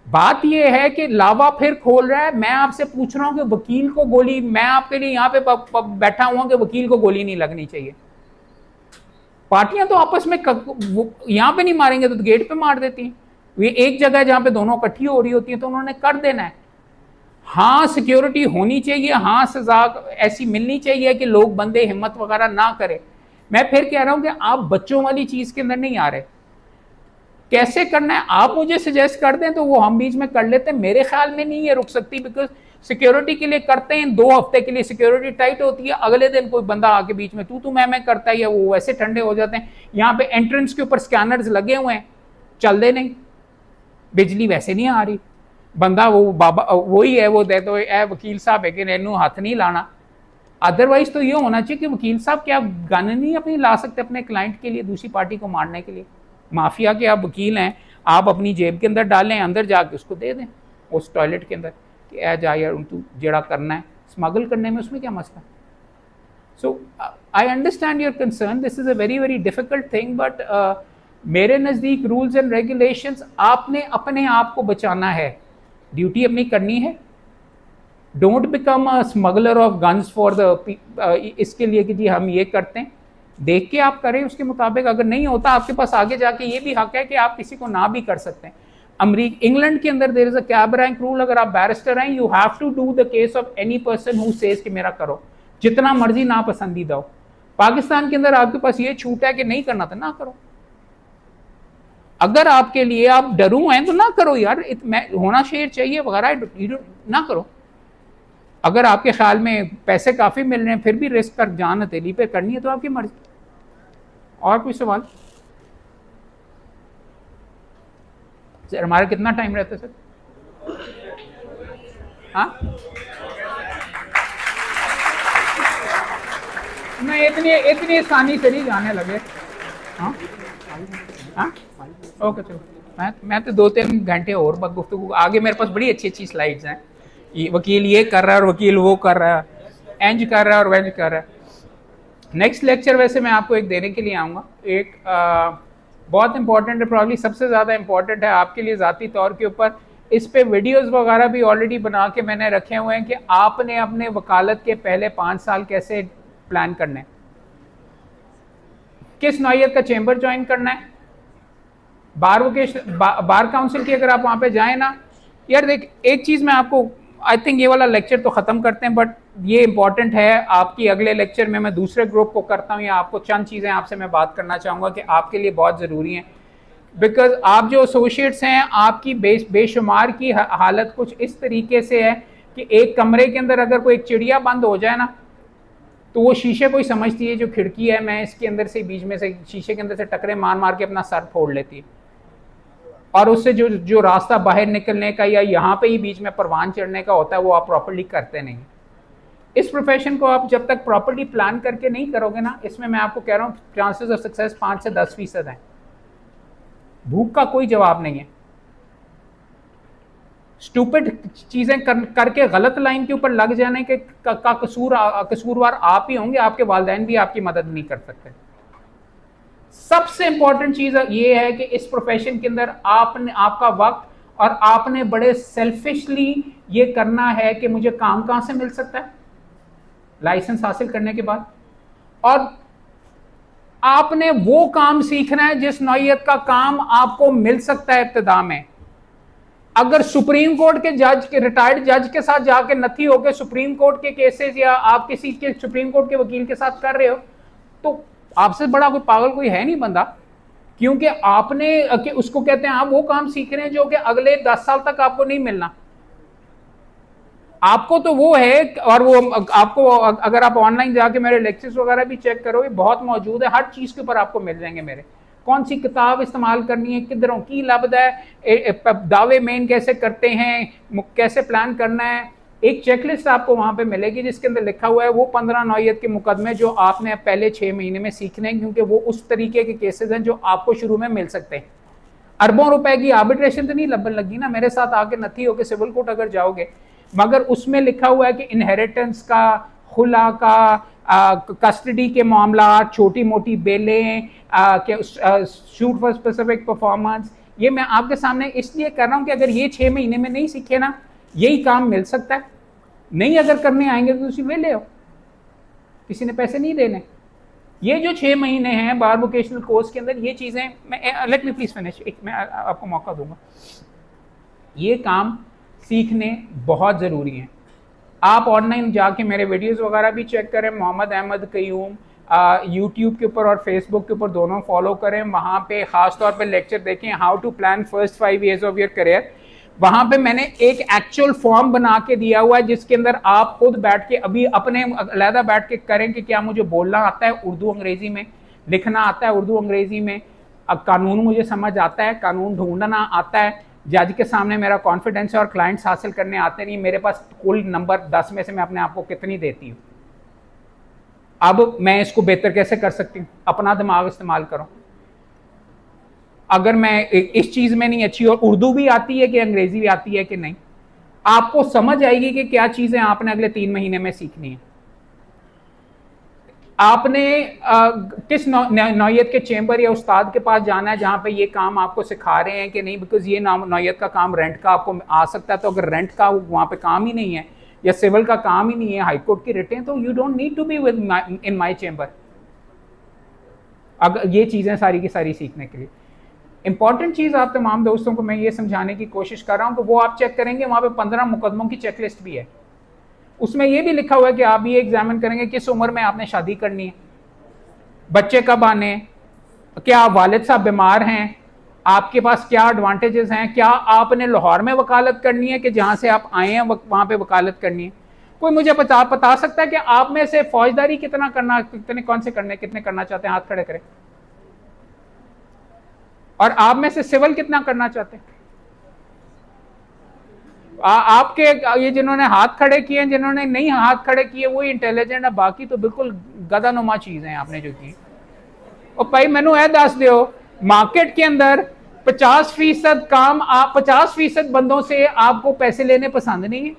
बात ये है कि लावा फिर खोल रहा है। मैं आपसे पूछ रहा हूं कि वकील को गोली, मैं आपके लिए यहाँ पे बैठा हुआ कि वकील को गोली नहीं लगनी चाहिए। पार्टियां तो आपस में यहां पे नहीं मारेंगे तो गेट पे मार देती हैं। ये एक जगह जहां पे दोनों इकट्ठी हो रही होती है तो उन्होंने कर देना है। हाँ सिक्योरिटी होनी चाहिए, हाँ सजा ऐसी मिलनी चाहिए कि लोग बंदे हिम्मत वगैरह ना करें। मैं फिर कह रहा हूं कि आप बच्चों वाली चीज के अंदर नहीं आ रहे। कैसे करना है आप मुझे सजेस्ट कर दें तो वो हम बीच में कर लेते हैं। मेरे ख्याल में नहीं ये रुक सकती, बिकॉज सिक्योरिटी के लिए करते हैं 2 हफ्ते के लिए सिक्योरिटी टाइट होती है, अगले दिन कोई बंदा आके बीच में तू मैं करता है, या वो वैसे ठंडे हो जाते हैं। यहाँ पे एंट्रेंस के ऊपर स्कैनर्स लगे हुए हैं, चल दे नहीं, बिजली वैसे नहीं आ रही, बंदा वो बाबा वही है, वो दे दो ए वकील साहब है कि नैनू हाथ नहीं लाना। अदरवाइज तो ये होना चाहिए कि वकील साहब क्या गन नहीं अपनी ला सकते अपने क्लाइंट के लिए, दूसरी पार्टी को मारने के लिए? माफिया के आप वकील हैं, आप अपनी जेब के अंदर डालें, अंदर जाके उसको दे दें उस टॉयलेट के अंदर कि ए जा यार तू जड़ा करना है, स्मगल करने में उसमें क्या मसला? So I understand your concern, this is a very very difficult thing, but मेरे नज़दीक रूल्स एंड रेगुलेशंस, आपने अपने आप को बचाना है, ड्यूटी अपनी करनी है। Don't become a smuggler of guns for the इसके लिए कि जी हम ये करते हैं। देख के आप करें उसके मुताबिक, अगर नहीं होता आपके पास आगे जाके ये भी हक है कि आप किसी को ना भी कर सकते हैं। इंग्लैंड के अंदर there is a cab rank rule, अगर आप बैरिस्टर हैं you have to do the case of any person who says कि मेरा करो, जितना मर्जी ना पसंदीदा हो। पाकिस्तान के अंदर आपके पास ये छूट है कि नहीं करना था ना करो। अगर आपके लिए आप डरू हैं तो ना करो यार, होना शेयर चाहिए वगैरह, ना करो। अगर आपके ख्याल में पैसे काफ़ी मिल रहे हैं फिर भी रिस्क कर जान हथेली पे करनी है तो आपकी मर्जी। और कोई सवाल? सर हमारा कितना टाइम रहता है सर? हाँ नहीं, इतनी आसानी से नहीं जाने लगे। हाँ हाँ ओके चलो, मैं तो 2-3 घंटे और गुफ्तगू, आगे मेरे पास बड़ी अच्छी अच्छी स्लाइड्स हैं। वकील ये कर रहा है और वकील वो कर रहा है, एंज कर रहा है और वेंज कर रहा है। नेक्स्ट लेक्चर वैसे मैं आपको एक देने के लिए आऊँगा, एक बहुत इंपॉर्टेंट है, प्रॉब्ली सबसे ज़्यादा इंपॉर्टेंट है आपके लिए ज़ाती तौर के ऊपर। इस पे वीडियोस वगैरह भी ऑलरेडी बना के मैंने रखे हुए हैं कि आपने अपने वकालत के पहले 5 साल कैसे प्लान करने हैं, किस नौइयत का चैम्बर ज्वाइन करना है, बार काउंसिल की अगर आप वहाँ पे जाएं ना, यार देख एक चीज़ मैं आपको, आई थिंक ये वाला लेक्चर तो ख़त्म करते हैं, बट ये इंपॉर्टेंट है आपकी अगले लेक्चर में मैं दूसरे ग्रुप को करता हूँ, या आपको चंद चीज़ें आपसे मैं बात करना चाहूँगा कि आपके लिए बहुत ज़रूरी हैं। बिकॉज आप जो एसोसिएट्स हैं, आपकी बेशुमार की हालत कुछ इस तरीके से है कि एक कमरे के अंदर अगर कोई एक चिड़िया बंद हो जाए ना, तो वो शीशे को ही समझती है जो खिड़की है, मैं इसके अंदर से बीच में से शीशे के अंदर से टकरे मार मार के अपना सर फोड़ लेती है, और उससे जो जो रास्ता बाहर निकलने का या यहाँ पे ही बीच में परवान चढ़ने का होता है वो आप प्रॉपर्ली करते नहीं। इस प्रोफेशन को आप जब तक प्रॉपर्ली प्लान करके नहीं करोगे ना, इसमें मैं आपको कह रहा हूँ चांसेस ऑफ सक्सेस 5 से 10% हैं। भूख का कोई जवाब नहीं है। स्टूपिड चीजें करके गलत लाइन के ऊपर लग जाने के का कसूरवार आप ही होंगे, आपके वालिदैन भी आपकी मदद नहीं कर सकते। सबसे इंपॉर्टेंट चीज ये है कि इस प्रोफेशन के अंदर आपने आपका वक्त और आपने बड़े सेल्फिशली ये करना है कि मुझे काम कहां से मिल सकता है लाइसेंस हासिल करने के बाद, और आपने वो काम सीखना है जिस नौइयत का काम आपको मिल सकता है इब्तिदा में। अगर सुप्रीम कोर्ट के जज के रिटायर्ड जज के साथ जाके नथी होकर सुप्रीम कोर्ट के केसेस या आप किसी के सुप्रीम कोर्ट के वकील के साथ कर रहे हो, तो आपसे बड़ा कोई पागल कोई है नहीं बंदा, क्योंकि आपने कि उसको कहते हैं आप वो काम सीख रहे हैं जो कि अगले 10 साल तक आपको नहीं मिलना। आपको तो वो है, और वो आपको अगर आप ऑनलाइन जाके मेरे लेक्चर्स वगैरह भी चेक करोगे, बहुत मौजूद है, हर चीज के ऊपर आपको मिल जाएंगे मेरे, कौन सी किताब इस्तेमाल करनी है, किधरों की लब्ध है, दावे मेन कैसे करते हैं, कैसे प्लान करना है। एक चेकलिस्ट आपको वहां पे मिलेगी जिसके अंदर लिखा हुआ है वो 15 नौइयत के मुकदमे जो आपने पहले 6 महीने में सीखने हैं, क्योंकि वो उस तरीके के केसेस हैं जो आपको शुरू में मिल सकते हैं। अरबों रुपए की आर्बिट्रेशन तो नहीं लबन लगी ना, मेरे साथ आके नथी होकर सिविल कोर्ट अगर जाओगे, मगर उसमें लिखा हुआ है कि इनहेरिटेंस का, खुला का, कस्टडी के मामला, छोटी मोटी बेलें, शूट फॉर स्पेसिफिक परफॉर्मेंस, ये मैं आपके सामने इसलिए कर रहा हूं कि अगर ये 6 महीने में नहीं सीखे ना, यही काम मिल सकता है। नहीं अगर करने आएंगे तो तुम वेले हो, किसी ने पैसे नहीं देने। ये जो 6 महीने हैं बार वोकेशनल कोर्स के अंदर, ये चीजें मैं लेट मी प्लीज फिनिश, एक मैं आपको मौका दूंगा, ये काम सीखने बहुत ज़रूरी हैं। आप ऑनलाइन जाके मेरे वीडियोस वगैरह भी चेक करें, मोहम्मद अहमद कयूम यूट्यूब के ऊपर और फेसबुक के ऊपर दोनों फॉलो करें, वहाँ पे ख़ास तौर पे लेक्चर देखें how to plan first 5 years of your career. वहाँ पे मैंने एक एक्चुअल फॉर्म बना के दिया हुआ है जिसके अंदर आप खुद बैठ के अभी अपने अलहदा बैठ के करें कि क्या मुझे बोलना आता है उर्दू अंग्रेज़ी में, लिखना आता है उर्दू अंग्रेज़ी में, अब कानून मुझे समझ आता है, कानून ढूंढना आता है, जज के सामने मेरा कॉन्फिडेंस है और क्लाइंट्स हासिल करने आते नहीं, मेरे पास कुल नंबर 10 में से मैं अपने आप को कितनी देती हूँ। अब मैं इसको बेहतर कैसे कर सकती हूँ, अपना दिमाग इस्तेमाल करो। अगर मैं इस चीज में नहीं अच्छी और उर्दू भी आती है कि अंग्रेजी भी आती है कि नहीं, आपको समझ आएगी कि क्या चीजें आपने अगले 3 महीने में सीखनी है। आपने किस नौयत के चेंबर या उस्ताद के पास जाना है जहां पे ये काम आपको सिखा रहे हैं कि नहीं, बिकॉज ये नौयत का काम रेंट का आपको आ सकता है, तो अगर रेंट का वहां पे काम ही नहीं है या सिविल का काम ही नहीं है, हाईकोर्ट की रिटें, तो you don't need to be within my chamber. अगर ये चीजें सारी की सारी सीखने के लिए इंपॉर्टेंट चीज आप तमाम दोस्तों को मैं ये समझाने की कोशिश कर रहा हूं कि वो आप चेक करेंगे, वहां पे 15 मुकदमों की चेकलिस्ट भी है। उसमें यह भी लिखा हुआ है कि आप ये एग्जामिन करेंगे किस उम्र में आपने शादी करनी है, बच्चे कब आने, क्या वालिद साहब बीमार हैं, आपके पास क्या एडवांटेजेस हैं, क्या आपने लाहौर में वकालत करनी है कि जहां से आप आए हैं वहां पे वकालत करनी है। कोई मुझे बता सकता है कि आप में से फौजदारी कितना करना, कितने कौन से करने, कितने करना चाहते हैं, हाथ खड़े करें। और आप में से सिविल कितना करना चाहते हैं? आपके ये जिन्होंने हाथ खड़े किए, जिन्होंने नहीं हाथ खड़े किए वही इंटेलिजेंट है, बाकी तो बिल्कुल गदानुमा चीज है आपने जो की। और भाई मैनू यह दस दो, मार्केट के अंदर 50% काम, आप 50% बंदों से आपको पैसे लेने पसंद नहीं है।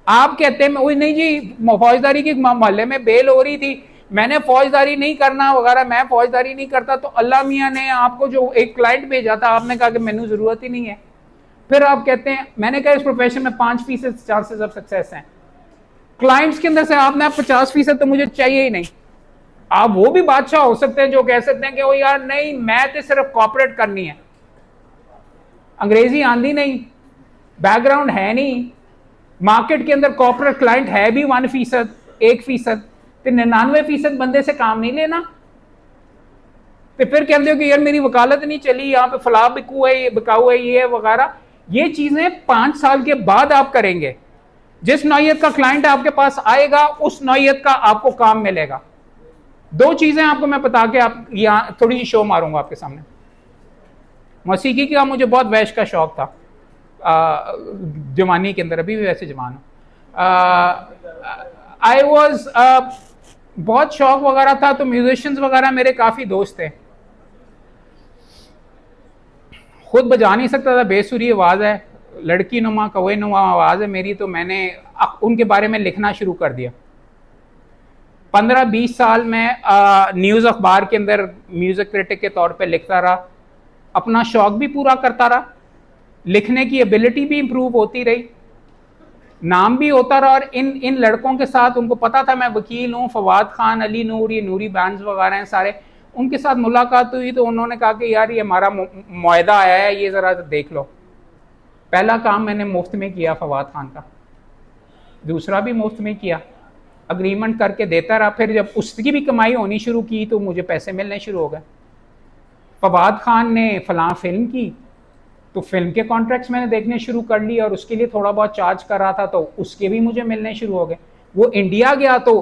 आप कहते हैं वही नहीं जी, फौजदारी की मोहल्ले में बेल हो रही थी, मैंने फौजदारी नहीं करना वगैरह, मैं फौजदारी नहीं करता, तो अल्लाह मियाँ ने आपको जो एक क्लाइंट भेजा था, आपने कहा कि मैनू जरूरत ही नहीं है। फिर आप कहते हैं, मैंने कहा इस प्रोफेशन में 5% चांसेस ऑफ सक्सेस हैं, क्लाइंट्स के अंदर से आपने 50% तो मुझे चाहिए ही नहीं। आप वो भी बादशाह हो सकते हैं जो कह सकते हैं कि वो यार नहीं, मैं तो सिर्फ कॉपरेट करनी है, अंग्रेजी आंधी नहीं, बैकग्राउंड है नहीं, मार्केट के अंदर कॉर्पोरेट क्लाइंट है भी 1%, 1%, तो 99% बंदे से काम नहीं लेना। तो फिर कहते हो कि यार मेरी वकालत नहीं चली, यहाँ पे फला बिकू है, ये बिकाऊ है, ये वगैरह। ये चीजें 5 साल के बाद आप करेंगे। जिस नौयत का क्लाइंट आपके पास आएगा उस नौयत का आपको काम मिलेगा। 2 चीजें आपको मैं बता के आप यहाँ थोड़ी सी शो मारूंगा आपके सामने। मौसीकी का मुझे बहुत वैश का शौक था जवानी के अंदर, अभी भी वैसे जवान हूँ। आई वॉज बहुत शौक वगैरह था, तो म्यूजिशियंस वगैरह मेरे काफ़ी दोस्त थे। खुद बजा नहीं सकता था, बेसुरी आवाज़ है, लड़की नुमा कौवे नुमा आवाज़ है मेरी, तो मैंने उनके बारे में लिखना शुरू कर दिया। 15-20 साल में न्यूज़ अखबार के अंदर म्यूज़िक क्रिटिक के तौर पे लिखता रहा, अपना शौक भी पूरा करता रहा, लिखने की एबिलिटी भी इम्प्रूव होती रही, नाम भी होता रहा। और इन लड़कों के साथ, उनको पता था मैं वकील हूँ, फवाद खान, अली नूर, ये नूरी बैंड्स वगैरह हैं सारे, उनके साथ मुलाकात हुई तो उन्होंने कहा कि यार ये हमारा मुआहदा आया है, ये ज़रा देख लो। पहला काम मैंने मुफ्त में किया फवाद खान का, दूसरा भी मुफ्त में किया, अग्रीमेंट करके देता रहा। फिर जब उसकी भी कमाई होनी शुरू की तो मुझे पैसे मिलने शुरू हो गए। फवाद खान ने फलां फिल्म की तो फिल्म के कॉन्ट्रैक्ट्स मैंने देखने शुरू कर लिए और उसके लिए थोड़ा बहुत चार्ज कर रहा था, तो उसके भी मुझे मिलने शुरू हो गए। वो इंडिया गया तो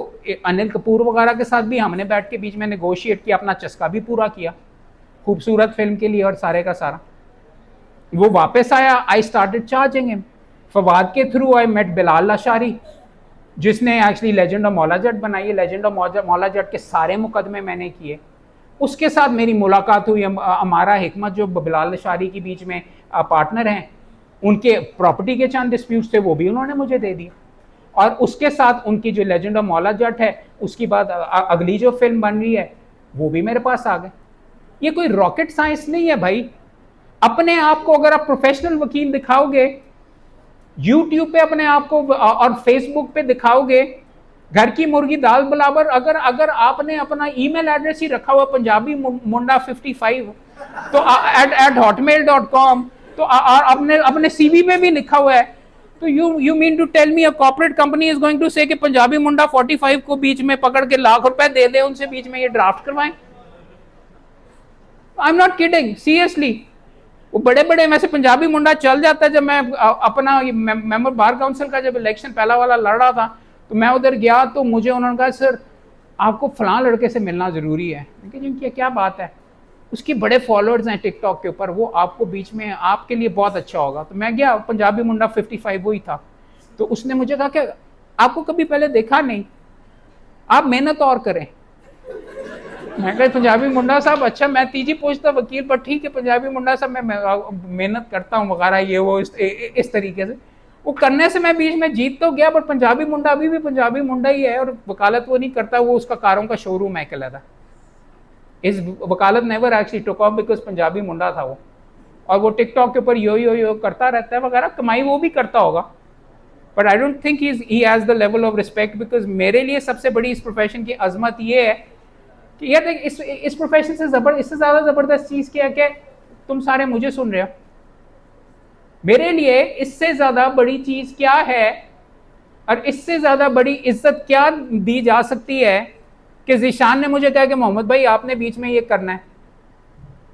अनिल कपूर वगैरह के साथ भी हमने बैठ के बीच में नेगोशिएट किया, अपना चस्का भी पूरा किया खूबसूरत फिल्म के लिए और सारे का सारा। वो वापस आया, I started charging him. Fawad के through I met Bilal Lashari, जिसने actually legend of Maula Jatt बनाई है। लेजेंड ऑफ मौला जट के सारे मुकदमे मैंने किए, उसके साथ मेरी मुलाकात हुई। हमारा हिकमत जो बिलाल लाशारी के बीच में पार्टनर हैं, उनके प्रॉपर्टी के चंद डिस्प्यूट्स थे, वो भी उन्होंने मुझे दे दिए। और उसके साथ उनकी जो लेजेंड ऑफ मौला जट है, उसकी बाद अगली जो फिल्म बन रही है वो भी मेरे पास आ गए। ये कोई रॉकेट साइंस नहीं है भाई। अपने आप को अगर आप प्रोफेशनल वकील दिखाओगे, यूट्यूब पे अपने आप को और फेसबुक पे दिखाओगे घर की मुर्गी दाल बराबर, अगर आपने अपना ईमेल एड्रेस ही रखा हुआ पंजाबी मुंडा 55 तो @hotmail.com, तो अपने सीवी में भी लिखा हुआ है, तो you mean to tell me a corporate company is going to say कि पंजाबी मुंडा 45 को बीच में पकड़ के लाख रुपए दे दे उनसे, बीच में ये ड्राफ्ट करवाएं? I am not kidding, seriously. वो बड़े बड़े वैसे पंजाबी मुंडा चल जाता है। जब मैं अपना मेंबर बार काउंसिल का जब इलेक्शन पहला वाला लड़ रहा था तो मैं उधर गया तो मुझे उन्होंने कहा सर आपको फलां लड़के से मिलना ज़रूरी है। जिनकी क्या बात है, उसके बड़े फॉलोअर्स हैं टिकटॉक के ऊपर, वो आपको बीच में आपके लिए बहुत अच्छा होगा। तो मैं गया, पंजाबी मुंडा 55 वही था। तो उसने मुझे कहा कि आपको कभी पहले देखा नहीं, आप मेहनत और करें। मैं कहा पंजाबी मुंडा साहब अच्छा, मैं तीजी पूछता वकील, पर ठीक है पंजाबी मुंडा साहब मैं मेहनत करता हूँ वगैरह, ये वो इस तरीके से। वो करने से मैं बीच में जीत तो गया, बट पंजाबी मुंडा अभी भी पंजाबी मुंडा ही है और वकालत वो नहीं करता, वो उसका कारों का शोरूम है कहलाता। इस वकालत never actually took off because Punjabi मुंडा था वो, और वो टिकटॉक के ऊपर यो करता रहता है वगैरह, कमाई वो भी करता होगा, but I don't think he has the level of respect. Because मेरे लिए सबसे बड़ी इस प्रोफेशन की अजमत ये है कि यार इस प्रोफेशन से इससे ज़्यादा ज़बरदस्त चीज़ क्या है कि तुम सारे मुझे सुन रहे हो। मेरे लिए इससे ज़्यादा बड़ी चीज़ क्या है और इससे ज़्यादा बड़ी इज्जत क्या दी जा सकती है कि ज़ीशान ने मुझे कहा कि मोहम्मद भाई आपने बीच में ये करना है।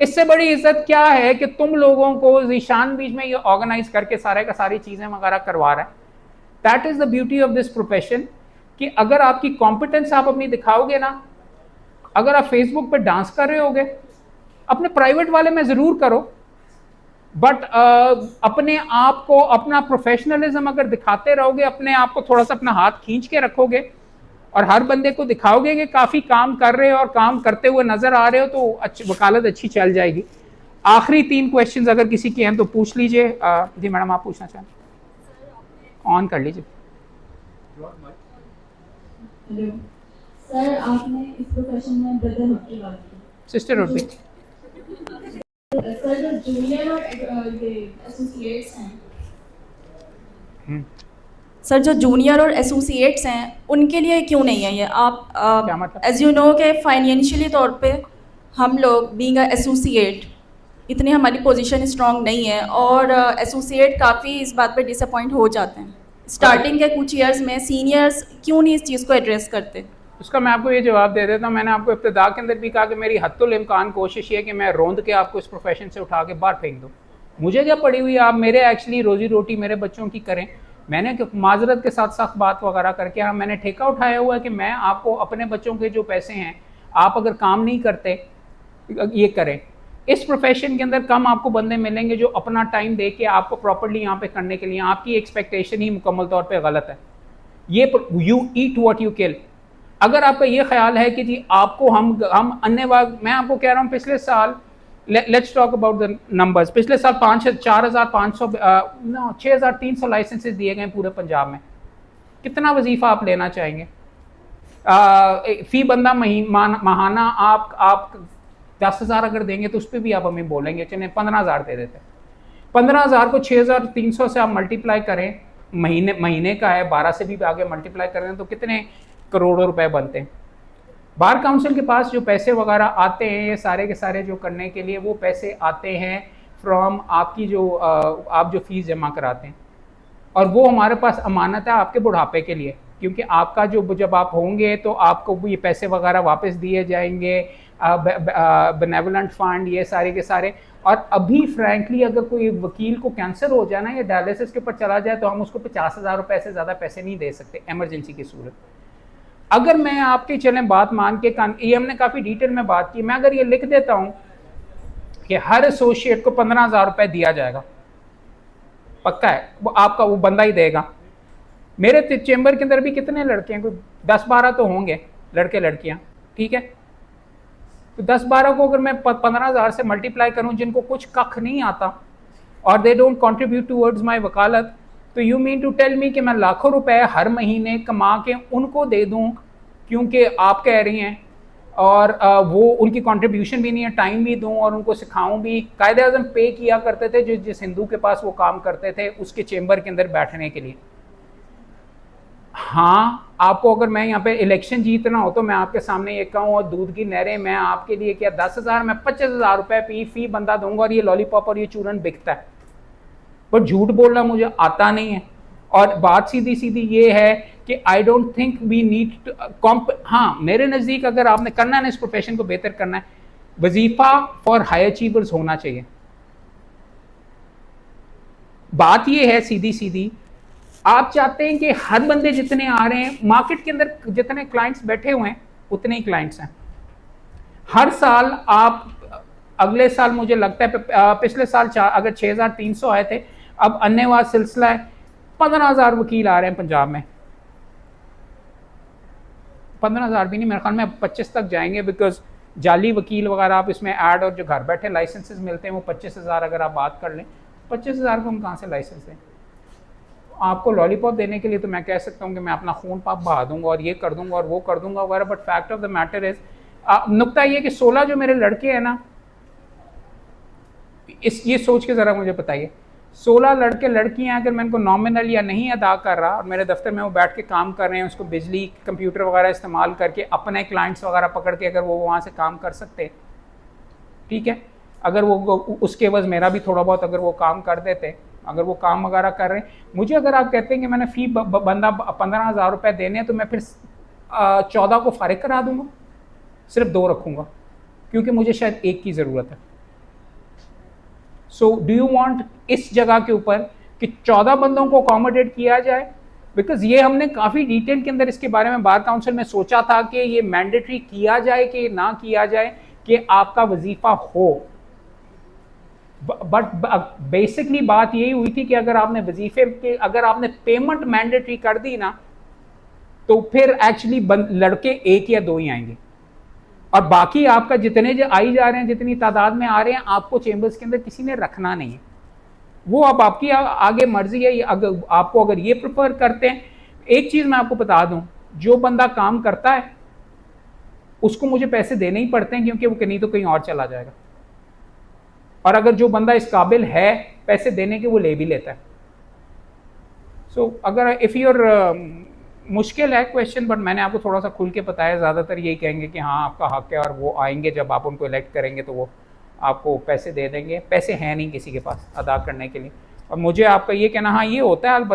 इससे बड़ी इज्जत क्या है कि तुम लोगों को ज़ीशान बीच में ये ऑर्गेनाइज करके सारे का सारी चीज़ें वगैरह करवा रहा है। That is the beauty of this profession कि अगर आपकी कॉम्पिटेंस आप अपनी दिखाओगे ना, अगर आप फेसबुक पे डांस कर रहे होगे, अपने प्राइवेट वाले में ज़रूर करो, बट अपने आप को, अपना प्रोफेशनलिज्म अगर दिखाते रहोगे, अपने आप को थोड़ा सा अपना हाथ खींच के रखोगे और हर बंदे को दिखाओगे कि काफ़ी काम कर रहे हो और काम करते हुए नज़र आ रहे हो, तो अच्छी वकालत अच्छी चल जाएगी। आखिरी 3 क्वेश्चंस अगर किसी के हैं तो पूछ लीजिए। जी मैडम आप पूछना चाहें, ऑन कर लीजिए।
सर आपने इस प्रोफेशन में ब्रदरहुड की बात की,
सिस्टरहुड भी।
सर जो जूनियर और एसोसिएट्स हैं
सर जो जूनियर और एसोसिएट्स हैं उनके लिए क्यों नहीं है ये? आप
क्या मतलब?
एज यू नो के फाइनेंशियली तौर पे हम लोग बीइंग अ एसोसिएट इतनी हमारी पोजीशन स्ट्रांग नहीं है, और एसोसिएट काफ़ी इस बात पे डिसअपॉइंट हो जाते हैं स्टार्टिंग के कुछ ईयर्स में। सीनियर्स क्यों नहीं इस चीज़ को एड्रेस करते?
उसका मैं आपको ये जवाब दे देता हूँ। मैंने आपको इब्तिदा के अंदर भी कहा कि मेरी हत्तुल इम्कान कोशिश ये है कि मैं रोंद के आपको इस प्रोफेशन से उठा के बाहर फेंक दूँ। मुझे क्या पड़ी हुई, आप मेरे एक्चुअली रोजी रोटी मेरे बच्चों की करें। मैंने माजरत के साथ सख्त बात वगैरह करके हाँ मैंने ठेका उठाया हुआ है कि मैं आपको अपने बच्चों के जो पैसे हैं, आप अगर काम नहीं करते ये करें। इस प्रोफेशन के अंदर कम आपको बंदे मिलेंगे जो अपना टाइम दे के आपको प्रॉपर्ली यहाँ पे करने के लिए। आपकी एक्सपेक्टेशन ही मुकम्मल तौर पे गलत है। ये you eat what you kill. अगर आपका ये ख्याल है कि जी आपको हम अन्यवाद, मैं आपको कह रहा हूँ पिछले साल, let's talk about the numbers, पिछले साल 4,500 6,300 लाइसेंसेस दिए गए पूरे पंजाब में। कितना वजीफा आप लेना चाहेंगे? फी बंदा माहाना आप 10,000 अगर देंगे तो उस पर भी आप हमें बोलेंगे चले 15,000 दे देते। 15,000 को 6,300 से आप मल्टीप्लाई करें, महीने का है, 12 से भी आगे मल्टीप्लाई करें तो कितने करोड़ों रुपए बनते हैं। बार काउंसिल के पास जो पैसे वगैरह आते हैं ये सारे के सारे जो करने के लिए, वो पैसे आते हैं फ्रॉम आपकी जो आप जो फीस जमा कराते हैं, और वो हमारे पास अमानत है आपके बुढ़ापे के लिए, क्योंकि आपका जो जब आप होंगे तो आपको ये पैसे वगैरह वापस दिए जाएंगे, बेनेवलेंट फंड, ये सारे के सारे। और अभी फ्रैंकली अगर कोई वकील को कैंसर हो जाए ना या डायलिसिस के ऊपर चला जाए तो हम उसको 50,000 रुपये से ज़्यादा पैसे नहीं दे सकते इमरजेंसी की सूरत। अगर मैं आपकी चलें बात मान के ये हमने काफ़ी डिटेल में बात की, मैं अगर ये लिख देता हूँ कि हर एसोसिएट को 15,000 रुपये दिया जाएगा, पक्का है वो आपका वो बंदा ही देगा। मेरे चेंबर के अंदर भी कितने लड़के हैं, कोई 10-12 तो होंगे लड़के लड़कियां, ठीक है। तो 10-12 को अगर मैं 15,000 से मल्टीप्लाई करूं जिनको कुछ कख नहीं आता और they don't contribute towards my वकालत, तो you mean to tell me कि मैं लाखों रुपए हर महीने कमा के उनको दे दूं क्योंकि आप कह रही हैं, और वो उनकी कंट्रीब्यूशन भी नहीं है, टाइम भी दूं और उनको सिखाऊं भी। कायदे आज़म पे किया करते थे जो जिस हिंदू के पास वो काम करते थे उसके चेंबर के अंदर बैठने के लिए। हाँ, आपको अगर मैं यहाँ पे इलेक्शन जीतना हो तो मैं आपके सामने ये कहूँ और दूध की नहरें मैं आपके लिए क्या 10,000 मैं 25,000 रुपये फी बंदा दूंगा और ये लॉलीपॉप और ये चूरन बिकता है, पर झूठ बोलना मुझे आता नहीं है। और बात सीधी सीधी ये है कि I don't think we need हाँ, मेरे नज़दीक अगर आपने करना है ना इस प्रोफेशन को बेहतर करना है, वजीफा फॉर हाई अचीवर्स होना चाहिए। बात ये है सीधी सीधी, आप चाहते हैं कि हर बंदे जितने आ रहे हैं मार्केट के अंदर, जितने क्लाइंट्स बैठे हुए हैं उतने ही क्लाइंट्स हैं। हर साल आप, अगले साल मुझे लगता है पिछले साल अगर 6,300 आए थे, अब अन्यवाद सिलसिला है 15,000 वकील आ रहे हैं पंजाब में। 15,000 भी नहीं, मेरे ख्याल में 25 तक जाएंगे, बिकॉज जाली वकील वगैरह आप इसमें ऐड और जो घर बैठे लाइसेंसेस मिलते हैं वो 25,000 अगर आप बात कर लें, 25,000 को हम कहाँ से लाइसेंस दें? आपको लॉलीपॉप देने के लिए तो मैं कह सकता हूँ कि मैं अपना खून पाप बहा दूंगा और ये कर दूंगा और वो कर दूंगा वगैरह, but fact of the matter is, नुकता ये कि 16 जो मेरे लड़के हैं ना, ये सोच के ज़रा मुझे बताइए, 16 लड़के लड़कियां अगर मैं इनको नॉमिनल या नहीं अदा कर रहा और मेरे दफ्तर में वो बैठ के काम कर रहे हैं, उसको बिजली कंप्यूटर वगैरह इस्तेमाल करके अपने क्लाइंट्स वगैरह पकड़ के अगर वो वहाँ से काम कर सकते, ठीक है, अगर वो उसके बस मेरा भी थोड़ा बहुत अगर वो काम कर देते, अगर वो काम वगैरह कर रहे हैं, मुझे अगर आप कहते हैं कि मैंने फ़ी बंदा 15,000 रुपये देने हैं तो मैं फिर 14 को फारिग करा दूंगा, सिर्फ 2 रखूँगा क्योंकि मुझे शायद एक की ज़रूरत है। सो डू यू वांट इस जगह के ऊपर कि 14 बंदों को अकोमोडेट किया जाए? बिकॉज ये हमने काफ़ी डिटेल के अंदर इसके बारे में बार काउंसिल में सोचा था कि ये मैंडेटरी किया जाए कि ना किया जाए कि आपका वजीफा हो, बट बेसिकली बात यही हुई थी कि अगर आपने वजीफे के, अगर आपने पेमेंट मैंडेटरी कर दी ना तो फिर एक्चुअली लड़के 1 या 2 ही आएंगे और बाकी आपका जितने जो आई जा रहे हैं, जितनी तादाद में आ रहे हैं, आपको चेंबर्स के अंदर किसी ने रखना नहीं है। वो अब आपकी आगे मर्जी है। अगर आपको अगर ये प्रेफर करते हैं, एक चीज़ मैं आपको बता दूं, जो बंदा काम करता है उसको मुझे पैसे देने ही पड़ते हैं क्योंकि वो नहीं तो कहीं और चला जाएगा, और अगर जो बंदा इस काबिल है पैसे देने के वो ले भी लेता है। सो अगर इफ़ यूर मुश्किल है क्वेश्चन, बट मैंने आपको थोड़ा सा खुल के बताया, ज़्यादातर यही कहेंगे कि हाँ आपका हक है और वो आएंगे, जब आप उनको इलेक्ट करेंगे तो वो आपको पैसे दे देंगे। पैसे हैं नहीं किसी के पास अदा करने के लिए। और मुझे आपका ये कहना, हाँ ये होता है अलबत्ता